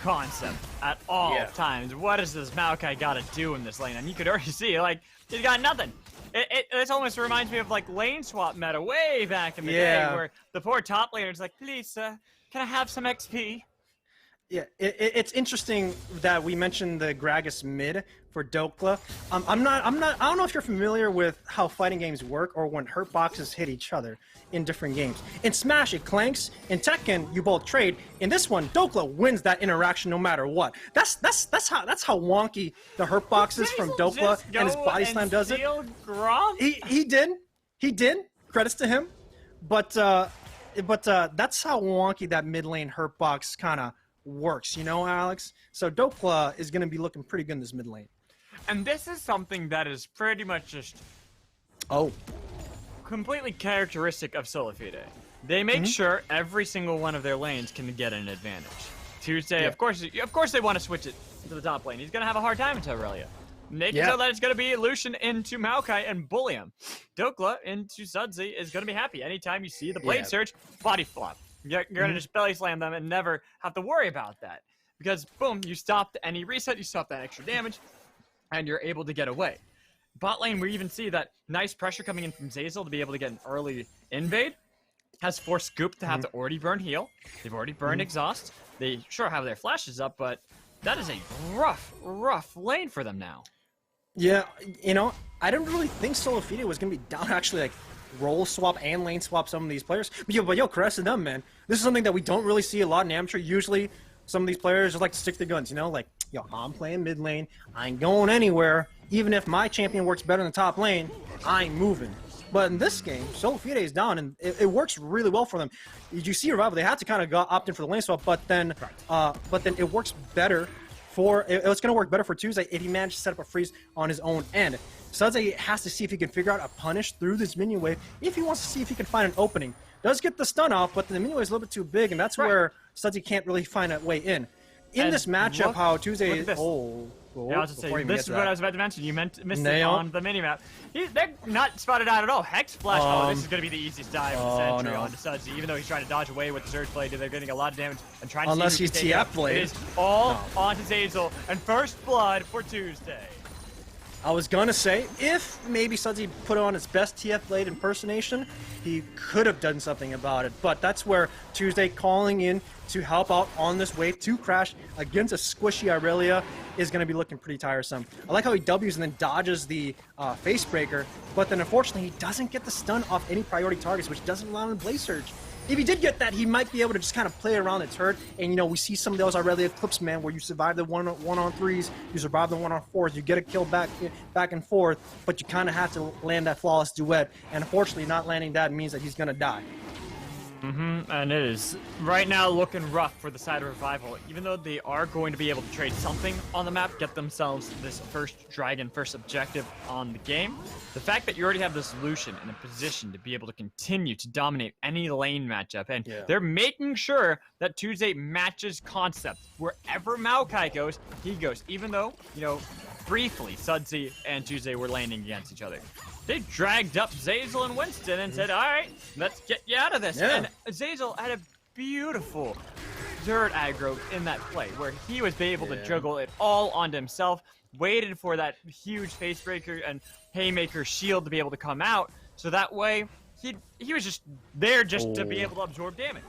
Concept at all times. What does this Maokai got to do in this lane? And you could already see, he's got nothing. It almost reminds me of, lane swap meta way back in the day where the poor top laner's like, please, can I have some XP? Yeah, it's interesting that we mentioned the Gragas mid for Dokla. I don't know if you're familiar with how fighting games work or when hurt boxes hit each other in different games. In Smash, it clanks. In Tekken, you both trade. In this one, Dokla wins that interaction no matter what. That's how wonky the hurt box is from Dokla, and his body slam does it. He did. Credits to him, but that's how wonky that mid lane hurt box kind of works, you know, Alex? So Dokla is going to be looking pretty good in this mid lane. And this is something that is pretty much just completely characteristic of SolaFide. They make sure every single one of their lanes can get an advantage. Tuesday, of course they want to switch it to the top lane. He's going to have a hard time into Aurelia. Making sure that it's going to be Lucian into Maokai and bully him. Dokla into Sudsy is going to be happy. Anytime you see the blade surge, body flop. You're going to just belly slam them and never have to worry about that. Because, boom, you stopped any reset, you stopped that extra damage, and you're able to get away. Bot lane, we even see that nice pressure coming in from Zeyzal to be able to get an early invade. Has forced Scoop to have to already burn heal. They've already burned exhaust. They sure have their flashes up, but that is a rough lane for them now. Yeah, you know, I didn't really think SolaFide was going to be down actually, like, role swap and lane swap some of these players. But yo, credit to them, man. This is something that we don't really see a lot in amateur. Usually, some of these players just like to stick to the guns, you know? Like, yo, I'm playing mid lane. I ain't going anywhere. Even if my champion works better in the top lane, I ain't moving. But in this game, SolaFide is down, and it works really well for them. Did you see Revival? They had to kind of opt in for the lane swap, but then it works better for it's going to work better for Tuesday if he managed to set up a freeze on his own end. Sudsy has to see if he can figure out a punish through this minion wave if he wants to see if he can find an opening. Does get the stun off, but the minion wave is a little bit too big, and that's where Sudsy can't really find a way in. In this matchup, how Tuesday is... Yeah, I was just saying, this is what I was about to mention. You missed it on the minimap. They're not spotted out at all. Hex Flash, this is going to be the easiest dive of the century onto Sudsy, even though he's trying to dodge away with the Surge Blade. They're getting a lot of damage and trying to unless he's TF Blade. It is all onto Zeyzal, and first blood for Tuesday. I was gonna say, if maybe Sudsy put on his best TF Blade impersonation, he could have done something about it. But that's where Tuesday calling in to help out on this wave to crash against a squishy Aurelia is gonna be looking pretty tiresome. I like how he W's and then dodges the face breaker, but then unfortunately he doesn't get the stun off any priority targets, which doesn't allow him to Blaze Surge. If he did get that, he might be able to just kind of play around the turret. And, you know, we see some of those Aurelia clips, man, where you survive the one-on-3s, you survive the one-on-4s, you get a kill back and forth, but you kind of have to land that flawless duet. And unfortunately, not landing that means that he's going to die. And it is right now looking rough for the side of Revival. Even though they are going to be able to trade something on the map, get themselves this first objective on the game, the fact that you already have this Lucian in a position to be able to continue to dominate any lane matchup, and they're making sure that Tuesday matches concept. Wherever Maokai goes, he goes. Even though, you know, briefly, Sudsy and Tuesday were landing against each other. They dragged up Zeyzal and Winston and said, all right, let's get you out of this. And Zeyzal had a beautiful third aggro in that play where he was able to juggle it all onto himself, waited for that huge face breaker and haymaker shield to be able to come out. So that way, he was just there just to be able to absorb damage.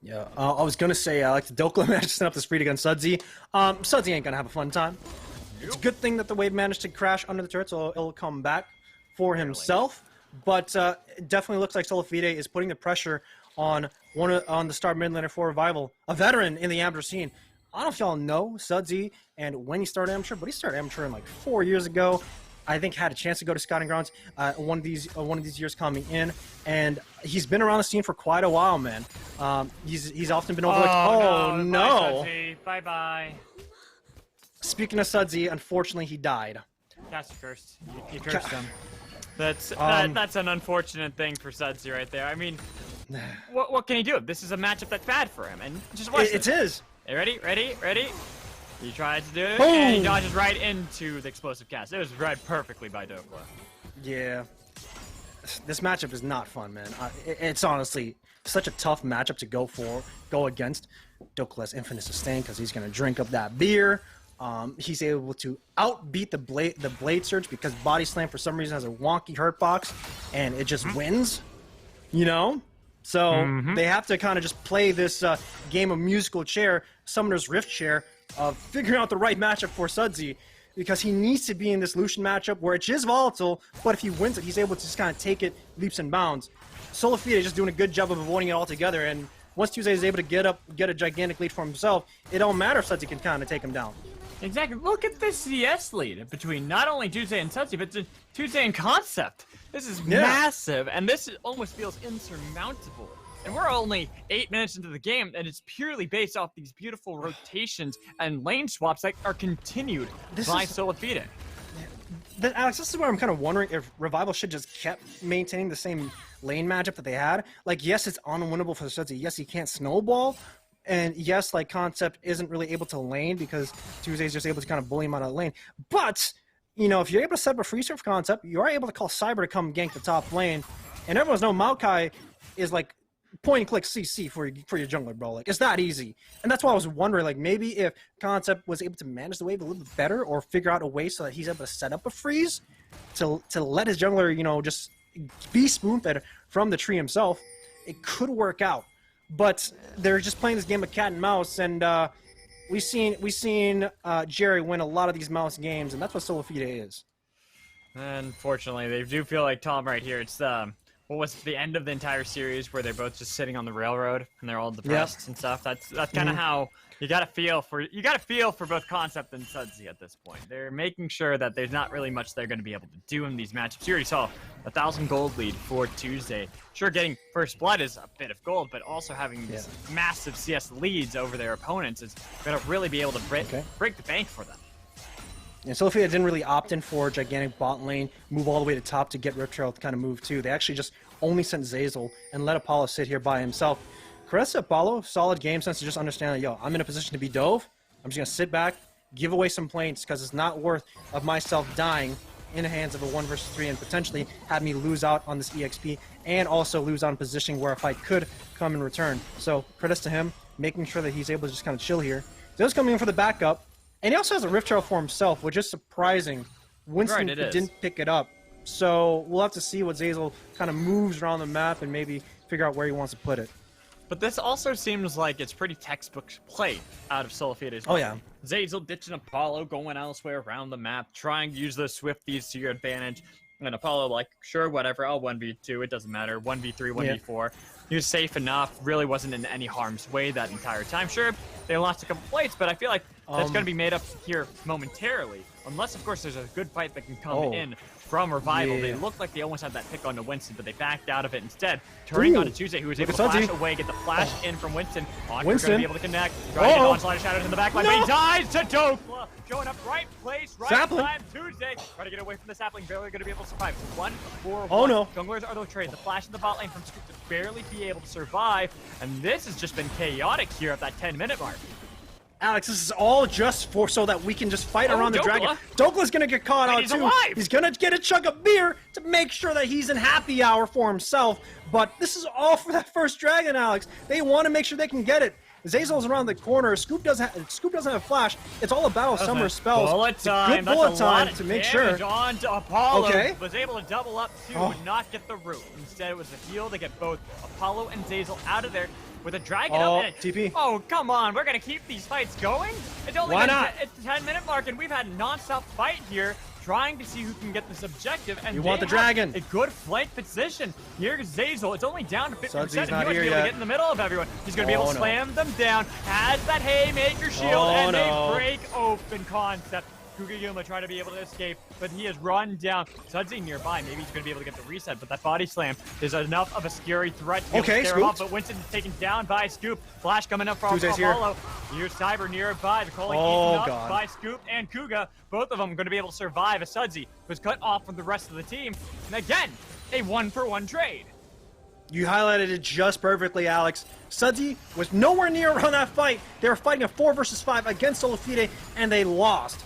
Yeah, I was going to say, like, the Dokla managed to set up the spree against Sudsy. Sudsy ain't going to have a fun time. It's a good thing that the wave managed to crash under the turret, so it'll come back for himself. But it definitely looks like SolaFide is putting the pressure on the star mid laner for Revival, a veteran in the amateur scene. I don't know if y'all know Sudsy and when he started amateur, but he started amateur like 4 years ago. I think had a chance to go to Scouting Grounds one of these years coming in, and he's been around the scene for quite a while, man. He's often been overlooked. No! Bye bye. Speaking of Sudsy, unfortunately he died. That's cursed. You cursed him. That's an unfortunate thing for Sudsy right there. I mean, what can he do? This is a matchup that's bad for him, and just watch it is. Hey, ready? He tries to do it, and he dodges right into the explosive cast. It was read perfectly by Dokla. Yeah. This matchup is not fun, man. It's honestly such a tough matchup to go against. Dokla's infinite sustain because he's going to drink up that beer. He's able to outbeat the blade surge because body slam for some reason has a wonky hurt box and it just wins, you know. So they have to kind of just play this game of musical chair, Summoner's Rift chair, of figuring out the right matchup for Sudsy, because he needs to be in this Lucian matchup where it is volatile, but if he wins it, he's able to just kind of take it leaps and bounds. SolaFide is just doing a good job of avoiding it altogether, and once Tuesday is able to get a gigantic lead for himself, it don't matter if Sudsy can kind of take him down. Exactly. Look at this CS lead between not only Tuesday and Sudsy, but Tuesday and Concept. This is massive, and this almost feels insurmountable. And we're only 8 minutes into the game, and it's purely based off these beautiful rotations and lane swaps that are continued by SolaFide. Alex, this is where I'm kind of wondering if Revival should just kept maintaining the same lane matchup that they had. Like, yes, it's unwinnable for Sudsy. Yes, he can't snowball. And yes, like, Concept isn't really able to lane because Tuesday's just able to kind of bully him out of the lane. But, you know, if you're able to set up a free serve Concept, you are able to call Cyber to come gank the top lane. And everyone's know Maokai is like point and click CC for your jungler, bro. Like, it's that easy. And that's why I was wondering, like, maybe if Concept was able to manage the wave a little bit better or figure out a way so that he's able to set up a freeze to let his jungler, you know, just be spoon-fed from the tree himself, it could work out. But they're just playing this game of cat and mouse, and we've seen Jerry win a lot of these mouse games, and that's what SolaFide is. Unfortunately, they do feel like Tom right here. It's what was the end of the entire series where they're both just sitting on the railroad and they're all depressed and stuff. That's kind of how you gotta feel for both Concept and Sudsy at this point. They're making sure that there's not really much they're going to be able to do in these matchups. You already saw 1,000 gold lead for Tuesday. Sure, getting first blood is a bit of gold, but also having these massive CS leads over their opponents is going to really be able to break the bank for them. And SolaFide didn't really opt in for gigantic bot lane, move all the way to top to get Rift Trail to kind of move too. They actually just only sent Zeyzal and let Apollo sit here by himself. Credits to Apollo, solid game sense to just understand that, yo, I'm in a position to be dove. I'm just going to sit back, give away some planes because it's not worth of myself dying in the hands of a 1 versus 3 and potentially have me lose out on this EXP and also lose out in positioning where a fight could come in return. So credits to him, making sure that he's able to just kind of chill here. Zeyzal's coming in for the backup. And he also has a Rift Trail for himself, which is surprising. Winston didn't pick it up. So we'll have to see what Zeyzal kind of moves around the map and maybe figure out where he wants to put it. But this also seems like it's pretty textbook play out of SolaFide's. Oh, yeah. Zeyzal ditching Apollo, going elsewhere around the map, trying to use those Swifties to your advantage. And Apollo like, sure, whatever, I'll 1v2, it doesn't matter. 1v3, 1v4. He was safe enough, really wasn't in any harm's way that entire time. Sure, they lost a couple plates, but I feel like that's going to be made up here momentarily. Unless, of course, there's a good fight that can come in from Revival. They looked like they almost had that pick onto Winston, but they backed out of it instead. Turning onto Tuesday, who was able to flash away, get the flash in from Winston. Winston going to be able to connect. Trying to get Onslaught of Shadows in the back line, but he dies to Dokla. Showing up right place, right time. Tuesday trying to get away from the sapling, barely going to be able to survive. 1-4-1. Oh no. Junglers are the trade. The flash in the bot lane from Scoop to barely be able to survive. And this has just been chaotic here at that 10-minute mark. Alex, this is all just so that we can just fight around the dragon. Dokla's gonna get caught out too. Alive. He's gonna get a chug of beer to make sure that he's in happy hour for himself. But this is all for that first dragon, Alex. They want to make sure they can get it. Zeyzal's around the corner. Scoop doesn't have flash. It's all about summer spells. Bullet time. Good bullet time to make sure. On to Apollo. Was able to double up too, would not get the root. Instead, it was a heal to get both Apollo and Zeyzal out of there. With a dragon up and TP. Oh, come on. We're going to keep these fights going? It's only it's the 10-minute mark, and we've had a non-stop fight here trying to see who can get this objective. And you want the dragon. A good flank position. Here's Zeyzal. It's only down to 50%. Sudsy's He wants not to be here able to yet. get in the middle of everyone. He's going to be able to slam them down. Has that Haymaker shield, and they break open Concept. Kugayuma trying to be able to escape, but he is run down. Sudsy nearby. Maybe he's going to be able to get the reset, but that body slam is enough of a scary threat to be able to scare him off. But Winston is taken down by Scoop. Flash coming up from Apollo. Here's Cyber nearby. The calling eaten up by Scoop and Kuga. Both of them going to be able to survive as Sudsy was cut off from the rest of the team. And again, a 1-for-1 trade. You highlighted it just perfectly, Alex. Sudsy was nowhere near around that fight. They were fighting a 4 versus 5 against SolaFide, and they lost.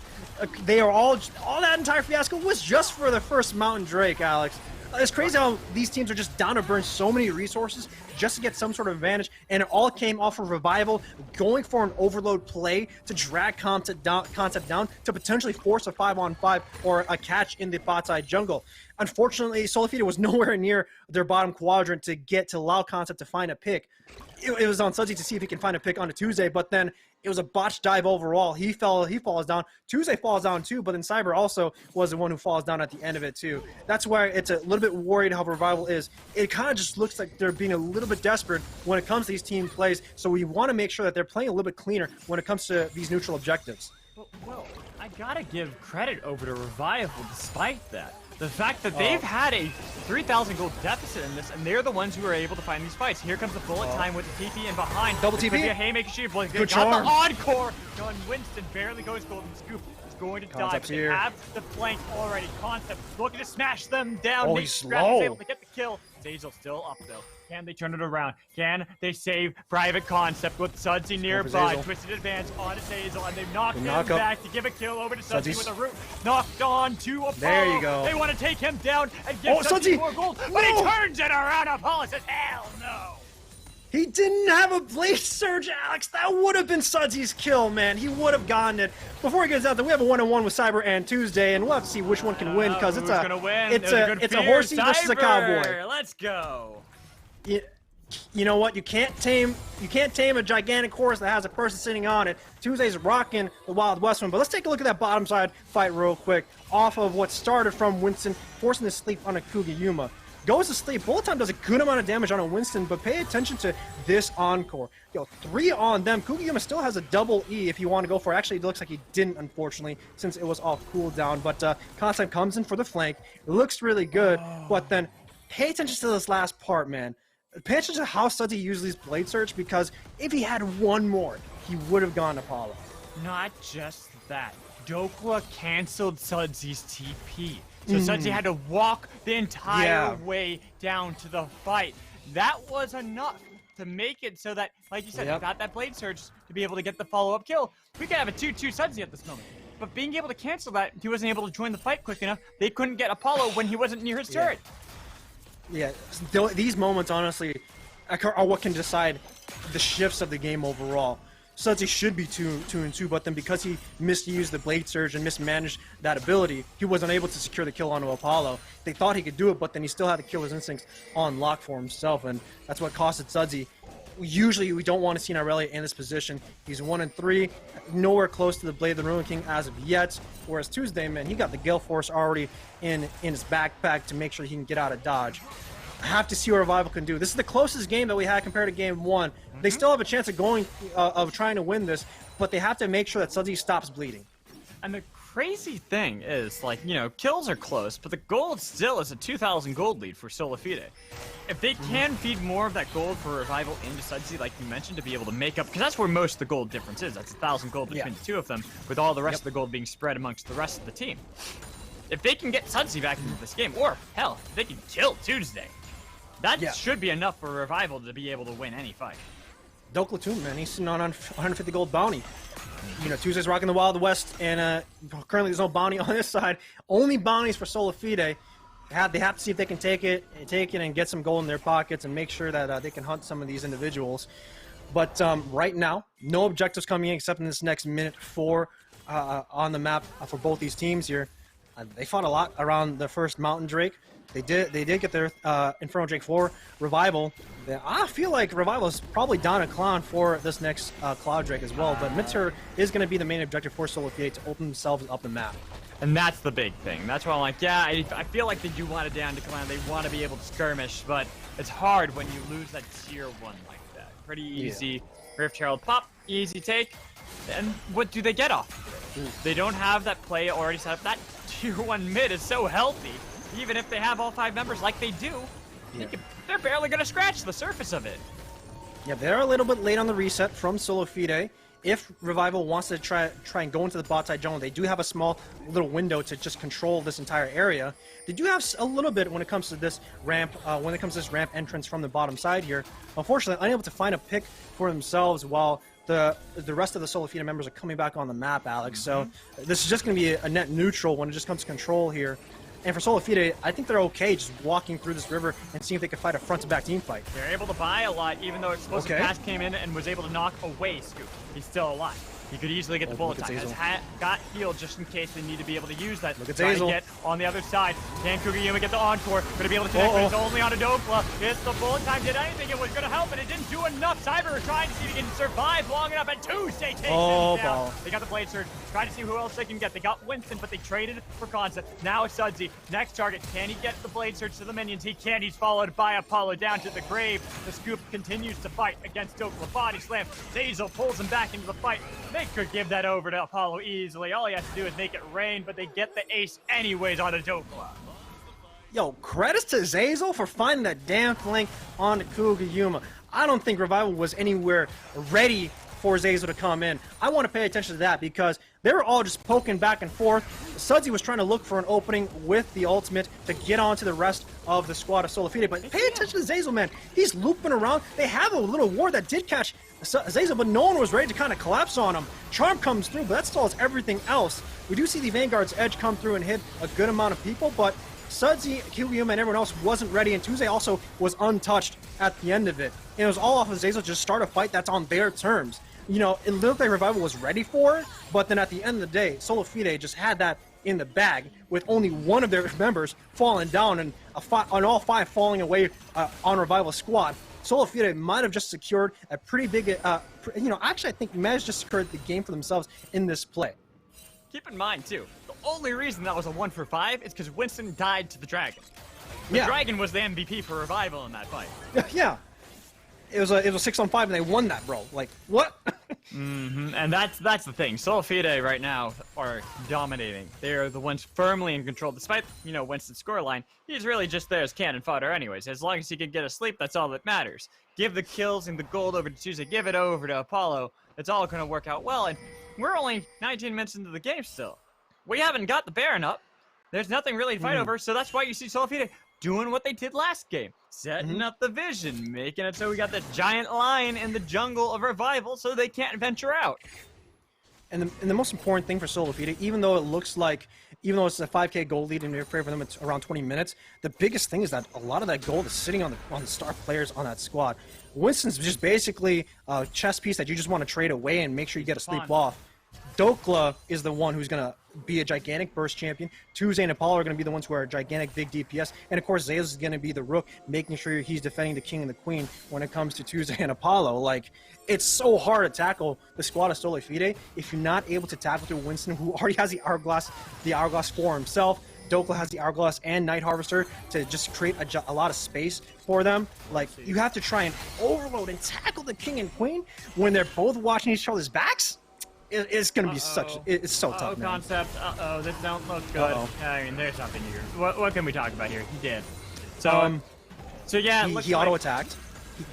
They are all that entire fiasco was just for the first Mountain Drake, Alex. It's crazy how these teams are just down to burn so many resources just to get some sort of advantage, and it all came off of Revival going for an overload play to drag Concept down to potentially force a 5-on-5 or a catch in the bot side jungle. Unfortunately, SolaFide was nowhere near their bottom quadrant to allow Concept to find a pick. It was on Sudsy to see if he can find a pick on a Tuesday, but then it was a botched dive overall. He falls down. Tuesday falls down too, but then Cyber also was the one who falls down at the end of it too. That's why it's a little bit worried how Revival is. It kind of just looks like they're being a little bit desperate when it comes to these team plays, so we want to make sure that they're playing a little bit cleaner when it comes to these neutral objectives. Well, I gotta give credit over to Revival despite that. The fact that they've had a 3,000 gold deficit in this, and they're the ones who are able to find these fights. Here comes the bullet time with the TP, and behind double TP. A haymaker shield. Good got charm. the encore. John Winston barely goes golden scoop. He's going to die. They have the flank already. Concept looking to smash them down. Oh, he's slow. Able to get the kill. Zazel still up though. Can they turn it around? Can they save Private Concept with Sudsy nearby? Twisted advance onto Zazel, and they've knocked him back to give a kill over to Sudsy with a root. Knocked on to Apollo. There you go. They want to take him down and give Sudsy more gold, but he turns it around. Apollo says, hell no. He didn't have a Blade Surge, Alex. That would have been Sudsy's kill, man. He would have gotten it. Before he gets out there, we have a 1-on-1 with Cyber and Tuesday, and we'll have to see which one can win, because it's a horsey versus a cowboy. Let's go. You know what? You can't tame a gigantic horse that has a person sitting on it. Tuesday's rocking the Wild West one, but let's take a look at that bottom side fight real quick. Off of what started from Winston, forcing the sleep on a Kugiyuma. Goes to sleep. Bullet time does a good amount of damage on a Winston, but pay attention to this encore. 3 on them. Kugiyuma still has a double E if you want to go for it. Actually, it looks like he didn't, unfortunately, since it was off cooldown. But Concept comes in for the flank. It looks really good, but then pay attention to this last part, man. Pay attention to how Sudsy uses these Blade Surge, because if he had one more, he would have gone Apollo. Not just that. Dokla canceled Sudsy's TP. So Sudsy had to walk the entire way down to the fight. That was enough to make it so that, like you said, without that Blade Surge to be able to get the follow-up kill, we could have a 2-2 Sudsy at this moment. But being able to cancel that, he wasn't able to join the fight quick enough. They couldn't get Apollo when he wasn't near his turret. Yeah, these moments, honestly, are what can decide the shifts of the game overall. Sudsy should be 2-2, but then because he misused the Blade Surge and mismanaged that ability, he wasn't able to secure the kill onto Apollo. They thought he could do it, but then he still had the killer's instincts on lock for himself, and that's what costed Sudsy. Usually, we don't want to see Aurelia in this position. He's 1-3, nowhere close to the Blade of the Ruin King as of yet, whereas Tuesday, man, he got the Gale Force already in his backpack to make sure he can get out of dodge. I have to see what Revival can do. This is the closest game that we had compared to game 1. They still have a chance of trying to win this, but they have to make sure that Sudsy stops bleeding. And the crazy thing is, like, you know, kills are close, but the gold still is a 2,000 gold lead for SolaFide. If they can feed more of that gold for Revival into Sudsy, like you mentioned, to be able to make up, because that's where most of the gold difference is. That's 1,000 gold between the two of them, with all the rest of the gold being spread amongst the rest of the team. If they can get Sudsy back into this game, or, hell, if they can kill Tuesday, that should be enough for Revival to be able to win any fight. Dokla too, man. He's sitting on 150 gold bounty. You know, Tuesday's rocking the Wild West, and currently there's no bounty on this side. Only bounties for SolaFide. They have to see if they can take it and get some gold in their pockets and make sure that they can hunt some of these individuals. But right now, no objectives coming in except in this next minute 4 on the map for both these teams here. They fought a lot around the first Mountain Drake. They did get their Inferno Drake for Revival. I feel like Revival is probably down a clown for this next Cloud Drake as well, but Midter is going to be the main objective for SolaFide to open themselves up the map. And that's the big thing. That's why I'm like, yeah, I feel like they do want it down to Clan. They want to be able to skirmish, but it's hard when you lose that tier 1 like that. Pretty easy. Rift Herald pop, easy take. And what do they get off? They don't have that play already set up. That tier 1 mid is so healthy. Even if they have all 5 members like they do, they're barely going to scratch the surface of it. Yeah, they're a little bit late on the reset from SolaFide. If Revival wants to try and go into the bot side jungle, they do have a small little window to just control this entire area. They do have a little bit when it comes to this ramp, entrance from the bottom side here. Unfortunately, unable to find a pick for themselves while the rest of the SolaFide members are coming back on the map, Alex. So this is just going to be a net neutral when it just comes to control here. And for SolaFide, I think they're okay just walking through this river and seeing if they can fight a front-to-back team fight. They're able to buy a lot, even though explosive pass came in and was able to knock away Scoop. He's still alive. He could easily get the bullet time. Has got healed just in case they need to be able to use that. Look at Trying to Zazel. get on the other side. Can Kugayuma get the encore? Going to be able to connect, but it's only on a Dokla. It's the bullet time. Did anything? It was going to help, and it didn't do enough. Cyber trying to see if he can survive long enough, and Tuesday takes him down. They got the Blade Surge. Trying to see who else they can get. They got Winston, but they traded for Concept. Now it's Sudsy. Next target. Can he get the Blade Surge to the minions? He can. He's followed by Apollo down to the grave. The Scoop continues to fight against Dokla. Body slam. Zazel pulls him back into the fight. They could give that over to Apollo easily. All he has to do is make it rain, but they get the ace anyways on a Dokla. Yo, credits to Zazel for finding that damn flank on Kugayuma. I don't think Revival was anywhere ready for Zazel to come in. I want to pay attention to that because they were all just poking back and forth. Sudsy was trying to look for an opening with the ultimate to get onto the rest of the squad of SolaFide. But pay attention to Zazel, man. He's looping around. They have a little ward that did catch Zazel, but no one was ready to kind of collapse on him. Charm comes through, but that stalls everything else. We do see the Vanguard's Edge come through and hit a good amount of people, but Sudsy, Kugayuma, and everyone else wasn't ready, and Tuesday also was untouched at the end of it. And it was all off of Zazel just start a fight that's on their terms. You know, it looked like Revival was ready for it, but then at the end of the day, SolaFide just had that in the bag with only one of their members falling down and on all 5 falling away on Revival's squad. SolaFide might have just secured a pretty big, actually I think Mez just secured the game for themselves in this play. Keep in mind, too, the only reason that was a 1 for 5 is because Winston died to the Dragon. The Dragon was the MVP for Revival in that fight. Yeah. It was a 6-on-5 and they won that, bro. Like, what? And that's the thing. SolaFide right now are dominating. They're the ones firmly in control. Despite, Winston's scoreline, he's really just there as cannon fodder anyways. As long as he can get a sleep, that's all that matters. Give the kills and the gold over to Tuesday. Give it over to Apollo. It's all going to work out well. And we're only 19 minutes into the game still. We haven't got the Baron up. There's nothing really to fight over, so that's why you see SolaFide doing what they did last game. Setting up the vision, making it so we got this giant lion in the jungle of Revival so they can't venture out. And the most important thing for SolaFide, even though it's a 5K gold lead in your favor for them, it's around 20 minutes, the biggest thing is that a lot of that gold is sitting on the star players on that squad. Winston's just basically a chess piece that you just want to trade away and make sure you get a sleep off. Dokla is the one who's going to be a gigantic burst champion. Tuesday and Apollo are going to be the ones who are gigantic big DPS. And of course, Zazel is going to be the rook, making sure he's defending the king and the queen when it comes to Tuesday and Apollo. Like, it's so hard to tackle the squad of SolaFide if you're not able to tackle through Winston, who already has the Hourglass for himself. Dokla has the Hourglass and Night Harvester to just create a lot of space for them. Like, you have to try and overload and tackle the king and queen when they're both watching each other's backs. It's going to be it's so tough, man. Concept. This don't look good. I mean, there's nothing here. What can we talk about here? He did. So, yeah. He auto-attacked.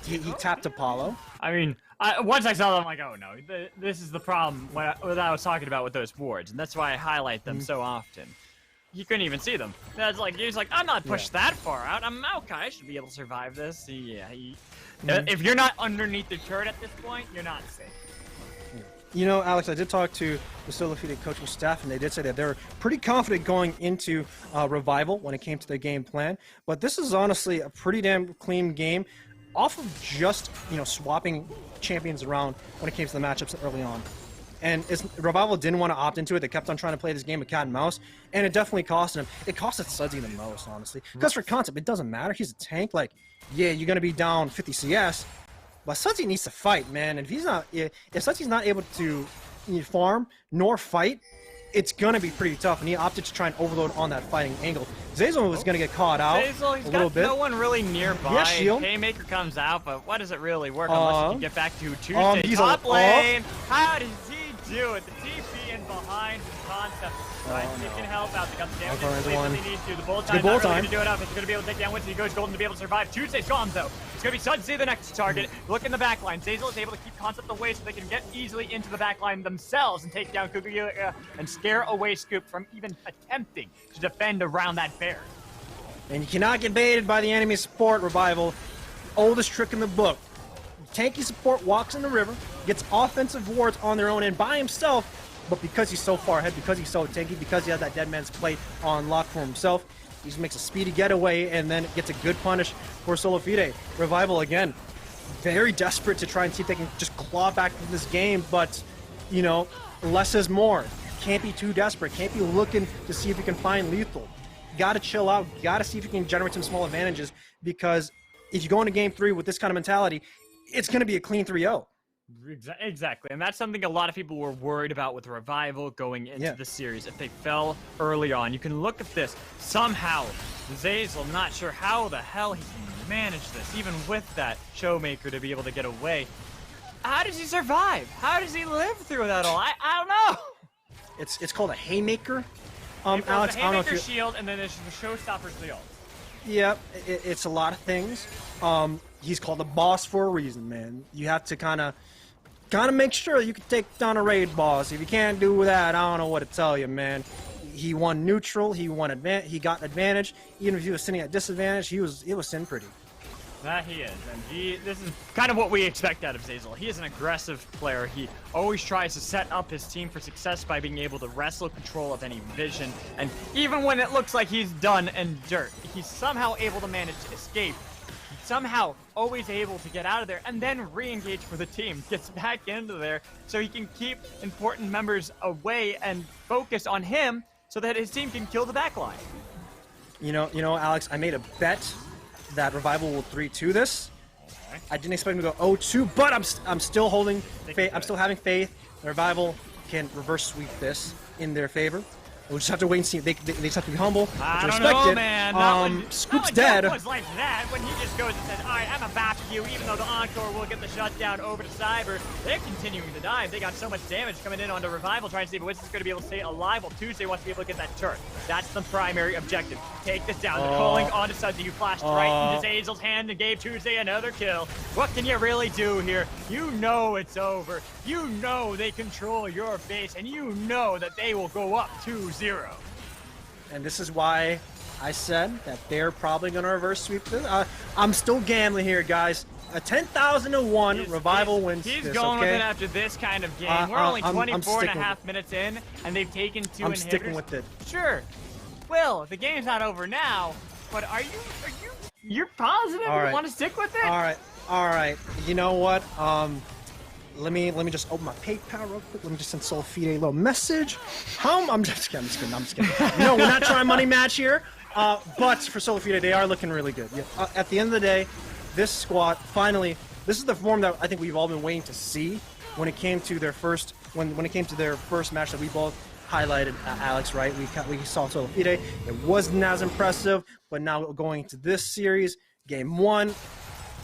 He tapped Apollo. I mean, once I saw that, I'm like, oh no, this is the problem what I was talking about with those wards, and that's why I highlight them so often. You couldn't even see them. That's like, he's like, I'm not pushed that far out. I'm Maokai. I should be able to survive this. Yeah. If you're not underneath the turret at this point, you're not safe. You know, Alex, I did talk to the SolaFide coaching staff, and they did say that they're pretty confident going into Revival when it came to their game plan. But this is honestly a pretty damn clean game off of just, swapping champions around when it came to the matchups early on. And Revival didn't want to opt into it. They kept on trying to play this game of cat and mouse, and it definitely cost them. It costed Sudsy the most, honestly. Because for Concept, it doesn't matter. He's a tank. Like, yeah, you're going to be down 50 CS, but Sudsy needs to fight, man. And if Sudsy's not able to farm nor fight, it's gonna be pretty tough. And he opted to try and overload on that fighting angle. Zazel was gonna get caught out a little bit. No one really nearby. Yeah, shield. Haymaker comes out, but what does it really work unless you can get back to Tuesday? He's top lane. How does he do it? The TP in behind Concept. Right, he can help out. They got the damage they need to. The bullet time not really going to do enough. It's going to be able to take down Winston. He goes golden to be able to survive. Tuesday's gone, though. It's going to be Sudsy the next target. Look in the backline. Zazel is able to keep Concept away so they can get easily into the backline themselves and take down Kugayuma and scare away Scoop from even attempting to defend around that bear. And you cannot get baited by the enemy support, Revival. Oldest trick in the book. Tanky support walks in the river, gets offensive wards on their own, and by himself, but because he's so far ahead, because he's so tanky, because he has that dead man's plate on lock for himself, he just makes a speedy getaway and then gets a good punish for SolaFide. Revival, again, very desperate to try and see if they can just claw back into this game, but, you know, less is more. Can't be too desperate. Can't be looking to see if you can find lethal. Got to chill out. Got to see if you can generate some small advantages, because if you go into game 3 with this kind of mentality, it's going to be a clean 3-0. Exactly, and that's something a lot of people were worried about with Revival going into the series. If they fell early on, you can look at this. Somehow, Zeyzal, not sure how the hell he can manage this, even with that Showmaker to be able to get away. How does he survive? How does he live through that all? I don't know. It's called a Haymaker. Alex, I don't know if you... shield, and then there's the Showstoppers, the ult. Yeah, it's a lot of things. He's called the boss for a reason, man. You have to kind of make sure you can take down a raid boss. If you can't do that, I don't know what to tell you, man. He won neutral. He got advantage. Even if he was sitting at disadvantage, it was sitting pretty. That he is, and this is kind of what we expect out of Zeyzal. He is an aggressive player. He always tries to set up his team for success by being able to wrestle control of any vision, and even when it looks like he's done and dirt, he's somehow able to manage to escape. Somehow always able to get out of there and then re-engage for the team, gets back into there so he can keep important members away and focus on him so that his team can kill the backline. You know, Alex, I made a bet that Revival will 3-2 this. Okay. I didn't expect him to go 0-2, but I'm still holding faith. I'm still having faith. The Revival can reverse sweep this in their favor. We'll just have to wait and see. They just have to be humble. I don't know, man. Scoop's dead. It was like that when he just goes and says, all right, I'm a back to you, even though the Encore will get the shutdown over to Cyber. They're continuing to dive. They got so much damage coming in onto Revival, trying to see if Winston's going to be able to stay alive while Tuesday wants to be able to get that turret. That's the primary objective. Take this down. They're calling onto Sudsy. You flashed right into Zeyzal's hand and gave Tuesday another kill. What can you really do here? You know it's over. You know they control your base, and you know that they will go up 2-0. And this is why I said that they're probably going to reverse sweep this. I'm still gambling here, guys. A 10,000-1 Revival wins this, He's going with it after this kind of game. We're only 24 and a half minutes in, and they've taken 2 inhibitors. I'm sticking with it. Sure. Will, the game's not over now, but you're positive you want to stick with it? All right. You know what? Let me just open my PayPal real quick. Let me just send SolaFide a little message. I'm just kidding. No, we're not trying money match here. But for SolaFide, they are looking really good. Yeah. At the end of the day, this squad finally. This is the form that I think we've all been waiting to see when it came to their first when it came to their first match that we both highlighted. Alex, right? We saw SolaFide. It wasn't as impressive, but now going into this series, game 1.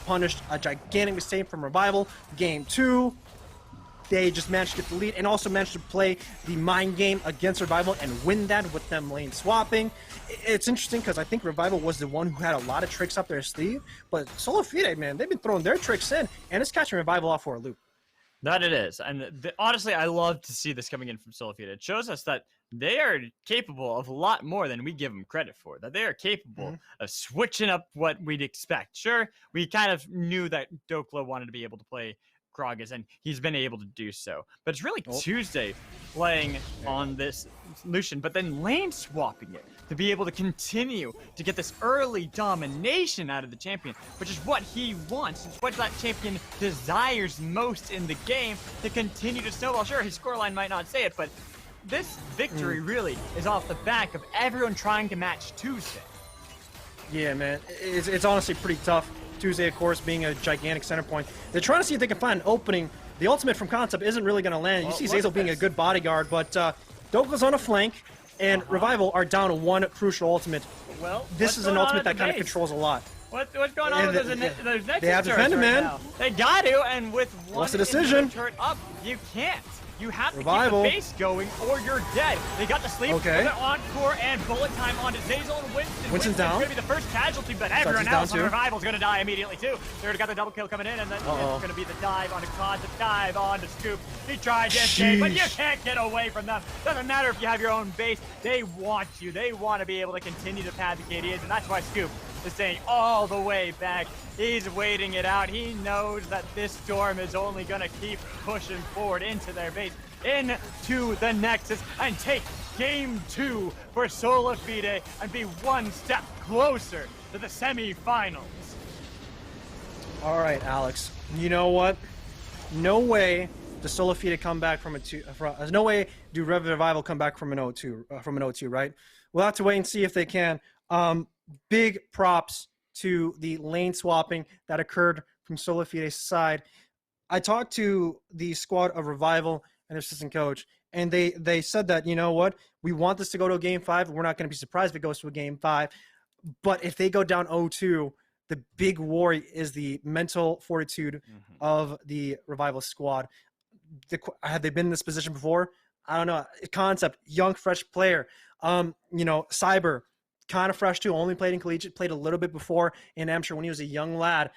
Punished a gigantic mistake from Revival. Game 2, they just managed to get the lead and also managed to play the mind game against Revival and win that with them lane swapping. It's interesting because I think Revival was the one who had a lot of tricks up their sleeve, but SolaFide, man, they've been throwing their tricks in, and it's catching Revival off for a loop. That it is, and honestly, I love to see this coming in from SolaFide. It shows us that they are capable of a lot more than we give them credit for, that they are capable of switching up what we'd expect. Sure, we kind of knew that Dokla wanted to be able to play Gragas, and he's been able to do so. But it's really Tuesday playing on this Lucian, but then lane swapping it to be able to continue to get this early domination out of the champion, which is what he wants. It's what that champion desires most in the game, to continue to snowball. Sure, his scoreline might not say it, but this victory really is off the back of everyone trying to match Tuesday. Yeah, man. It's honestly pretty tough. Tuesday, of course, being a gigantic center point. They're trying to see if they can find an opening. The ultimate from Concept isn't really going to land. You see Zeyzal being a good bodyguard, but Dokla's on a flank, and Revival are down to one crucial ultimate. Well, this is an ultimate that kind of controls a lot. What's going on with those Nexus They have defended, man. Now? They got to, and with one What's the decision? Turret up, you can't. You have Revival. to keep the base going, or you're dead. They got to sleep. Okay. With an encore and bullet time onto Zeyzal and Winston. Winston's down. Going to be the first casualty, but everyone else on Revival's going to die immediately too. They already got the double kill coming in, and then it's going to be the dive onto Concept, dive onto Scoop. He tried to escape, but you can't get away from them. Doesn't matter if you have your own base. They want you. They want to be able to continue to pad the KDAs, and that's why Scoop is staying all the way back. He's waiting it out. He knows that this storm is only going to keep pushing forward into their base. into the Nexus and take Game 2 for SolaFide and be one step closer to the semifinals. All right, Alex. You know what? No way does SolaFide come back from a 2. There's no way do Revival come back from an 0-2, right? We'll have to wait and see if they can. Big props to the lane swapping that occurred from SolaFide's side. I talked to the squad of Revival and their assistant coach, and they said that, you know what, we want this to go to a Game 5. We're not going to be surprised if it goes to a Game 5. But if they go down 0-2, the big worry is the mental fortitude of the Revival squad. Have they been in this position before? I don't know. Concept, young, fresh player. Cyber, kind of fresh too. Only played in collegiate, played a little bit before in amateur when he was a young lad.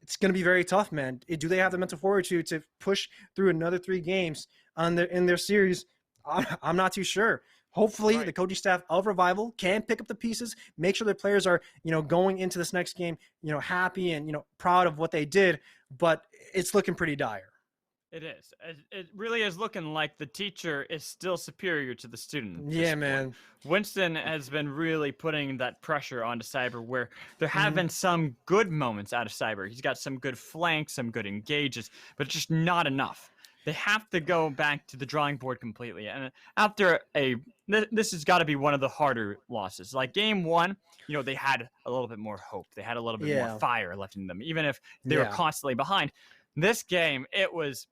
It's going to be very tough, man. Do they have the mental fortitude to push through another 3 games in their series? I'm not too sure. Hopefully, the coaching staff of Revival can pick up the pieces, make sure their players are, going into this next game, happy and, proud of what they did. But it's looking pretty dire. It is. It really is looking like the teacher is still superior to the student. Yeah, man. Winston has been really putting that pressure onto Cyber, where there have been some good moments out of Cyber. He's got some good flanks, some good engages, but just not enough. They have to go back to the drawing board completely. And after this has got to be one of the harder losses. Like Game 1, they had a little bit more hope. They had a little bit more fire left in them, even if they were constantly behind. This game, it was...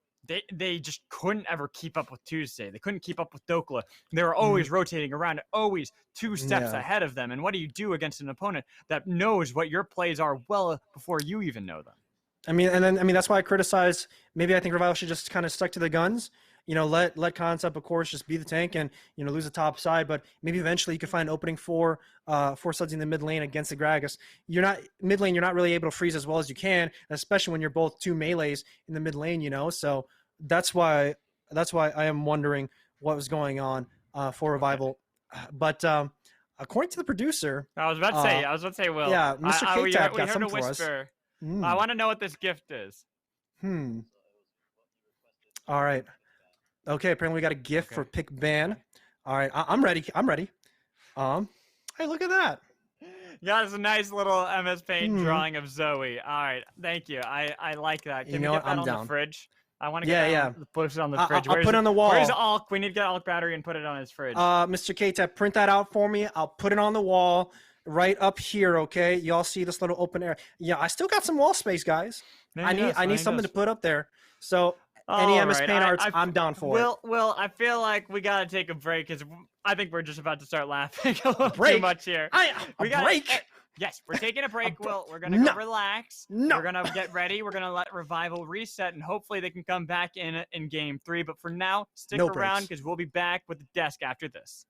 They just couldn't ever keep up with Tuesday. They couldn't keep up with Dokla. They were always rotating around, always 2 steps ahead of them. And what do you do against an opponent that knows what your plays are well before you even know them? That's why I criticize. Maybe I think Revival should just kind of stuck to the guns. Let Concept, of course, just be the tank and lose the top side. But maybe eventually you can find an opening for Sudsy in the mid lane against the Gragas. Mid lane. You're not really able to freeze as well as you can, especially when you're both 2 melees in the mid lane. So that's why I am wondering what was going on for Revival. But according to the producer, I was about to say, Will. Yeah, Mr. K-Tab got something for us. I want to know what this gift is. All right. Okay, apparently we got a gift for Pick Ban. All right, I'm ready. Hey, look at that. Got us a nice little MS Paint drawing of Zoe. All right, thank you. I like that. Can we get that on the fridge? I want to get push it on the fridge. I'll put it on the wall. Where's Alk? We need to get Alk battery and put it on his fridge. Mr. K-Tab, print that out for me. I'll put it on the wall right up here, okay? Y'all see this little open area. Yeah, I still got some wall space, guys. I need something to put up there. So any MS Paint arts, I'm down for it. Will, I feel like we got to take a break because I think we're just about to start laughing a little too much here. Break? Yes, we're taking a break, Will. We're going to go relax. No. We're going to get ready. We're going to let Revival reset, and hopefully they can come back in Game 3. But for now, stick around because we'll be back with the desk after this.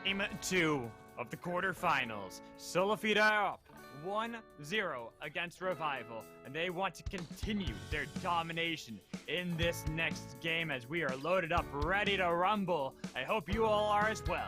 Game 2 of the quarterfinals. SolaFide up 1-0 against Revival, and they want to continue their domination in this next game as we are loaded up, ready to rumble. I hope you all are as well.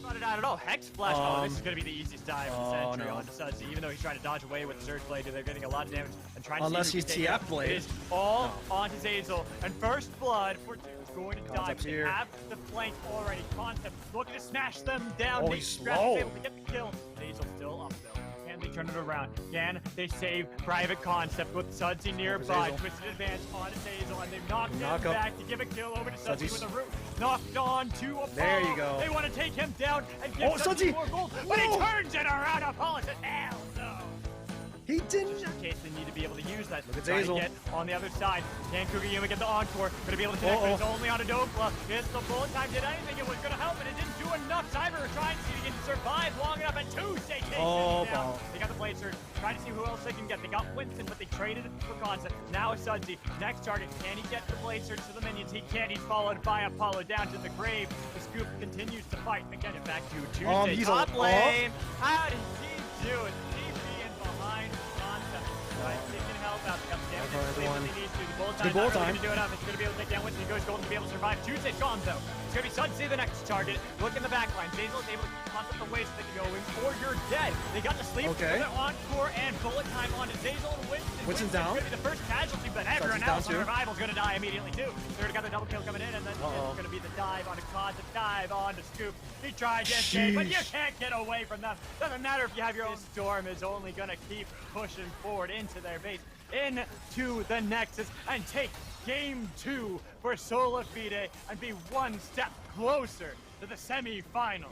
Not it out at all. Hex Flash. This is going to be the easiest dive of the century onto Sudsy. Even though he's trying to dodge away with Surge Blade, they're getting a lot of damage and trying to see he's TF Blade. It is all onto Zazel, and first blood for two is going to dive. They have the flank already. Concept looking to smash them down. He's slow. Able to get the kill. Zazel still up though. Can they turn it around? Can they save Private Concept with Sudsy nearby? Twisted advance onto Zazel, and they've knocked him back to give a kill over to Sudsy with a root. Knocked on to Apollo. There you go. They want to take him down and give Sudsy more gold, but he turns it around. Apollo says, hell no. He didn't. Just in case they need to be able to use that. Look at Zazel. Get on the other side. Can Kugiyuma get the encore? Going to be able to connect, but it's only on a Dokla. It's the bullet time. Did anything? It was going to help, but it didn't do enough. Cyber trying to see if he can survive long enough, and Tuesday takes him down. They got the blade surge. Trying to see who else they can get. They got Winston, but they traded it for Concept. Now Sudsy. Next target. Can he get the blade surge to the minions? He can't. He's followed by Apollo down to the grave. The Scoop continues to fight. Again, it back to Tuesday. He's top lane. How did he do it? TP in behind Concept. Right, taking help help out. The damage for everyone. what they need to. The bullet Good time bullet not time. really gonna do enough. It's gonna be able to take down Winston. He goes golden to be able to survive. Tuesday's gone though. It's gonna be Sudsy the next target. Look in the back line. Zazel is able to toss up the waist so they can go in, or you're dead. They got to sleep. Okay. With an encore and bullet time onto Zazel and Winston. Winston's down. Gonna be the first casualty, but everyone else on Revival's gonna die immediately too. They're got the double kill coming in, and then it's gonna be the dive onto Cod, the dive onto Scoop. He tried to escape, but you can't get away from them. Doesn't matter if you have your own. Storm is only gonna keep pushing forward into their base, into the Nexus, and take Game 2 for SolaFide and be one step closer to the semi-finals.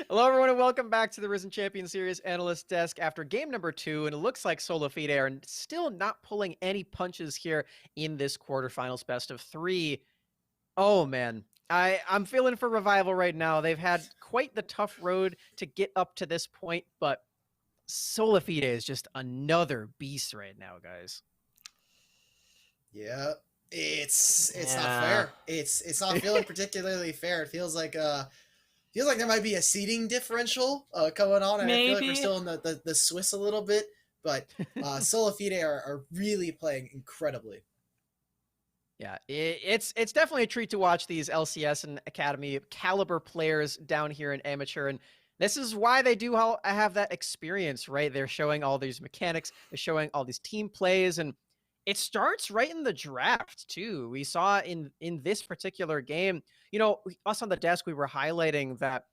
Hello, everyone, and welcome back to the Risen Champion Series Analyst Desk after game number 2, and it looks like SolaFide are still not pulling any punches here in this quarterfinals best of 3. Oh, man. I'm feeling for Revival right now. They've had quite the tough road to get up to this point, but SolaFide is just another beast right now, guys. Yeah, it's not fair. It's not feeling particularly fair. It feels like there might be a seeding differential going on, and I feel like we're still in the Swiss a little bit But SolaFide are really playing incredibly. Yeah, it's definitely a treat to watch these LCS and Academy caliber players down here in amateur, and this is why they do have that experience, right? They're showing all these mechanics, they're showing all these team plays, and it starts right in the draft too. We saw in this particular game, us on the desk, we were highlighting that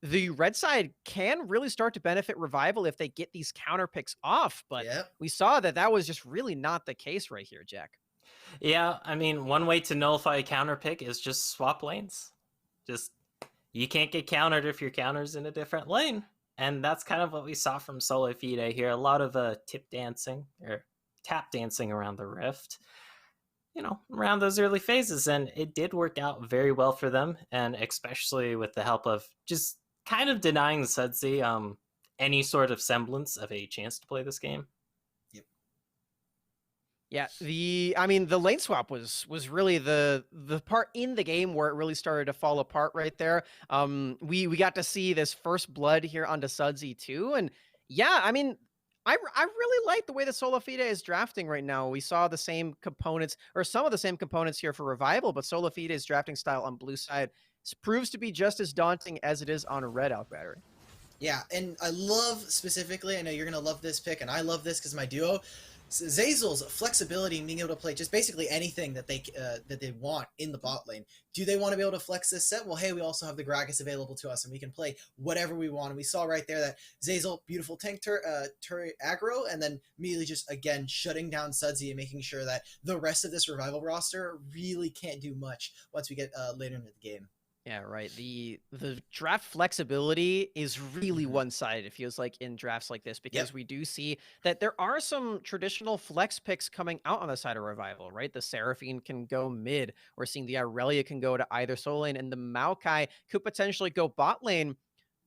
the red side can really start to benefit Revival if they get these counter picks off, but we saw that was just really not the case right here, Jack. Yeah, I mean, one way to nullify a counter pick is just swap lanes. Just, you can't get countered if your counter's in a different lane. And that's kind of what we saw from SolaFide here. A lot of tap dancing around the rift, around those early phases. And it did work out very well for them. And especially with the help of just kind of denying Sudsy any sort of semblance of a chance to play this game. Yeah, the lane swap was really the part in the game where it really started to fall apart right there. We got to see this first blood here onto Sudsy too, and yeah, I mean, I really like the way that SolaFide is drafting right now. We saw the same components, or some of the same components here for Revival, but SolaFide's drafting style on blue side proves to be just as daunting as it is on a red out battery. Yeah, and I love specifically, I know you're going to love this pick, and I love this because my duo, Zeyzal's flexibility in being able to play just basically anything that they want in the bot lane. Do they want to be able to flex this set? Well, hey, we also have the Gragas available to us, and we can play whatever we want. And we saw right there that Zeyzal, beautiful tank turret aggro, and then immediately just, again, shutting down Sudsy and making sure that the rest of this Revival roster really can't do much once we get later into the game. Yeah, right. The draft flexibility is really one-sided, it feels like, in drafts like this, because we do see that there are some traditional flex picks coming out on the side of Revival, right? The Seraphine can go mid. We're seeing the Aurelia can go to either solo lane, and the Maokai could potentially go bot lane.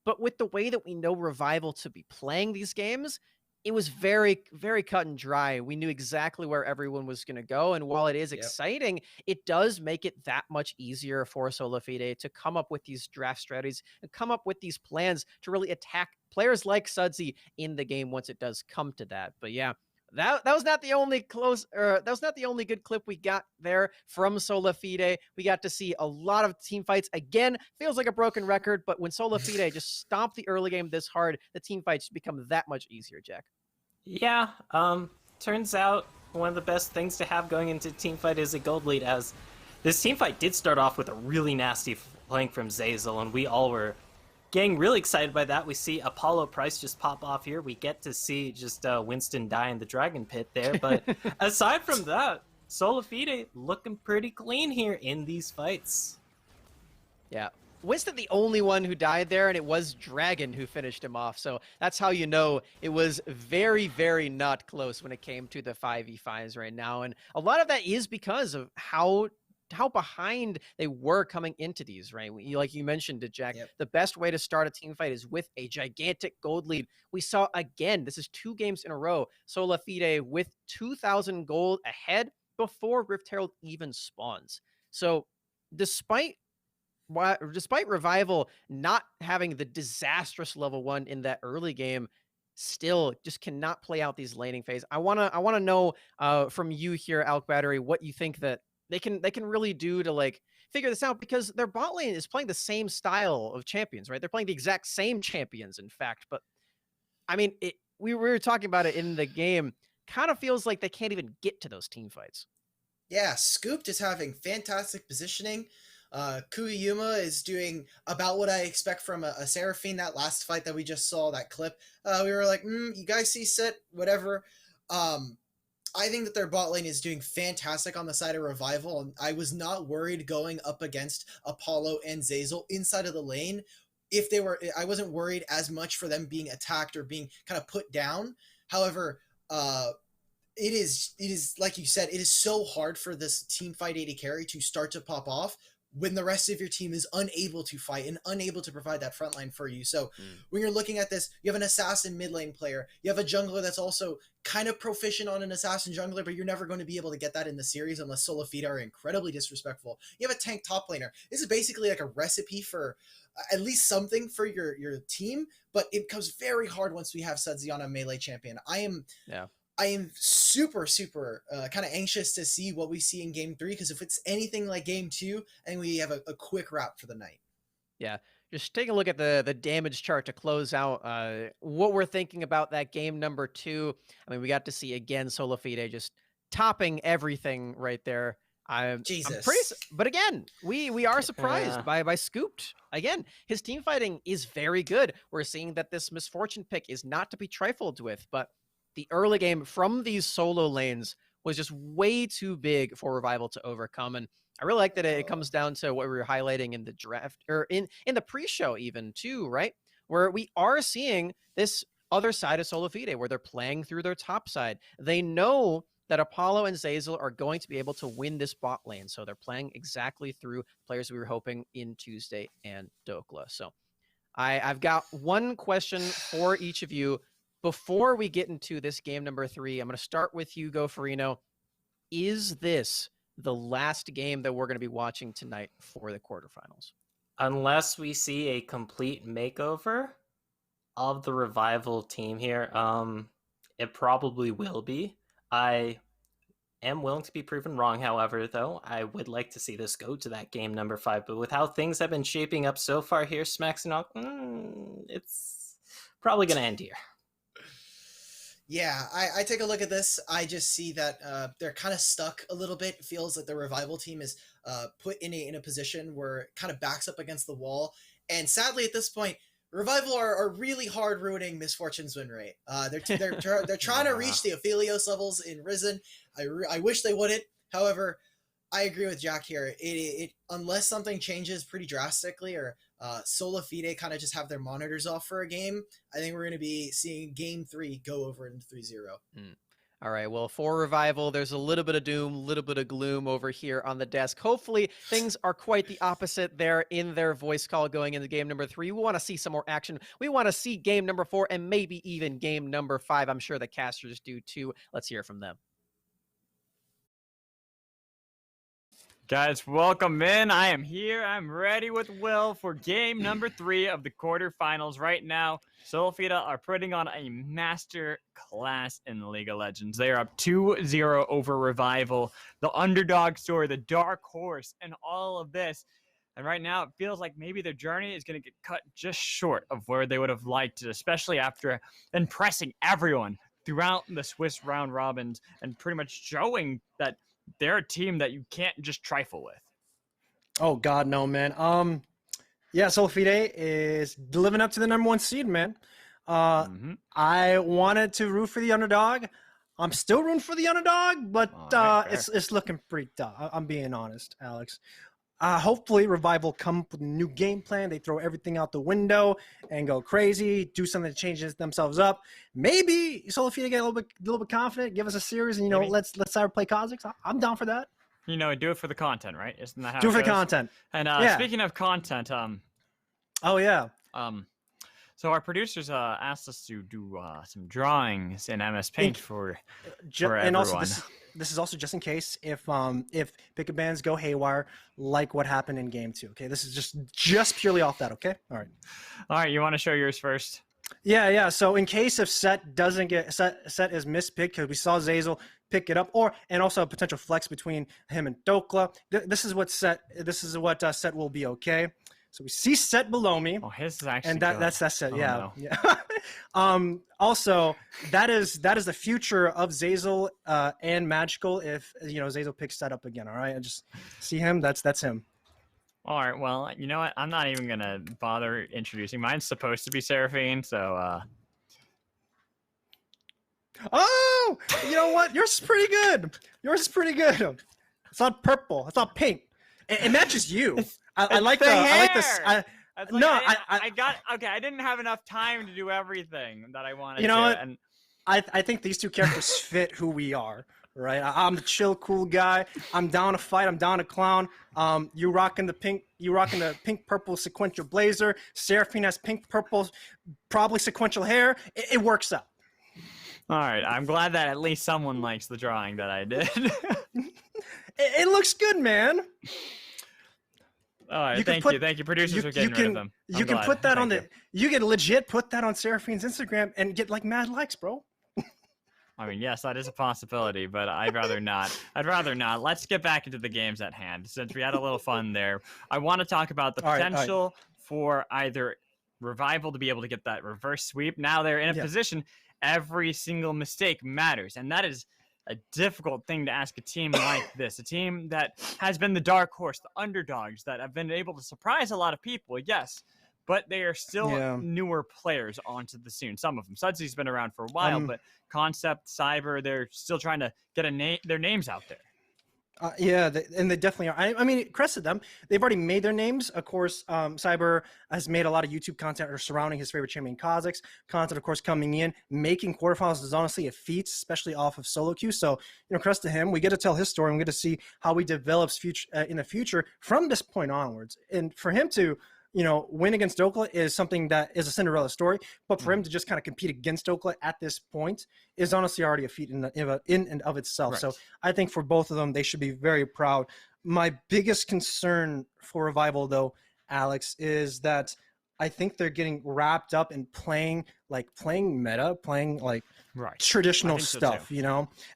But with the way that we know Revival to be playing these games, it was very, very cut and dry. We knew exactly where everyone was going to go. And while it is exciting, it does make it that much easier for SolaFide to come up with these draft strategies and come up with these plans to really attack players like Sudsy in the game once it does come to that. But yeah, that was not the only that was not the only good clip we got there from SolaFide. We got to see a lot of team fights. Again, feels like a broken record, but when SolaFide just stomped the early game this hard, the team fights become that much easier, Jack. Yeah, turns out one of the best things to have going into teamfight is a gold lead, as this teamfight did start off with a really nasty flank from Zeyzal, and we all were getting really excited by that. We see Apollo Price just pop off here. We get to see just Winston die in the Dragon Pit there, but aside from that, SolaFide looking pretty clean here in these fights. Yeah. Winston the only one who died there, and it was Dragon who finished him off. So that's how you know it was very, very not close when it came to the 5v5s right now. And a lot of that is because of how behind they were coming into these, right? Like you mentioned it, Jack, the best way to start a team fight is with a gigantic gold lead. We saw, again, this is 2 games in a row, SolaFide with 2,000 gold ahead before Rift Herald even spawns. So despite Revival not having the disastrous level 1 in that early game, still just cannot play out these laning phase. I wanna know from you here, Alk Battery, what you think that they can really do to like figure this out, because their bot lane is playing the same style of champions, right? They're playing the exact same champions, in fact. But I mean, we were talking about it in the game. Kind of feels like they can't even get to those team fights. Yeah, Scooped is having fantastic positioning. Kuyuma is doing about what I expect from a Seraphine. That last fight that we just saw, that clip, we were like, you guys see set, whatever. I think that their bot lane is doing fantastic on the side of Revival, and I was not worried going up against Apollo and Zeyzal inside of the lane. I wasn't worried as much for them being attacked or being kind of put down. However, it is like you said, it is so hard for this team fight AD carry to start to pop off when the rest of your team is unable to fight and unable to provide that front line for you. So when you're looking at this, you have an assassin mid lane player, you have a jungler that's also kind of proficient on an assassin jungler, but you're never going to be able to get that in the series unless SolaFide are incredibly disrespectful. You have a tank top laner. This is basically like a recipe for at least something for your team, but it becomes very hard once we have Sedziana melee champion. I am super kind of anxious to see what we see in game 3, because if it's anything like game 2, I think we have a quick wrap for the night. Yeah, just take a look at the damage chart to close out what we're thinking about that game number 2. I mean, we got to see again SolaFide just topping everything right there. Jesus. But again, we are surprised by Scooped. Again, his team fighting is very good. We're seeing that this Misfortune pick is not to be trifled with, but the early game from these solo lanes was just way too big for Revival to overcome. And I really like that it comes down to what we were highlighting in the draft, or in the pre-show even too, right? Where we are seeing this other side of SolaFide, where they're playing through their top side. They know that Apollo and Zeyzal are going to be able to win this bot lane. So they're playing exactly through players we were hoping in Tuesday and Dokla. So I've got one question for each of you. Before we get into this game number 3, I'm going to start with you, Goferino. Is this the last game that we're going to be watching tonight for the quarterfinals? Unless we see a complete makeover of the Revival team here, it probably will be. I am willing to be proven wrong, however, though. I would like to see this go to that game number 5, but with how things have been shaping up so far here, Smaxinock, it's probably going to end here. Yeah, I take a look at this. I just see that they're kind of stuck a little bit. It feels like the Revival team is put in a position where it kind of backs up against the wall. And sadly, at this point, Revival are really hard ruining Misfortune's win rate. They're trying to reach the Aphelios levels in Risen. I wish they wouldn't. However, I agree with Jack here. It unless something changes pretty drastically, or SolaFide kind of just have their monitors off for a game, I think we're going to be seeing game 3 go over into 3-0. All right, well, for Revival, there's a little bit of doom, a little bit of gloom over here on the desk. Hopefully, things are quite the opposite there in their voice call going into game number 3. We want to see some more action. We want to see game number 4 and maybe even game number 5. I'm sure the casters do too. Let's hear from them. Guys, welcome in. I am here. I'm ready with Will for game number 3 of the quarterfinals. Right now, SolaFide are putting on a master class in League of Legends. They are up 2-0 over Revival, the underdog story, the dark horse, and all of this. And right now, it feels like maybe their journey is going to get cut just short of where they would have liked it, especially after impressing everyone throughout the Swiss round robins and pretty much showing that they're a team that you can't just trifle with. Oh God, no, man. Yeah, SolaFide is living up to the number 1 seed, man. I wanted to root for the underdog. I'm still rooting for the underdog, but it's looking pretty tough. I'm being honest, Alex. Hopefully, Revival come up with a new game plan. They throw everything out the window and go crazy, do something to change themselves up. Maybe SolaFide get a little bit confident, give us a series, and let's ever play Kha'Zix. I'm down for that. Do it for the content, right? Isn't that how do it it for goes? the content? And speaking of content, oh yeah. So our producers asked us to do some drawings in MS Paint for everyone. And also this is also just in case if pick-a-bans go haywire, like what happened in game 2. Okay, this is just purely off that. Okay, all right. You want to show yours first? Yeah. So in case if Set doesn't get Set is mispicked, because we saw Zeyzal pick it up, and also a potential flex between him and Dokla. This is what Set will be okay. So we see Set below me. Oh, his is actually and good. that's Set. Oh, yeah. no. Yeah. Also, that is the future of Zeyzal and Magical. If Zeyzal picks Set up again, all right. I just see him. That's him. All right. Well, you know what? I'm not even gonna bother introducing. Mine's supposed to be Seraphine, so. Oh, you know what? Yours is pretty good. It's not purple. It's not pink. It matches you. I like the hair. I like this. I didn't have enough time to do everything that I wanted. You know what? And I think these two characters fit who we are. Right? I'm the chill, cool guy. I'm down to fight. I'm down to clown. You rocking the pink purple sequential blazer. Seraphine has pink purple, probably sequential hair. It works out. All right. I'm glad that at least someone likes the drawing that I did. It looks good, man. All right, thank you. Producers are getting rid of them. You can put that on you can legit put that on Seraphine's Instagram and get like mad likes, bro. I mean, yes, that is a possibility, but I'd rather not. Let's get back into the games at hand. Since we had a little fun there, I want to talk about the potential for either Revival to be able to get that reverse sweep. Now they're in a position, every single mistake matters, and that is a difficult thing to ask a team like this, a team that has been the dark horse, the underdogs that have been able to surprise a lot of people, yes, but they are still newer players onto the scene. Some of them. Sudsy's been around for a while, but Concept, Cyber, they're still trying to get their names out there. And they definitely are. I mean, credit them. They've already made their names. Of course, Cyber has made a lot of YouTube content surrounding his favorite champion, Kha'Zix. Content, of course, coming in, making quarterfinals is honestly a feat, especially off of solo queue. So, credit to him. We get to tell his story, and we get to see how he develops in the future from this point onwards. And for him to win against Dokla is something that is a Cinderella story, but for him to just kind of compete against Dokla at this point is honestly already a feat in and of itself. Right. So I think for both of them, they should be very proud. My biggest concern for Revival, though, Alex, is that I think they're getting wrapped up in playing meta, playing traditional stuff.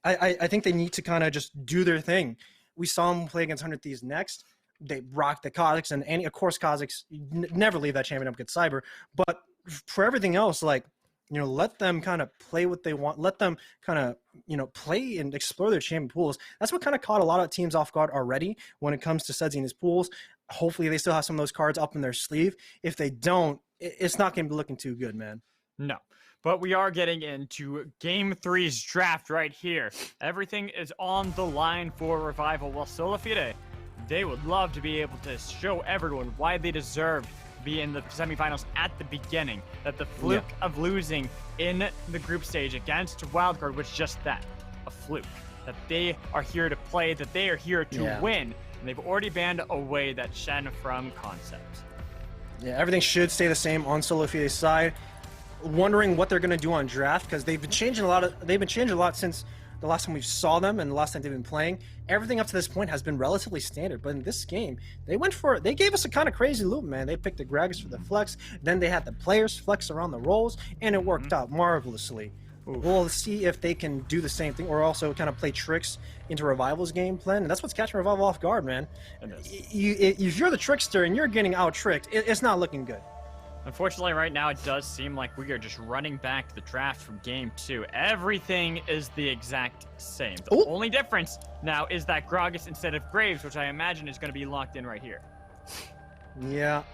I think they need to kind of just do their thing. We saw them play against 100 Thieves next. They rocked the Kha'Zix, and of course, Kha'Zix never leave that champion up against Cyber. But for everything else, let them kind of play what they want. Let them kind of, play and explore their champion pools. That's what kind of caught a lot of teams off guard already when it comes to Sudsy and his pools. Hopefully, they still have some of those cards up in their sleeve. If they don't, it's not going to be looking too good, man. No. But we are getting into Game 3's draft right here. Everything is on the line for Revival. Well, SolaFide, they would love to be able to show everyone why they deserve to be in the semifinals at the beginning. That the fluke of losing in the group stage against Wildcard was just that, a fluke. That they are here to play, that they are here to win. And they've already banned away that Shen from Concept. Yeah, everything should stay the same on SolaFide's side. Wondering what they're going to do on draft, because they've been changing a lot since the last time we saw them and the last time they've been playing. Everything up to this point has been relatively standard, but in this game, they gave us a kind of crazy loop, man. They picked the Gragas for the flex, then they had the players flex around the roles, and it worked out marvelously. We'll see if they can do the same thing, or also kind of play tricks into Revival's game plan, and that's what's catching Revival off guard, man. If you're the trickster and you're getting out-tricked, it's not looking good. Unfortunately, right now, it does seem like we are just running back to the draft from Game 2. Everything is the exact same. The only difference now is that Gragas instead of Graves, which I imagine is going to be locked in right here. Yeah,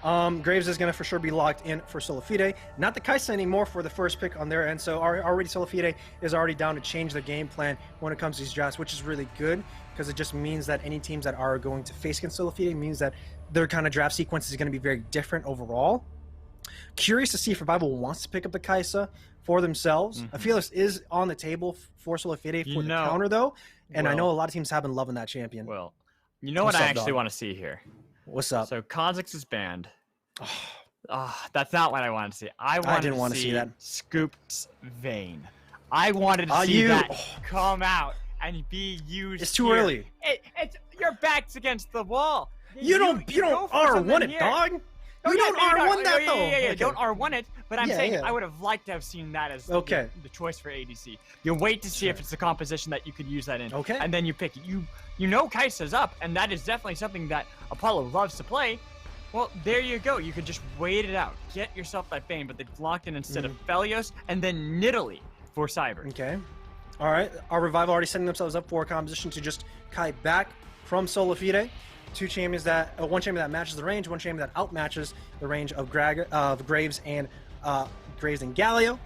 Graves is going to for sure be locked in for SolaFide. Not the Kai'Sa anymore for the first pick on their end, so already SolaFide is already down to change their game plan when it comes to these drafts, which is really good, because it just means that any teams that are going to face against SolaFide means that their kind of draft sequence is going to be very different overall. Curious to see if Revival wants to pick up the Kai'Sa for themselves. Aphelios is on the table for SolaFide for the counter, though, and I know a lot of teams have been loving that champion. Well, you know what I actually want to see here? What's up? So Kha'Zix is banned. That's not what I wanted to see. I didn't want to see that. Scooped's Vayne. I wanted to see that come out and be used. It's too early. Your back's against the wall. You don't R1 it, dog. You don't R1 that, though. Yeah. Don't R1 it, but I'm saying I would have liked to have seen that as the choice for ADC. You wait to see if it's the composition that you could use that in, and then you pick it. You know Kai'Sa's up, and that is definitely something that Apollo loves to play. Well, there you go. You could just wait it out. Get yourself that Vayne, but they've locked in instead of Aphelios, and then Nidalee for Cyber. Okay. All right. Our Revival already setting themselves up for a composition to just kite back from SolaFide. Two champions one champion that matches the range, one champion that outmatches the range of Graves and Galio.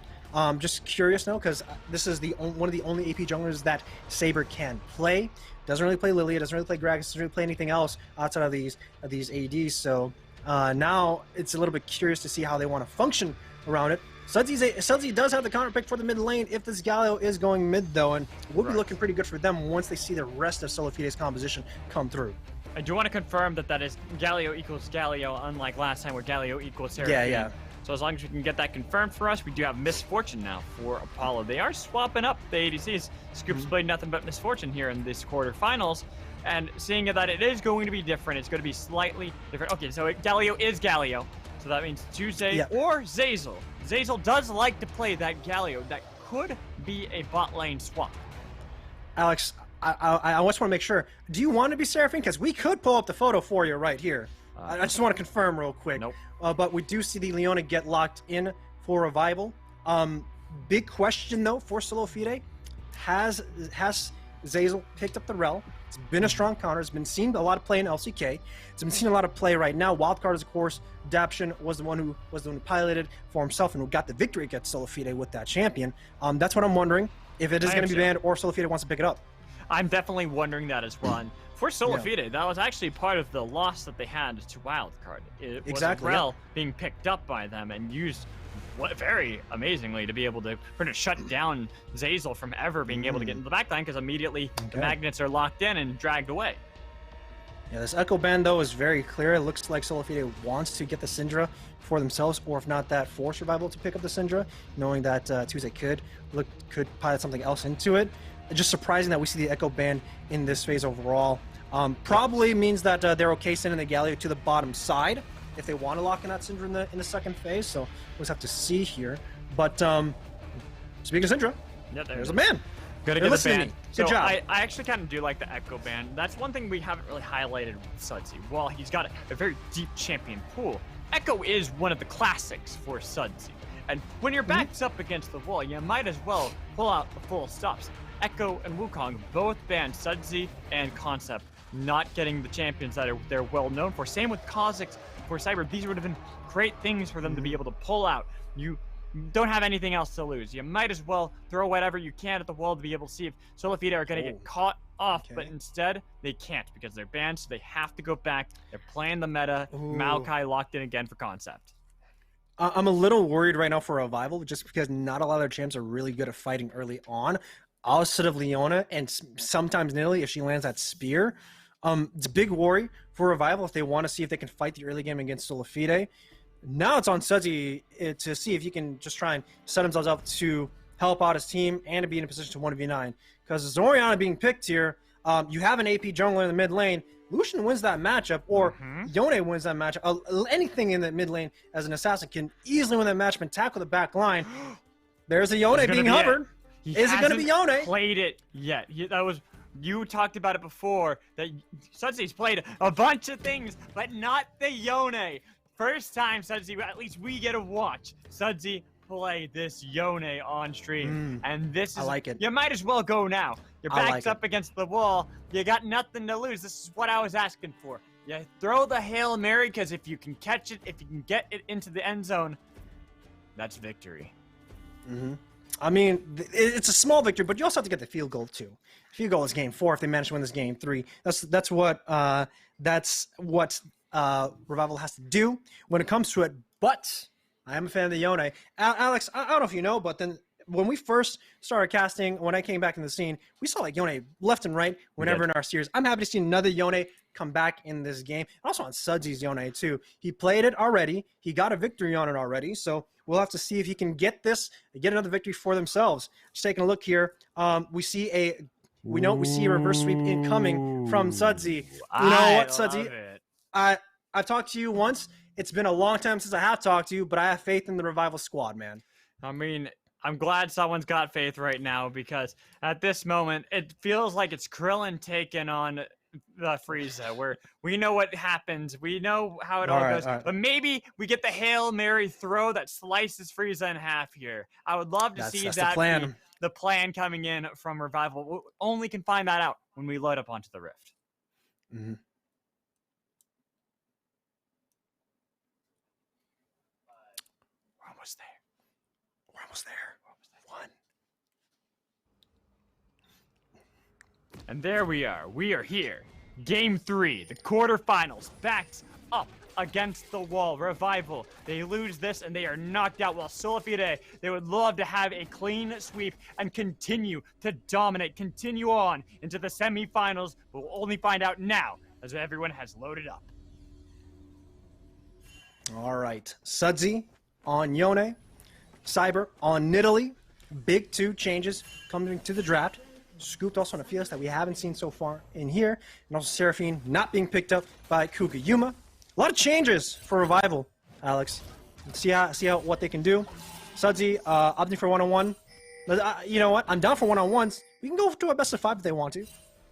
Just curious now, because this is one of the only AP junglers that Saber can play. Doesn't really play Lilia, doesn't really play Gragas, doesn't really play anything else outside of these ADs. So now it's a little bit curious to see how they want to function around it. Sudsy does have the counter pick for the mid lane if this Galio is going mid, though, and will be looking pretty good for them once they see the rest of SolaFide's composition come through. I do want to confirm that is Galio equals Galio, unlike last time where Galio equals Seraphine. Yeah. So as long as we can get that confirmed for us, we do have Misfortune now for Apollo. They are swapping up the ADCs. Scoop's played nothing but Misfortune here in this quarterfinals. And seeing that it is going to be different, it's going to be slightly different. Okay, so Galio is Galio. So that means Tuesday or Zazel. Zazel does like to play that Galio. That could be a bot lane swap. Alex, I just want to make sure. Do you want to be Seraphine? Because we could pull up the photo for you right here. I just want to confirm real quick. Nope. But we do see the Leona get locked in for revival. Big question though for SolaFide. Has Zazel picked up the rel? It's been a strong counter. It's been seen a lot of play in LCK. It's been seen a lot of play right now. Wildcard is, of course, Daption was the one who piloted for himself and who got the victory against SolaFide with that champion. That's what I'm wondering, if it is going to be banned or SolaFide wants to pick it up. I'm definitely wondering that as well. And for SolaFide, that was actually part of the loss that they had to Wildcard. It was rel being picked up by them and used very amazingly to be able to pretty much shut down Zazel from ever being able to get into the backline, because immediately the magnets are locked in and dragged away. Yeah, this Echo ban though is very clear. It looks like SolaFide wants to get the Syndra for themselves, or if not that, for Survival to pick up the Syndra, knowing that Tuesday could pilot something else into it. It's just surprising that we see the Echo ban in this phase overall. Probably means that they're okay sending the Galio to the bottom side if they want to lock in that Syndra in the second phase. So we'll just have to see here. But speaking of Syndra, there's a ban. Gotta get the ban. Good job. I actually kind of do like the Echo ban. That's one thing we haven't really highlighted with Sudsy. While he's got a very deep champion pool, Echo is one of the classics for Sudsy. And when your back's up against the wall, you might as well pull out the full stops. Echo and Wukong both banned Sudsy and Concept, not getting the champions that they're well known for. Same with Kha'Zix for Cyber. These would have been great things for them to be able to pull out. You don't have anything else to lose. You might as well throw whatever you can at the wall to be able to see if SolaFide are going to get caught off, but instead they can't because they're banned, so they have to go back. They're playing the meta. Maokai locked in again for Concept. I'm a little worried right now for Revival, just because not a lot of their champs are really good at fighting early on. Outside of Leona and sometimes Nilly if she lands that spear. It's a big worry for Revival if they want to see if they can fight the early game against SolaFide. Now it's on Sudsy to see if he can just try and set himself up to help out his team and to be in a position to 1v9. Because Zoriana being picked here, you have an AP jungler in the mid lane. Lucian wins that matchup, or Yone wins that matchup. Anything in the mid lane as an assassin can easily win that matchup and tackle the back line. There's a Yone being hovered. Is it going to be Yone? Played it yet. You talked about it before, that Sudsy's played a bunch of things, but not the Yone. First time Sudsy, at least we get to watch Sudsy play this Yone on stream. And this is, I like it. You might as well go now. Your back's up against the wall. You got nothing to lose. This is what I was asking for. You throw the Hail Mary, because if you can catch it, if you can get it into the end zone, that's victory. I mean, it's a small victory, but you also have to get the field goal too. Field goal is game 4 if they manage to win this game 3. That's what Revival has to do when it comes to it. But I am a fan of the Yone. Alex, I don't know if you know, but then when we first started casting, when I came back in the scene, we saw like Yone left and right whenever in our series. I'm happy to see another Yone come back in this game. Also on Sudsy's Yone too. He played it already. He got a victory on it already. So we'll have to see if he can get another victory for themselves. Just taking a look here. We see a reverse sweep incoming from Sudsy. You know what, Sudsy? I've talked to you once. It's been a long time since I have talked to you, but I have faith in the Revival squad, man. I mean, I'm glad someone's got faith right now, because at this moment, it feels like it's Krillin taking on the Frieza, where we know what happens. We know how it all goes. But maybe we get the Hail Mary throw that slices Frieza in half here. I would love to see that be the plan coming in from Revival. We only can find that out when we load up onto the Rift. We're almost there. 1. And there we are. We are here. Game 3, the quarterfinals. Backs up against the wall. Revival. They lose this and they are knocked out, while SolaFide, they would love to have a clean sweep and continue to dominate, continue on into the semifinals. We'll only find out now as everyone has loaded up. All right. Sudsy on Yone, Cyber on Nidalee. Big 2 changes coming to the draft. Scooped also on a Felix that we haven't seen so far in here. And also Seraphine not being picked up by Kugayuma. A lot of changes for Revival, Alex. Let's see how what they can do. Sudsy opting for 1-on-1. You know what? I'm down for 1-on-1s. We can go to a best of 5 if they want to.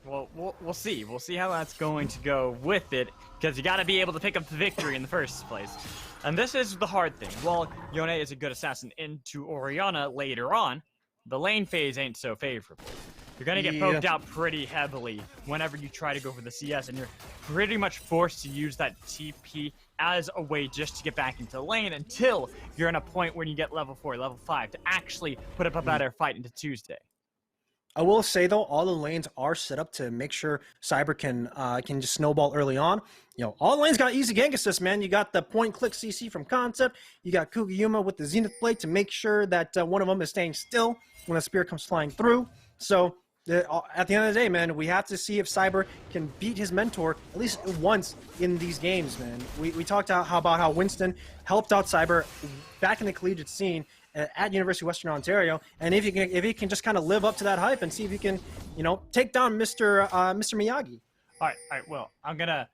Well, we'll see. We'll see how that's going to go with it, because you got to be able to pick up the victory in the first place. And this is the hard thing. While Yone is a good assassin into Orianna later on, the lane phase ain't so favorable. You're going to get poked out pretty heavily whenever you try to go for the CS, and you're pretty much forced to use that TP as a way just to get back into the lane until you're in a point where you get level 4, level 5 to actually put up a better fight into Tuesday. I will say, though, all the lanes are set up to make sure Cyber can just snowball early on. You know, all the lanes got easy gank assist, man. You got the point-click CC from Concept. You got Kugayuma with the Zenith Blade to make sure that one of them is staying still when a spear comes flying through. So, at the end of the day, man, we have to see if Cyber can beat his mentor at least once in these games, man. We talked about how Winston helped out Cyber back in the collegiate scene at University of Western Ontario, and if he can just kind of live up to that hype and see if he can, you know, take down Mr. Miyagi. All right, Will. I'm gonna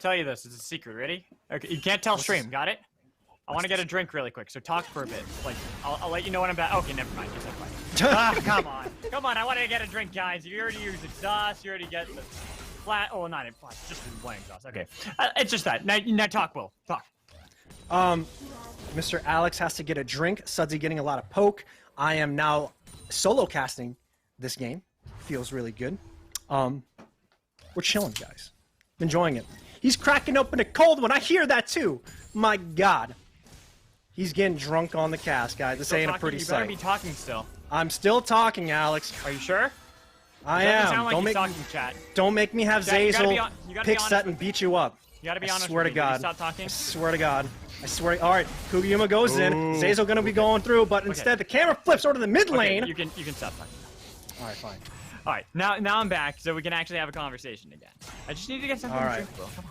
tell you this. It's a secret. Ready? Okay, you can't tell stream. Got it? I want to get a drink really quick, so talk for a bit. Like, I'll let you know when I'm back. Okay, never mind. Come on. I want to get a drink, guys. You already used exhaust. You already get the flat. Oh, not in flat. Just one exhaust. Okay, it's just that. Now talk, Will. Talk. Mr. Alex has to get a drink. Sudsy getting a lot of poke. I am now solo casting this game. Feels really good. We're chilling, guys. Enjoying it. He's cracking open a cold one. I hear that too. My God. He's getting drunk on the cast, guys. This ain't a pretty sight. You better be talking still. I'm still talking, Alex. Are you sure? I am. Sound like you're talking, chat. Don't make me have Zazel pick set and beat you up. You gotta be honest. I swear to God. Stop talking. I swear to God. I swear. All right, Kugayuma goes in. Zazel gonna be going through, but instead the camera flips over to the mid lane. You can stop talking. All right, fine. All right, now I'm back, so we can actually have a conversation again. I just need to get something to drink, Will. Come on.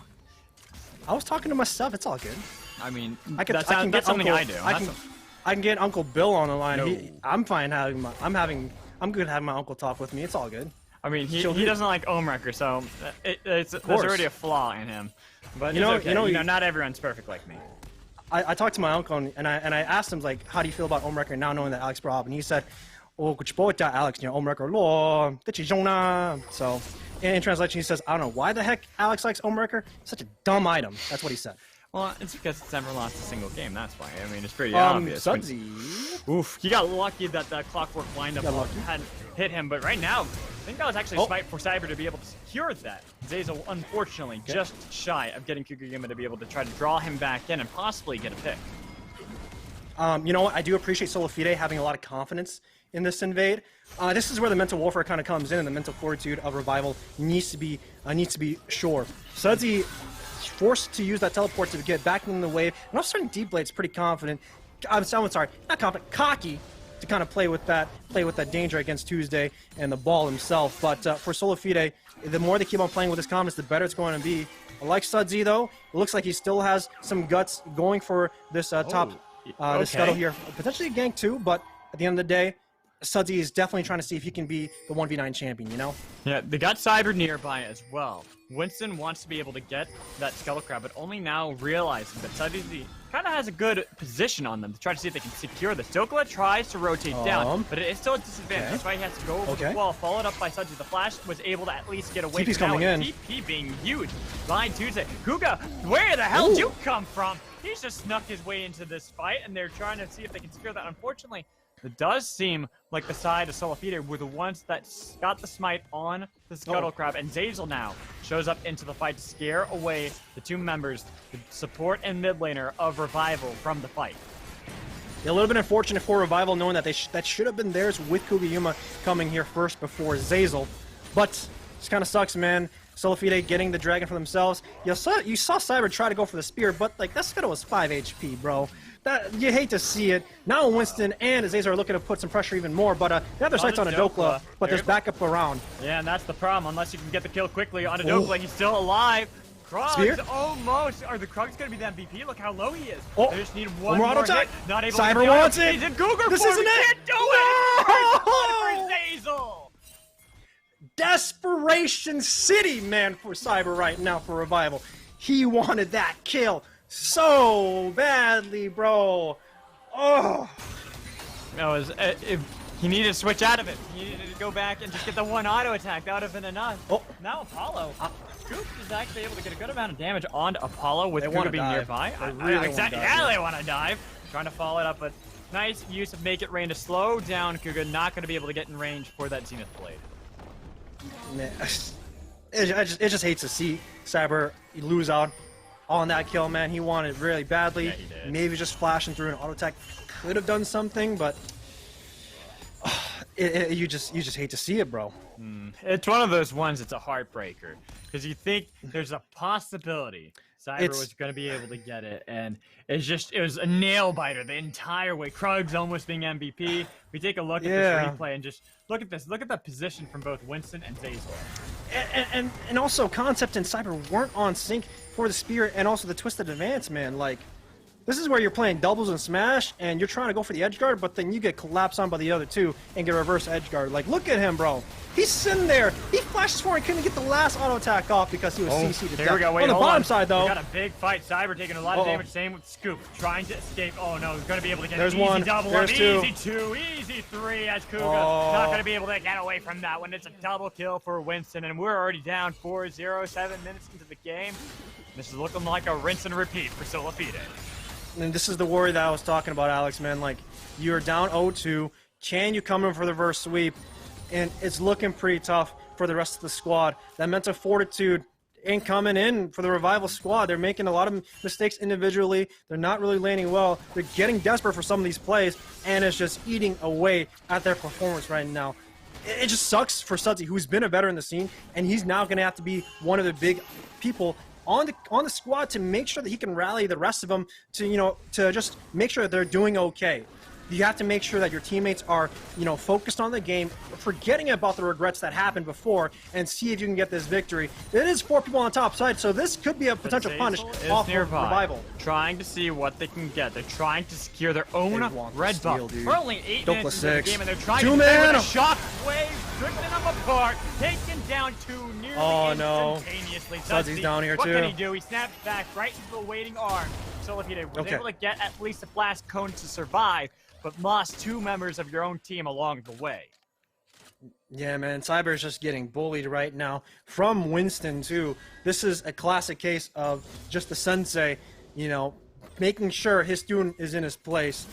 I was talking to myself. It's all good. I mean, that's something I do. I can get Uncle Bill on the line. No. I'm fine having I'm good having my uncle talk with me. It's all good. I mean, he doesn't like Omewrecker, so there's already a flaw in him. But not everyone's perfect like me. I talked to my uncle and I asked him, like, how do you feel about Omewrecker now knowing that Alex brought up, and he said, "Oh, Alex, Omewrecker law, so in translation he says, I don't know why the heck Alex likes Omewrecker. Such a dumb item. That's what he said. Well, it's because it's never lost a single game, that's why. I mean, it's pretty obvious. Sudsy. Oof, he got lucky that the clockwork windup hadn't hit him, but right now, I think that was actually a smite for Cyber to be able to secure that. Zazel, unfortunately, just shy of getting Kugayuma to be able to try to draw him back in and possibly get a pick. You know what? I do appreciate SolaFide having a lot of confidence in this invade. This is where the mental warfare kind of comes in, and the mental fortitude of Revival needs to be sure. Sudsy forced to use that teleport to get back in the wave, and also starting Deep Blade's pretty confident. I'm sorry, not confident, cocky, to kind of play with that danger against Tuesday and the ball himself. But for SolaFide, the more they keep on playing with this confidence, the better it's going to be. I like Sudsy though. It looks like he still has some guts going for this top this scuttle here, potentially a gank too. But at the end of the day, Sudsy is definitely trying to see if he can be the 1v9 champion, you know? Yeah, they got Cyber nearby as well. Winston wants to be able to get that Scuttle Crab, but only now realizing that Sudsy kind of has a good position on them to try to see if they can secure this. Dokla tries to rotate down, but it is still a disadvantage. That's why he has to go over the wall, followed up by Sudsy. The Flash was able to at least get away TP's coming in. TP being huge by Tuesday. Kuga, where the hell did you come from? He's just snuck his way into this fight, and they're trying to see if they can secure that. Unfortunately, it does seem like the side of SolaFide were the ones that got the smite on the Scuttle Crab, and Zazel now shows up into the fight to scare away the two members, the support and mid laner of Revival, from the fight. Yeah, a little bit unfortunate for Revival, knowing that that should have been theirs with Kugayuma coming here first before Zazel. But this kind of sucks, man. SolaFide getting the dragon for themselves. You saw Cyber try to go for the spear, but like that Scuttle was 5 HP, bro. You hate to see it. Now Winston and Zazel are looking to put some pressure even more, but they have their sights on Adokla, but there's backup around. Yeah, and that's the problem. Unless you can get the kill quickly on Adokla, he's still alive. Krugs almost. Are the Krugs going to be the MVP? Look how low he is. Oh, they just need one more auto hit. attack. Not able Cyber to wants it. He's a Cougar This form. isn't He it. can't do it. First blood for Zazel. Desperation City, man, for Cyber right now for Revival. He wanted that kill so badly, bro. Oh. No, he needed to switch out of it. He needed to go back and just get the one auto attack. That would have been enough. Oh. Now Apollo. Scoop is actually able to get a good amount of damage onto Apollo with Cougar being nearby. Exactly. Yeah, they want to dive. Trying to follow it up, but nice use of Make It Rain to slow down Cougar. Not going to be able to get in range for that Zenith Blade. Man, it just hates to see Cyber lose out on that kill, man. He wanted it really badly. Yeah, he did. Maybe just flashing through an auto attack could have done something, but you just hate to see it, bro. It's one of those ones. It's a heartbreaker because you think there's a possibility Cyber was going to be able to get it, and it was a nail biter the entire way. Krugs almost being MVP. We take a look at this replay and just look at this. Look at the position from both Winston and Zazel. And also Concept and Cyber weren't on sync for the Spirit and also the Twisted Advance, man. Like, this is where you're playing doubles and smash, and you're trying to go for the edge guard, but then you get collapsed on by the other two and get reverse edge guard. Like, look at him, bro. He's sitting there. He flashes forward and couldn't get the last auto attack off because he was CC'd to death. Here we go. Wait, on the bottom on. side, though. We got a big fight. Cyber taking a lot of damage. Same with Scoop. Trying to escape. Oh, no. He's going to be able to get There's an easy one. double There's up. two. Easy two. Easy three as Cougar. Not going to be able to get away from that one. It's a double kill for Winston, and we're already down 4-0, 7 minutes into the game. This is looking like a rinse and repeat for SolaFide. And this is the worry that I was talking about, Alex, man. Like, you're down 0-2. Can you come in for the reverse sweep? And it's looking pretty tough for the rest of the squad. That mental fortitude ain't coming in for the Revival squad. They're making a lot of mistakes individually. They're not really landing well. They're getting desperate for some of these plays, and it's just eating away at their performance right now. It just sucks for Sudsy, who's been a veteran in the scene, and he's now going to have to be one of the big people on the squad to make sure that he can rally the rest of them to just make sure that they're doing okay. You have to make sure that your teammates are, focused on the game, forgetting about the regrets that happened before, and see if you can get this victory. It is 4 people on the top side, so this could be a potential punish off of Revival. Trying to see what they can get. They're trying to secure their own red buff. We're only 8 minutes into the game, and they're trying to play with a shockwave, drifting them apart, taking down 2 nearly instantaneously. Sudsy's down here, what too. What can he do? He snaps back right into the waiting arm. SolaFide was able to get at least a blast cone to survive, but lost 2 members of your own team along the way. Yeah, man, Cyber is just getting bullied right now from Winston, too. This is a classic case of just the sensei, making sure his student is in his place.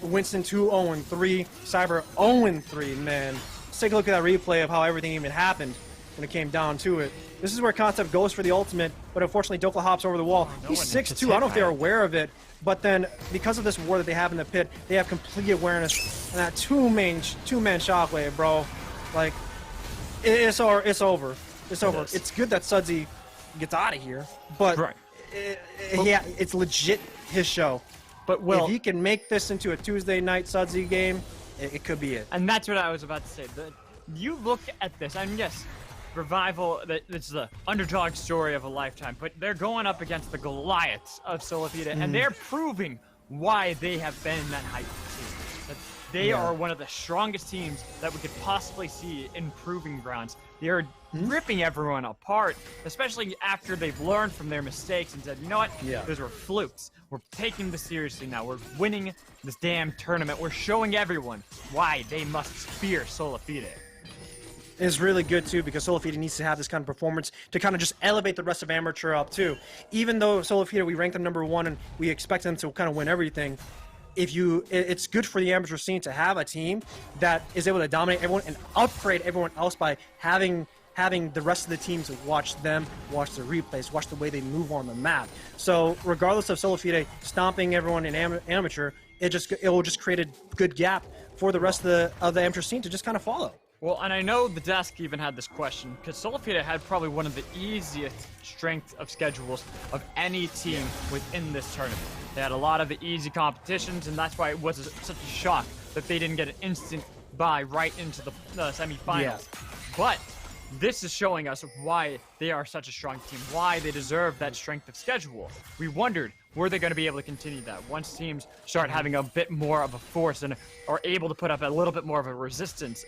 Winston 2-0-3, Cyber 0-3, man. Let's take a look at that replay of how everything even happened when it came down to it. This is where Concept goes for the ultimate, but unfortunately Dokla hops over the wall. He's 6'2", I don't know if they're aware of it, but then because of this war that they have in the pit, they have complete awareness. And that two-man shockwave, bro, like, it's over. It's over. It's good that Sudsy gets out of here, but it's legit his show. But if he can make this into a Tuesday night Sudsy game, it could be it. And that's what I was about to say. You look at this, and yes, Revival, it's the underdog story of a lifetime, but they're going up against the Goliaths of SolaFide, and they're proving why they have been that hype team. That they are one of the strongest teams that we could possibly see in Proving Grounds. They are ripping everyone apart, especially after they've learned from their mistakes and said, you know what, those were flukes. We're taking this seriously now. We're winning this damn tournament. We're showing everyone why they must fear SolaFide. Is really good too, because SolaFide needs to have this kind of performance to kind of just elevate the rest of Amateur up too. Even though SolaFide, we rank them #1 and we expect them to kind of win everything, it's good for the amateur scene to have a team that is able to dominate everyone and upgrade everyone else by having the rest of the teams watch them, watch the replays, watch the way they move on the map. So regardless of SolaFide stomping everyone in amateur, it will just create a good gap for the rest of the amateur scene to just kind of follow. Well, and I know the desk even had this question, because SolaFide had probably one of the easiest strength of schedules of any team within this tournament. They had a lot of the easy competitions, and that's why it was such a shock that they didn't get an instant bye right into the semifinals. But this is showing us why they are such a strong team, why they deserve that strength of schedule. We wondered, were they going to be able to continue that once teams start having a bit more of a force and are able to put up a little bit more of a resistance?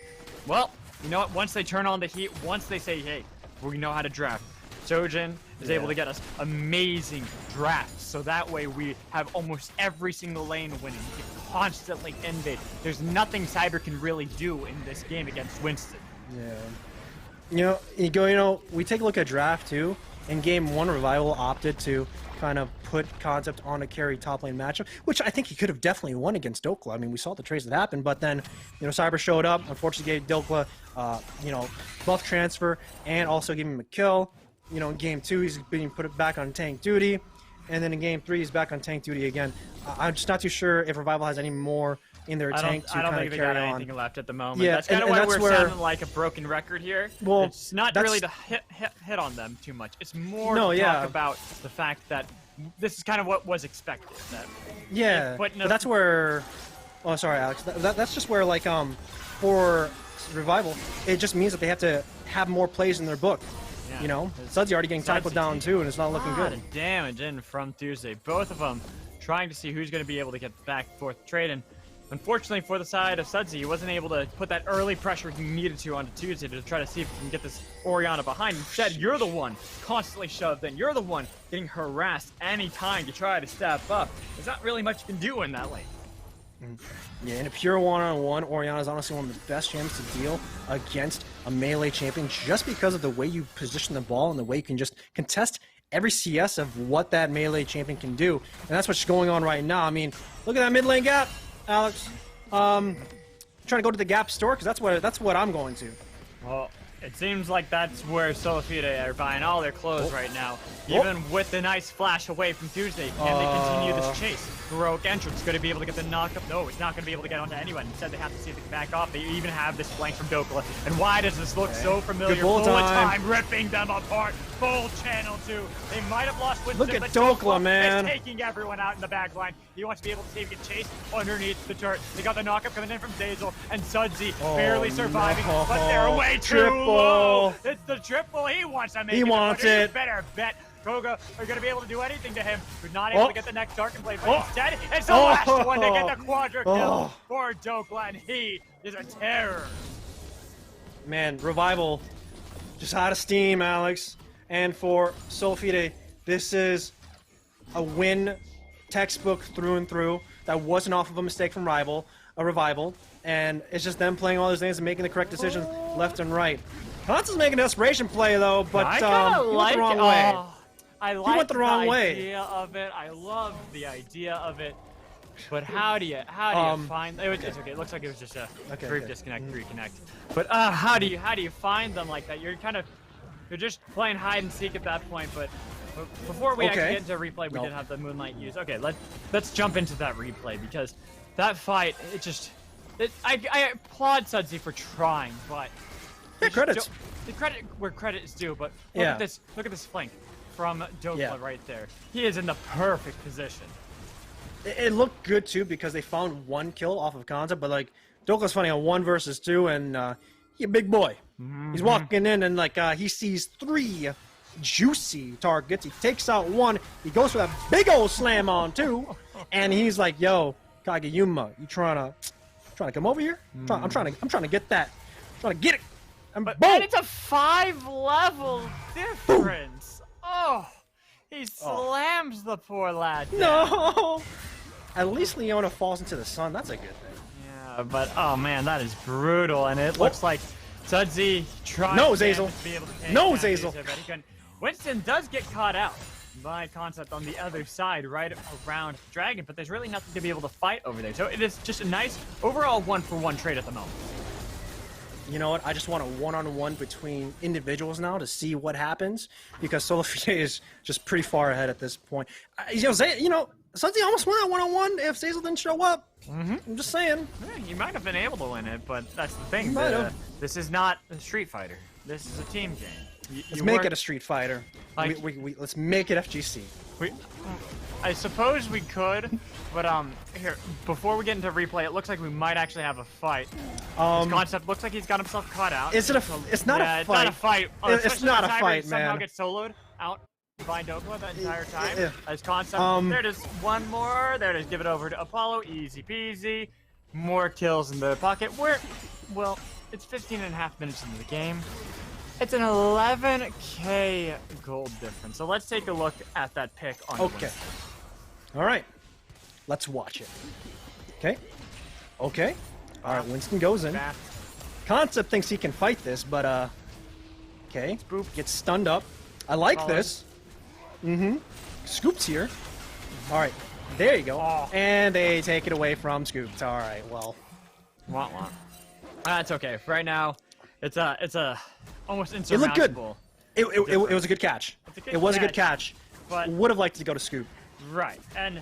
Well, you know what? Once they turn on the heat, once they say, hey, we know how to draft, Sojin is able to get us amazing drafts. So that way we have almost every single lane winning. We can constantly invade. There's nothing Cyber can really do in this game against Winston. Yeah. We take a look at draft too. In game 1, Revival opted to kind of put Concept on a carry top lane matchup, which I think he could have definitely won against Dokla. I mean, we saw the trades that happened, but then, Cyber showed up, unfortunately gave Dokla, buff transfer, and also gave him a kill. In game 2, he's being put back on tank duty, and then in game 3, he's back on tank duty again. I'm just not too sure if Revival has any more in their tank to kind of carry on. I don't think they got anything left at the moment. Yeah, that's kind of why we're sounding like a broken record here. Well, it's not really to hit on them too much. It's more to talk about the fact that this is kind of what was expected. But that's where. Oh, sorry, Alex. That's just where, for Revival, it just means that they have to have more plays in their book. Yeah. Sudsy already getting tackled down too, and it's not looking good. Damage in from Tuesday. Both of them trying to see who's going to be able to get back and forth trade. And unfortunately for the side of Sudsy, he wasn't able to put that early pressure he needed to onto Tuesday to try to see if he can get this Orianna behind. Instead, you're the one constantly shoved in. You're the one getting harassed anytime you try to step up. There's not really much you can do in that lane. Yeah, in a pure one-on-one, Orianna is honestly one of the best champs to deal against a melee champion just because of the way you position the ball and the way you can just contest every CS of what that melee champion can do. And that's what's going on right now. I mean, look at that mid lane gap, Alex. Trying to go to the gap store because that's what I'm going to. Well, it seems like that's where SolaFide are buying all their clothes right now. Even with the nice flash away from Tuesday, can they continue this chase? Heroic Entrance going to be able to get the knockup? No, he's not going to be able to get onto anyone. Instead, they have to see if they can back off. They even have this flank from Dokla. And why does this look so familiar? Full time, ripping them apart. Full channel 2. They might have lost Winston, look at Dokla, man. Is taking everyone out in the back line. He wants to be able to see if he can chase underneath the turret. They got the knockup coming in from Zazel, and Sudsy barely surviving, but they're way too low. It's the triple he wants to make. He wants it. Better bet. Koga are going to be able to do anything to him. Who's not able to get the next Dark and Blade, but instead, it's the last one to get the quadra kill for Dokla, and he is a terror. Man, Revival just out of steam, Alex. And for SolaFide, this is a win textbook through and through. That wasn't off of a mistake from Revival. And it's just them playing all those things and making the correct decisions left and right. Hans is making an desperation play, though, but he went the wrong way. I like the idea of it. I love the idea of it. But how do you find? It's okay. It looks like it was just a brief disconnect, reconnect. But how do you find them like that? You're just playing hide and seek at that point. But before we actually get into replay, we did have the Moonlight use. Okay, let's jump into that replay because that fight, I applaud Sudsy for trying, but the credit where credit is due. But look at this flank from Dokla right there. He is in the perfect position. It looked good too because they found one kill off of Concept, but Dokla's fighting a 1 versus 2, and he's a big boy. He's walking in and he sees 3 juicy targets. He takes out 1. He goes for that big old slam on 2, and he's like, "Yo, Kageyuma, you trying to come over here? I'm trying to get that. I'm trying to get it." And boom! And it's a 5-level difference. Oh, he slams the poor lad down. No! At least Leona falls into the sun. That's a good thing. Yeah, but oh man, that is brutal, and it looks like Sudsy trying Zazel. to be able to take Zazel. Winston does get caught out by Concept on the other side, right around Dragon, but there's really nothing to be able to fight over there. So it is just a nice overall 1-for-1 trade at the moment. You know what? I just want a one-on-one between individuals now to see what happens because SolaFide is just pretty far ahead at this point. Sudsy almost won that one-on-one if Zazel didn't show up. I'm just saying. Yeah, he might have been able to win it, but that's the thing. This is not a Street Fighter. This is a team game. Let's make it a Street Fighter. Let's make it FGC. I suppose we could, but here, before we get into replay, it looks like we might actually have a fight. This concept looks like he's got himself caught out. Is it it's not a fight. It's not a fight. It's not a fight, somehow man. gets soloed out by Dokla that entire time. As concept, there it is. One more. There it is. Give it over to Apollo. Easy peasy. More kills in the pocket. Well, it's 15.5 minutes into the game. It's an 11K gold difference. So let's take a look at that pick on Okay. All right. Let's watch it. Okay. Okay. All right, Winston goes in. Concept thinks he can fight this, but okay. Spoop gets stunned up. I like this. Scoop's here. All right. There you go. And they take it away from Scoops. All right. Well. Wah. That's okay. Right now, it's a almost insurmountable. It looked good. It was a good catch. It was a good catch. But would have liked to go to Scoop. Right. And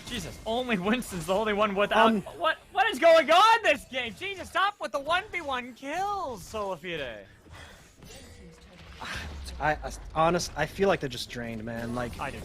Jesus, only Winston's the only one without. What is going on this game? Jesus, stop with the 1v1 kills, SolaFide. I feel like they're just drained, man. Like I do too.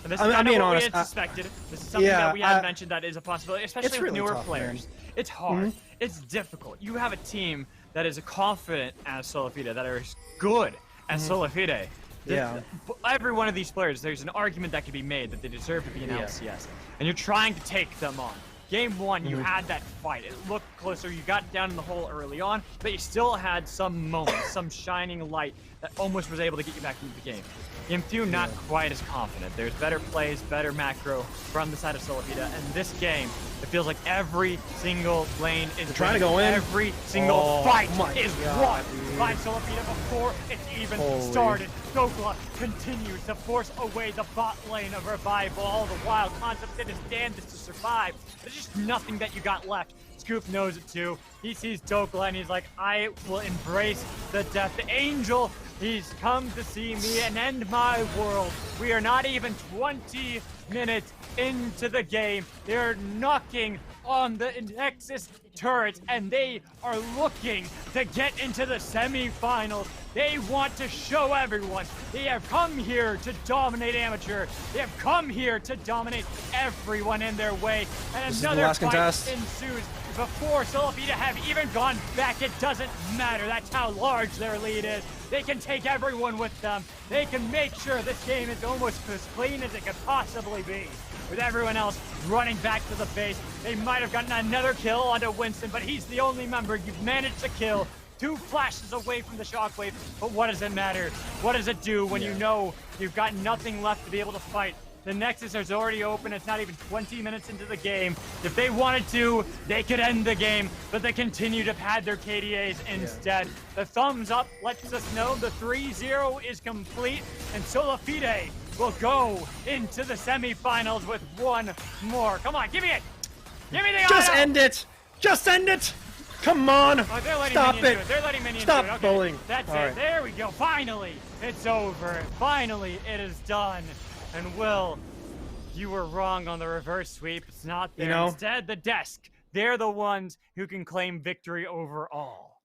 And this is kind of what we had suspected. This is something that we had mentioned that is a possibility, especially with really newer tough, players. Man. It's hard. It's difficult. You have a team that is confident as SolaFide, that are good as SolaFide. Yeah. Every one of these players, there's an argument that could be made that they deserve to be in LCS. And you're trying to take them on. Game 1, you had that fight. It looked closer. You got down in the hole early on, but you still had some moments, some shining light that almost was able to get you back into the game. Game 2, not quite as confident. There's better plays, better macro from the side of SolaFide. And this game, it feels like every single lane is trying to go in. Every single fight is won by SolaFide before it's even started. Dokla continues to force away the bot lane of Revival. All the while, Concept did his damnedest to survive. There's just nothing that you got left. Scoop knows it too. He sees Dokla and he's like, I will embrace the Death Angel. He's come to see me and end my world. We are not even 20 minutes into the game. They're knocking on the Nexus turrets and they are looking to get into the semifinals. They want to show everyone they have come here to dominate amateur. They have come here to dominate everyone in their way. And another fight ensues before SolaFide have even gone back. It doesn't matter. That's how large their lead is. They can take everyone with them. They can make sure this game is almost as clean as it could possibly be. With everyone else running back to the base, they might have gotten another kill onto Winston, but he's the only member you've managed to kill. 2 flashes away from the shockwave, but what does it matter? What does it do when you know you've got nothing left to be able to fight? The Nexus is already open. It's not even 20 minutes into the game. If they wanted to, they could end the game, but they continue to pad their KDAs instead. The thumbs up lets us know the 3-0 is complete, and SolaFide will go into the semifinals with one more. Come on, give me it! Give me the Just auto! end it! Just end it! Come on! Stop it! They're letting minions Stop do it. Okay, bullying. that's All it. right. There we go. Finally, it's over. Finally, it is done. And Will, you were wrong on the reverse sweep. It's not there. Instead, the desk. They're the ones who can claim victory over all.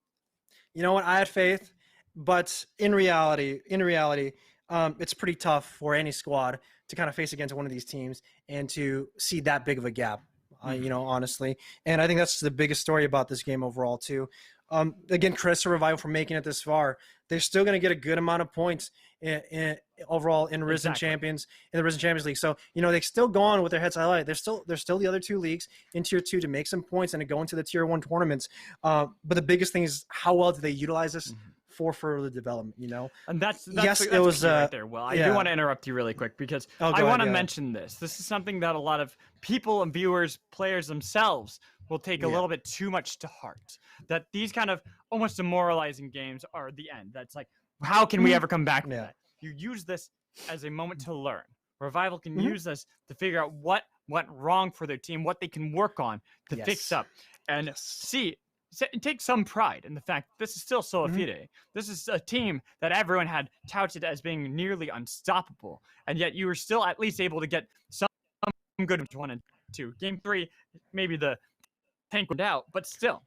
You know what? I had faith, but in reality, it's pretty tough for any squad to kind of face against one of these teams and to see that big of a gap. Honestly. And I think that's the biggest story about this game overall, too. Again, Chris or Revival for making it this far. They're still going to get a good amount of points overall in Risen Champions, in the Risen Champions League. So, they're still going with their heads high. There's still the other 2 leagues in Tier 2 to make some points and to go into the Tier 1 tournaments. But the biggest thing is how well do they utilize this for further development, And that's it was key right there. Well, I do want to interrupt you really quick because I want to mention this. This is something that a lot of people and viewers, players themselves will take a little bit too much to heart. That these kind of almost demoralizing games are the end. That's like, how can we ever come back from that? You use this as a moment to learn. Revival can use this to figure out what went wrong for their team, what they can work on to fix up. And take some pride in the fact that this is still SolaFide. This is a team that everyone had touted as being nearly unstoppable, and yet you were still at least able to get some good 1 and 2. Game 3, maybe the tank went out, but still,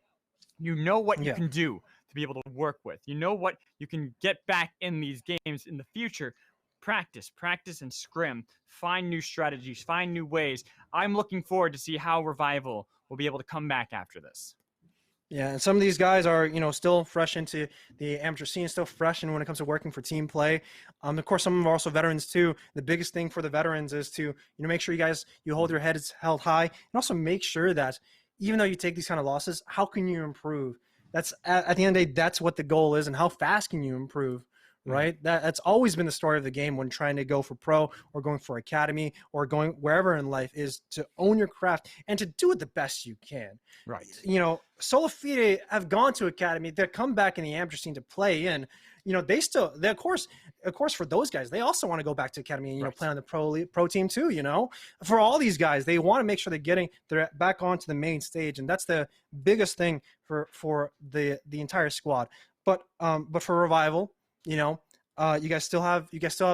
you know what you can do to be able to work with. You know what you can get back in these games in the future practice and scrim, find new strategies, find new ways. I'm looking forward to see how Revival will be able to come back after this. Yeah, and some of these guys are, still fresh into the amateur scene, still fresh in when it comes to working for team play. Of course, some of them are also veterans too. The biggest thing for the veterans is to, make sure you hold your heads held high, and also make sure that even though you take these kind of losses, how can you improve? That's at the end of the day, that's what the goal is, and how fast can you improve? Right? That's always been the story of the game when trying to go for pro or going for academy or going wherever in life, is to own your craft and to do it the best you can. Right. SolaFide have gone to academy. They come back in the amateur scene to play in. They of course for those guys, they also want to go back to academy and play on the pro team too. For all these guys, they want to make sure they're back onto the main stage, and that's the biggest thing for the entire squad. But for Revival, you guys still have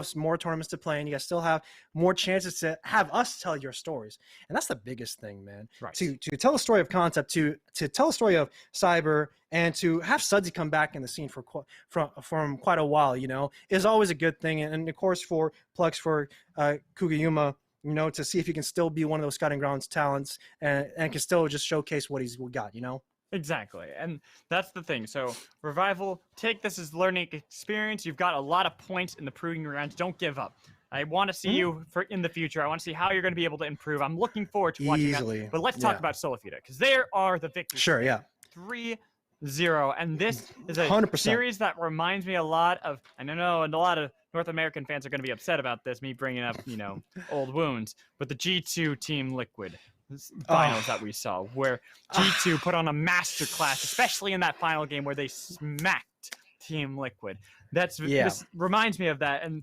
some more tournaments to play, and you guys still have more chances to have us tell your stories, and that's the biggest thing, man. Right. To tell the story of Concept, to tell the story of Cyber, and to have Sudsy come back in the scene from quite a while, is always a good thing. And of course for Plux, for Kugayuma, to see if he can still be one of those scouting grounds talents and can still just showcase what he's got, Exactly. And that's the thing. So Revival, take this as learning experience. You've got a lot of points in the Proving Grounds. Don't give up. I want to see you in the future. I want to see how you're going to be able to improve. I'm looking forward to watching that. But let's talk about SolaFide, because there are the victors. Sure, yeah. 3-0. And this is a 100%. series that reminds me a lot of, and I know a lot of North American fans are going to be upset about this, me bringing up, old wounds, but the G2 Team Liquid finals that we saw, where G2 put on a masterclass, especially in that final game where they smacked Team Liquid. This reminds me of that. And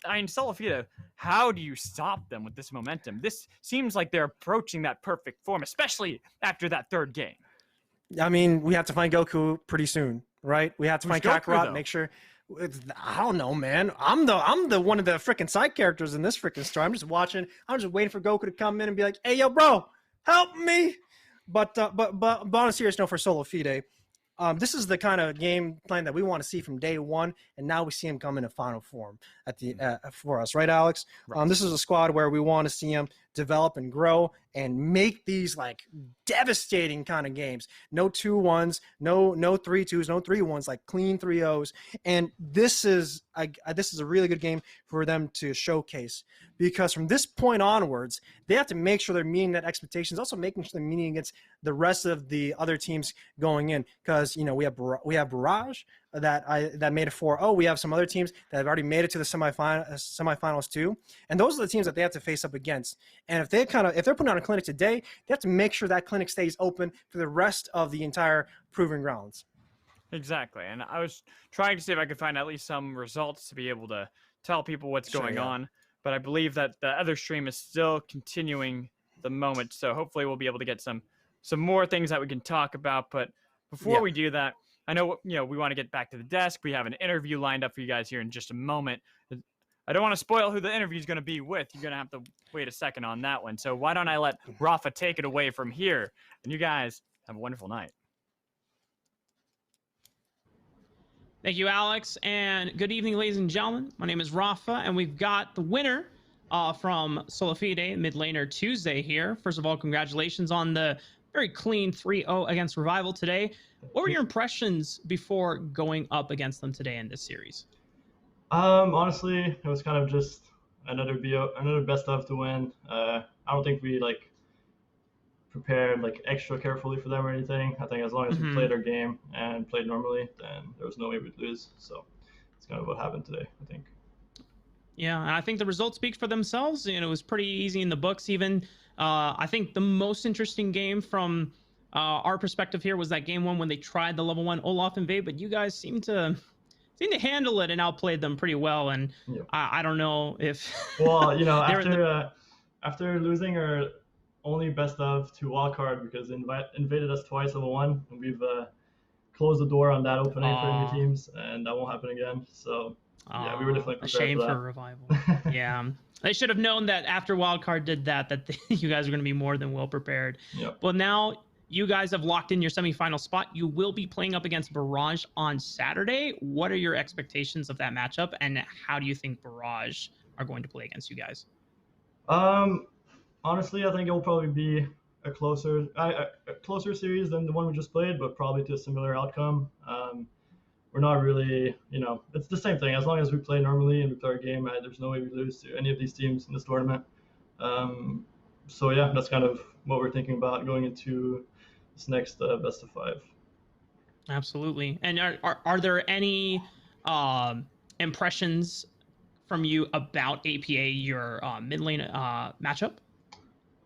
SolaFide, how do you stop them with this momentum? This seems like they're approaching that perfect form, especially after that third game. I mean, we have to find Goku pretty soon, right? We have to find Kakarot, make sure. I don't know, man. I'm the one of the freaking side characters in this freaking story. I'm just watching. I'm just waiting for Goku to come in and be like, "Hey, yo, bro, help me!" But on a serious note, for SolaFide, this is the kind of game plan that we want to see from day one, and now we see him come in a final form for us, right, Alex? Right. This is a squad where we want to see him develop and grow and make these like devastating kind of games. No 2-1s, no 3-2s, no 3-1s, like clean 3-0s. And this is a really good game for them to showcase, because from this point onwards, they have to make sure they're meeting that expectations, also making sure they're meeting against the rest of the other teams going in, because we have Barrage that made it 4-0. We have some other teams that have already made it to the semifinals too, and those are the teams that they have to face up against. And if they're putting on a clinic today, they have to make sure that clinic stays open for the rest of the entire Proving Grounds. Exactly. And I was trying to see if I could find at least some results to be able to tell people what's going on, but I believe that the other stream is still continuing the moment, so hopefully we'll be able to get some more things that we can talk about. But before we do that, I know we want to get back to the desk. We have an interview lined up for you guys here in just a moment. I don't want to spoil who the interview is going to be with. You're going to have to wait a second on that one. So why don't I let Rafa take it away from here, and you guys have a wonderful night. Thank you, Alex, and good evening, ladies and gentlemen. My name is Rafa, and we've got the winner from SolaFide Mid Laner Tuesday here. First of all, congratulations on the very clean 3-0 against Revival today. What were your impressions before going up against them today in this series? Honestly, it was kind of just another best of to win. I don't think we prepared extra carefully for them or anything. I think as long as we played our game and played normally, then there was no way we'd lose. So it's kind of what happened today, I think. Yeah, and I think the results speak for themselves. It was pretty easy in the books even. I think the most interesting game from our perspective here was that game 1 when they tried the level 1 Olaf invade, but you guys seem to handle it and outplayed them pretty well. And I don't know if well, after losing our only best of to wildcard because they invaded us twice level 1, and we've closed the door on that opening for new teams, and that won't happen again. So we were definitely prepared. A shame for that. for Revival. Yeah. They should have known that after wildcard did that you guys are going to be more than well prepared. Yep. But now you guys have locked in your semifinal spot. You will be playing up against Barrage on Saturday. What are your expectations of that matchup, and how do you think Barrage are going to play against you guys? Honestly, I think it'll probably be a closer series than the one we just played, but probably to a similar outcome. We're not really, it's the same thing. As long as we play normally and we play our game, there's no way we lose to any of these teams in this tournament. So yeah, that's kind of what we're thinking about going into this next best of 5. Absolutely. And are there any impressions from you about APA, your mid lane matchup?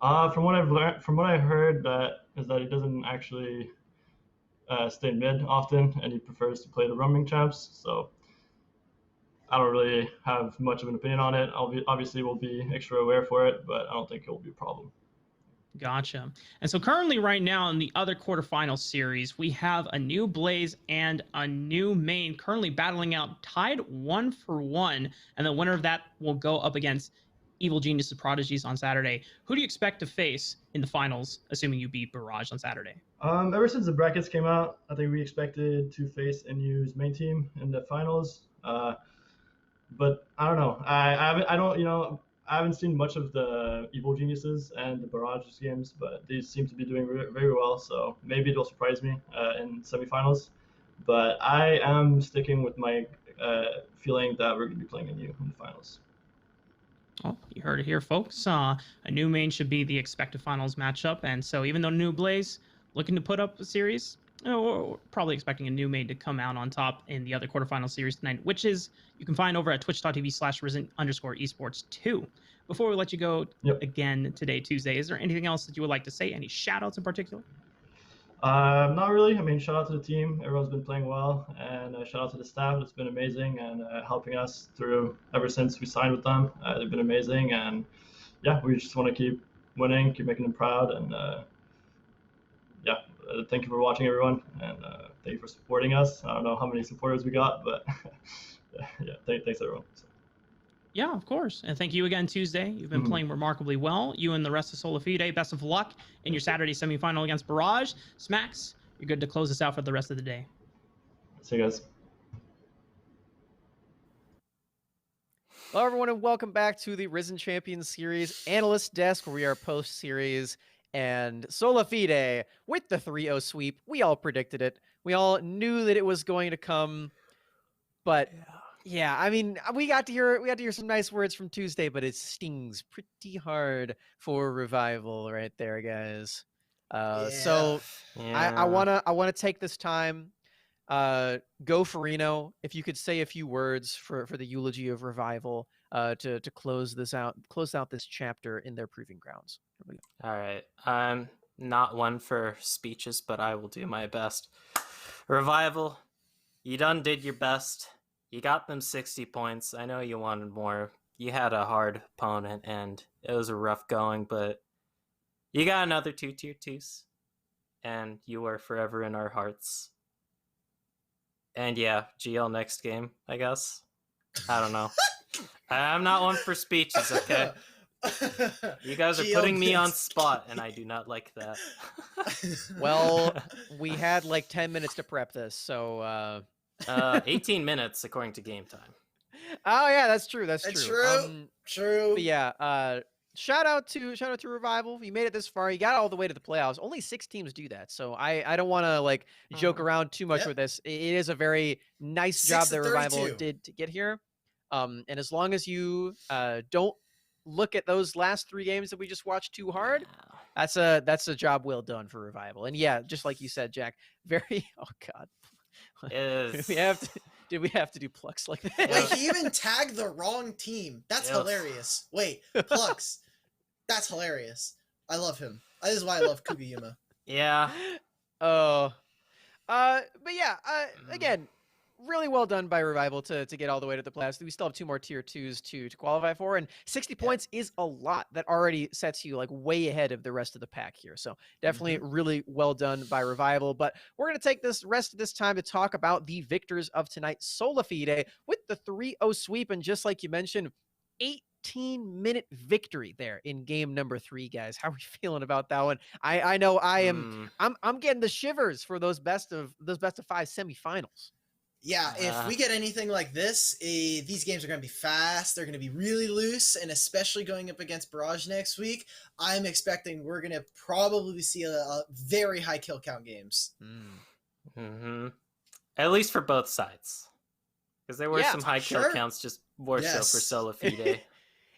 From what I've learned, from what I heard, is that he doesn't actually stay mid often, and he prefers to play the roaming champs. So I don't really have much of an opinion on it. Obviously, we'll be extra aware for it, but I don't think it will be a problem. Gotcha. And so currently right now in the other quarterfinal series, we have a new Blaze and a new main currently battling out, tied 1-1. And the winner of that will go up against Evil Geniuses Prodigies on Saturday. Who do you expect to face in the finals, assuming you beat Barrage on Saturday? Ever since the brackets came out, I think we expected to face NU's main team in the finals. But I don't know. I haven't seen much of the Evil Geniuses and the Barrage games, but these seem to be doing very well. So maybe it'll surprise me in semifinals. But I am sticking with my feeling that we're going to be playing NU in the finals. Well, you heard it here, folks. A new main should be the expected finals matchup. And so even though New Blaze looking to put up a series, we're probably expecting a new main to come out on top in the other quarterfinal series tonight, which is you can find over at twitch.tv/risen_esports2. Before we let you go again today, Tuesday, is there anything else that you would like to say? Any shout outs in particular? Not really. I mean, shout out to the team. Everyone's been playing well, and shout out to the staff. It's been amazing and helping us through ever since we signed with them. They've been amazing, and yeah, we just want to keep winning, keep making them proud, and thank you for watching, everyone, and thank you for supporting us. I don't know how many supporters we got, but thanks everyone. Yeah, of course. And thank you again, Tuesday. You've been playing remarkably well. You and the rest of SolaFide, best of luck in your Saturday semifinal against Barrage. Smacks, you're good to close us out for the rest of the day. See you guys. Hello, everyone, and welcome back to the Risen Champions Series Analyst Desk, where we are post-series. And SolaFide with the 3-0 sweep. We all predicted it. We all knew that it was going to come. But yeah, I mean, we got to hear some nice words from Tuesday, but it stings pretty hard for Revival right there, guys. So I wanna take this time. Go for Reno. If you could say a few words for the eulogy of Revival to close out this chapter in their Proving Grounds. All right. I'm not one for speeches, but I will do my best. Revival, you done did your best. You got them 60 points. I know you wanted more. You had a hard opponent, and it was a rough going, but you got another 2 tier 2s, and you are forever in our hearts. And yeah, GL next game, I guess. I don't know. I'm not one for speeches, okay? You guys are putting me on spot, and I do not like that. Well, we had like 10 minutes to prep this, so 18 minutes according to game time. Oh yeah, that's true. That's true. True. But yeah, shout out to Revival. You made it this far. You got all the way to the playoffs. Only 6 teams do that, so I don't want to like joke around too much with this. It is a very nice job that Revival did to get here. And as long as you don't look at those last 3 games that we just watched too hard, that's a job well done for Revival. And yeah, just like you said, Jack, very god. Did we have to do Plux like that? Wait, he even tagged the wrong team. That's hilarious. Wait, Plux. That's hilarious. I love him. This is why I love Kugiyama. Yeah. Oh. But yeah, again, really well done by Revival to get all the way to the playoffs. We still have 2 more tier 2s to qualify for, and 60 points is a lot. That already sets you like way ahead of the rest of the pack here. So definitely really well done by Revival. But we're going to take this rest of this time to talk about the victors of tonight, SolaFide with the 3-0 sweep. And just like you mentioned, 8 17-minute victory there in game number 3, guys. How are we feeling about that one? I know I'm getting the shivers for those best of 5 semifinals. Yeah, if we get anything like this, these games are going to be fast. They're going to be really loose, and especially going up against Barrage next week, I'm expecting we're going to probably see a very high kill count games. At least for both sides. Because there were some high kill counts, just more so for SolaFide.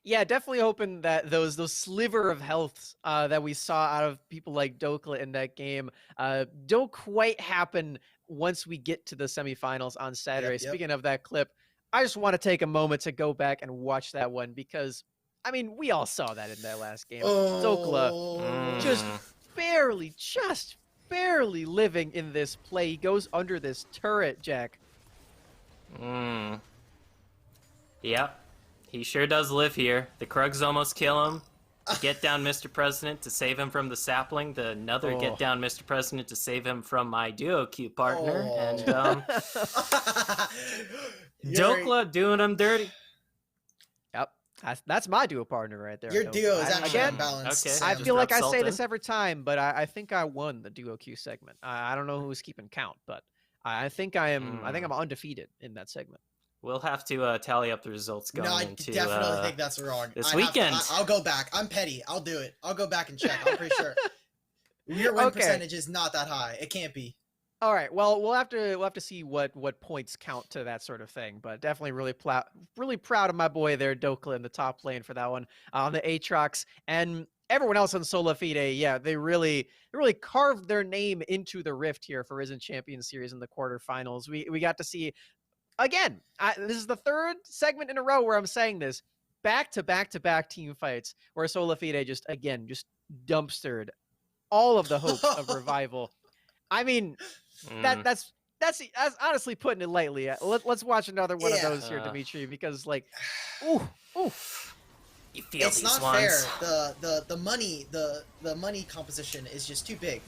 Yeah, definitely hoping that those sliver of health that we saw out of people like Dokla in that game don't quite happen once we get to the semifinals on Saturday. Yep. Speaking of that clip, I just want to take a moment to go back and watch that one because, I mean, we all saw that in that last game. Dokla just barely living in this play. He goes under this turret, Jack. Yep. He sure does live here. The Krugs almost kill him. Get down Mr. President to save him from the sapling. Another get down Mr. President to save him from my duo queue partner. And Dokla doing him dirty. Yep. That's my duo partner right there. Your duo is actually unbalanced. Okay. I feel like I say this every time, but I think I won the duo queue segment. I don't know who's keeping count, but I think I'm undefeated in that segment. We'll have to tally up the results going into definitely think that's wrong. This weekend. I'll go back. I'm petty. I'll do it. I'll go back and check. I'm pretty sure your win percentage is not that high. It can't be. All right. Well, we'll have to see what points count to that sort of thing. But definitely really proud of my boy there, Dokla, in the top lane for that one on the Aatrox and everyone else on SolaFide. Yeah, they really carved their name into the Rift here for Risen Champions Series in the quarterfinals. We got to see. Again, this is the third segment in a row where I'm saying this. Back-to-back team fights where SolaFide just dumpstered all of the hopes of revival. I mean, that's honestly putting it lightly. Let's watch another one of those here, Dimitri, because ooh. You feel it's not fair. The money composition is just too big.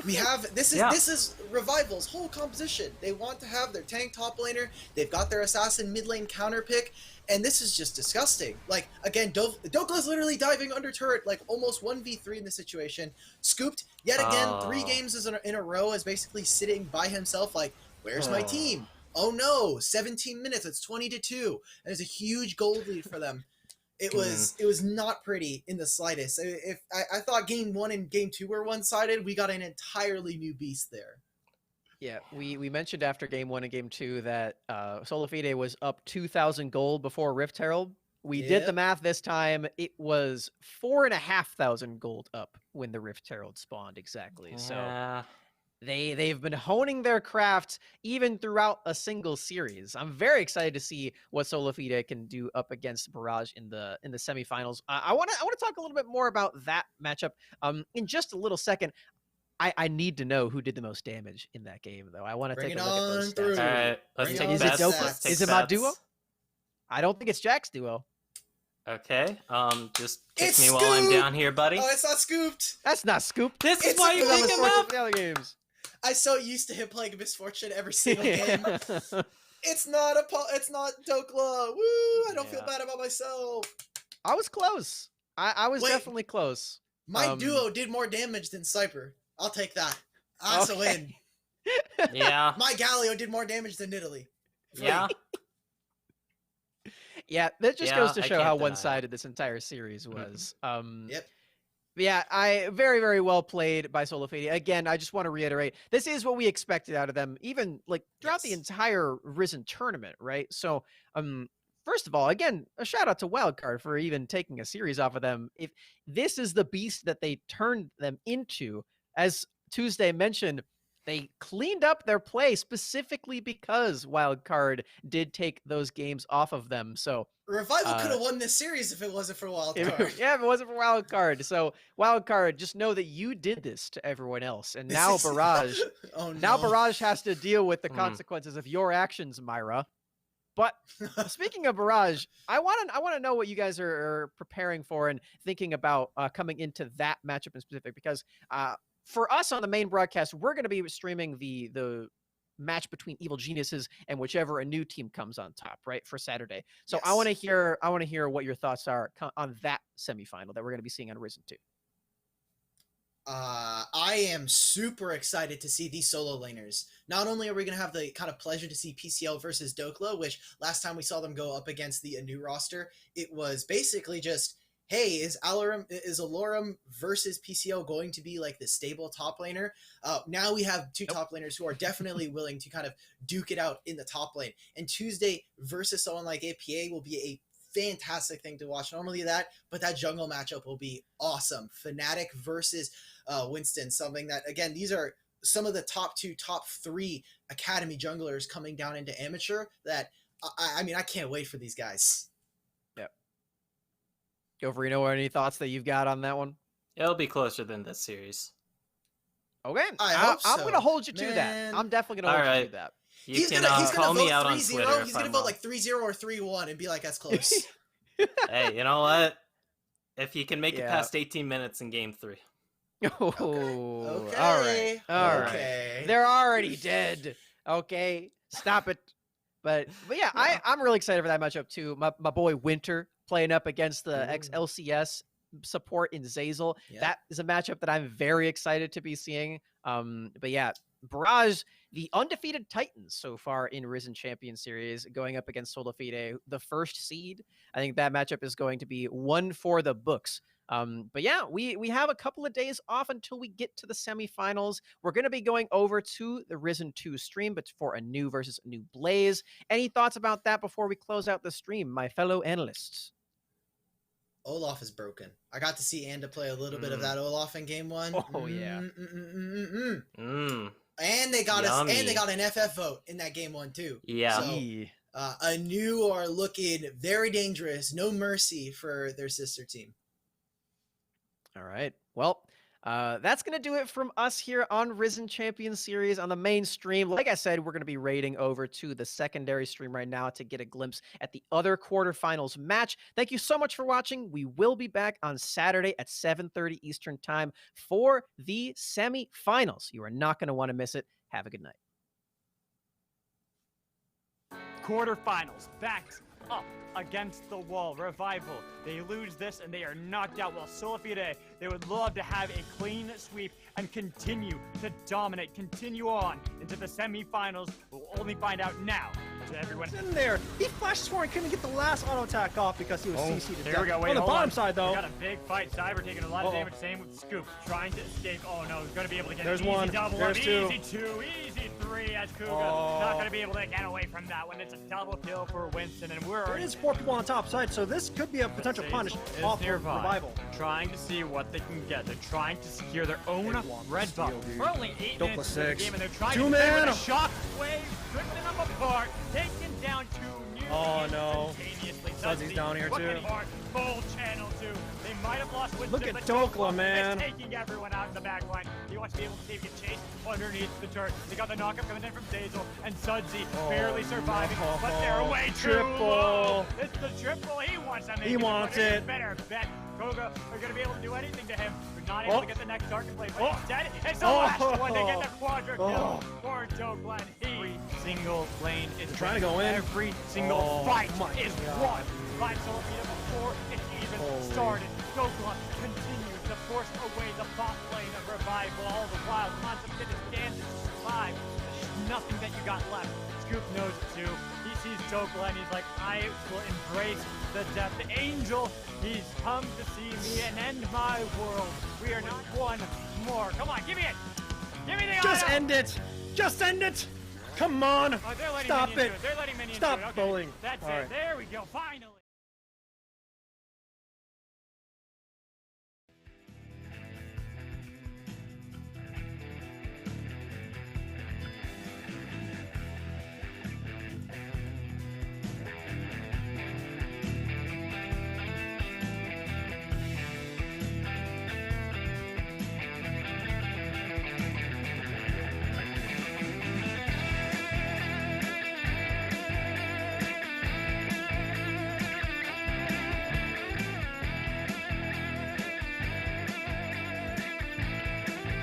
We have this is Revival's whole composition. They want to have their tank top laner. They've got their assassin mid lane counter pick, and this is just disgusting. Again, Dokla's literally diving under turret, almost 1v3 in the situation. Scooped yet again 3 games in a row as basically sitting by himself. Where's my team? Oh no, 17 minutes. It's 20-2, and there's a huge gold lead for them. It was not pretty in the slightest. If I thought game 1 and game 2 were one-sided, we got an entirely new beast there. Yeah, we mentioned after game 1 and game 2 that SolaFide was up 2,000 gold before Rift Herald. We did the math this time. It was 4,500 gold up when the Rift Herald spawned exactly. Yeah. So they've been honing their craft even throughout a single series. I'm very excited to see what SolaFide can do up against Barrage in the semifinals. I want to talk a little bit more about that matchup in just a little second. I need to know who did the most damage in that game, though. I want to take a look at those stats. All right, let's take Is bets. it Dokla? Is it my duo? I don't think it's Jack's duo. Okay, just kick me while I'm down here, buddy. Oh, it's not scooped. That's not scooped. This is why you make him up. The other games. I'm so used to him playing Misfortune every single game. It's not Dokla. Woo! I don't feel bad about myself. I was close. I was definitely close. My duo did more damage than Cyper. I'll take that. That's a win. Yeah. My Galio did more damage than Italy. Yeah. Yeah, that just goes to show how one-sided this entire series was. Yep. Yeah, I very well played by SolaFide. Again, I just want to reiterate, this is what we expected out of them, even throughout the entire Risen tournament, right? So, first of all, again, a shout out to Wildcard for even taking a series off of them. If this is the beast that they turned them into, as Tuesday mentioned, they cleaned up their play specifically because Wildcard did take those games off of them. So Revival could have won this series if it wasn't for Wildcard. Yeah, if it wasn't for Wildcard. So Wildcard, just know that you did this to everyone else, and now Barrage. Now Barrage has to deal with the consequences of your actions, Myra. But speaking of Barrage, I want to know what you guys are preparing for and thinking about coming into that matchup in specific, because for us on the main broadcast, we're going to be streaming the match between evil geniuses and whichever a new team comes on top, right, for Saturday. So Yes. I want to hear what your thoughts are on that semifinal that we're going to be seeing on Risen 2. I am super excited to see these solo laners. Not only are we going to have the kind of pleasure to see PCL versus Dokla, which last time we saw them go up against the Anu roster, it was basically just, hey, is Alorum versus PCL going to be like the stable top laner? Now we have two top laners who are definitely willing to kind of duke it out in the top lane. And Tuesday versus someone like APA will be a fantastic thing to watch. Not only that, but that jungle matchup will be awesome. Fnatic versus Winston, something that, again, these are some of the top 2, top 3 academy junglers coming down into amateur that, I mean, I can't wait for these guys. Yep. Goverino, any thoughts that you've got on that one? It'll be closer than this series. Okay. I'm going to hold you to that. I'm definitely going to hold you to that. He's gonna call me out on 3-0. Twitter. He's going to vote like 3-0 or 3-1 and be like, that's close. Hey, you know what? If you can make it past 18 minutes in game 3. Oh, okay. All right. They're already dead. Okay, stop it. But yeah, I'm really excited for that matchup too. My boy Winter playing up against the ex-LCS support in Zazel. Yeah. That is a matchup that I'm very excited to be seeing. But yeah, Barrage, the undefeated Titans so far in Risen Champion Series, going up against SolaFide, the first seed. I think that matchup is going to be one for the books. But yeah, we have a couple of days off until we get to the semifinals. We're going to be going over to the Risen 2 stream, but for a new versus a new Blaze. Any thoughts about that before we close out the stream, my fellow analysts? Olaf is broken. I got to see Anda play a little bit of that Olaf in game 1. Oh yeah. And they got us, and they got an FF vote in that game 1 too. Yeah. So, Anu are looking very dangerous. No mercy for their sister team. All right. Well, that's going to do it from us here on Risen Champion Series on the main stream. Like I said, we're going to be raiding over to the secondary stream right now to get a glimpse at the other quarterfinals match. Thank you so much for watching. We will be back on Saturday at 7:30 Eastern Time for the semifinals. You are not going to want to miss it. Have a good night. Quarterfinals, backed up against the wall. Revival, they lose this and they are knocked out, while SolaFide, they would love to have a clean sweep and continue to dominate, continue on into the semifinals. We'll only find out now. So everyone in there, he flashed forward and couldn't get the last auto attack off because he was CC'd to there we go. Wait, on the bottom side though. We got a big fight. Cyber taking a lot of damage. Same with Scoop trying to escape. Oh no, he's going to be able to get There's an easy one. double There's up. two. Easy 2, easy 3 as Kuga not going to be able to get away from that one. It's a double kill for Winston, and there is 4 people on top side, so this could be a potential punish off of Revival. Trying to see what they can get. They're trying to secure their own red buff. For only 8 minutes into the game, and they're trying to play with a shockwave, ripping them apart, taking down 2 new instantaneously. Sudsy's down here too. Hard, full channel too. They might have lost Winston. Look at Dokla, man. Taking everyone out in the back line. He wants to be able to take a chase underneath the turret. They got the knockup coming in from Zazel, and Sudsy barely surviving, but they're way too low. It's the triple. He wants to make He wants it. Better bet. Koga are going to be able to do anything to him. They're not able to get the next target play, but he's dead. It's the last one to get the quadra kill for Dokla. Every single lane is trying to go in. Every single fight is won by SolaFide before it even started. Dokla continues to force away the bot lane of Revival. All the while, Concept is dancing to survive. There's nothing that you got left. Scoop knows it too. He sees Dokla and he's like, I will embrace the death. The angel, he's come to see me and end my world. We are not one more. Come on, give me it. Give me the Just end it. Just end it. Come on. Oh, Stop it. They're letting minions Stop do it. Okay. bullying. That's All it. right. There we go. Finally.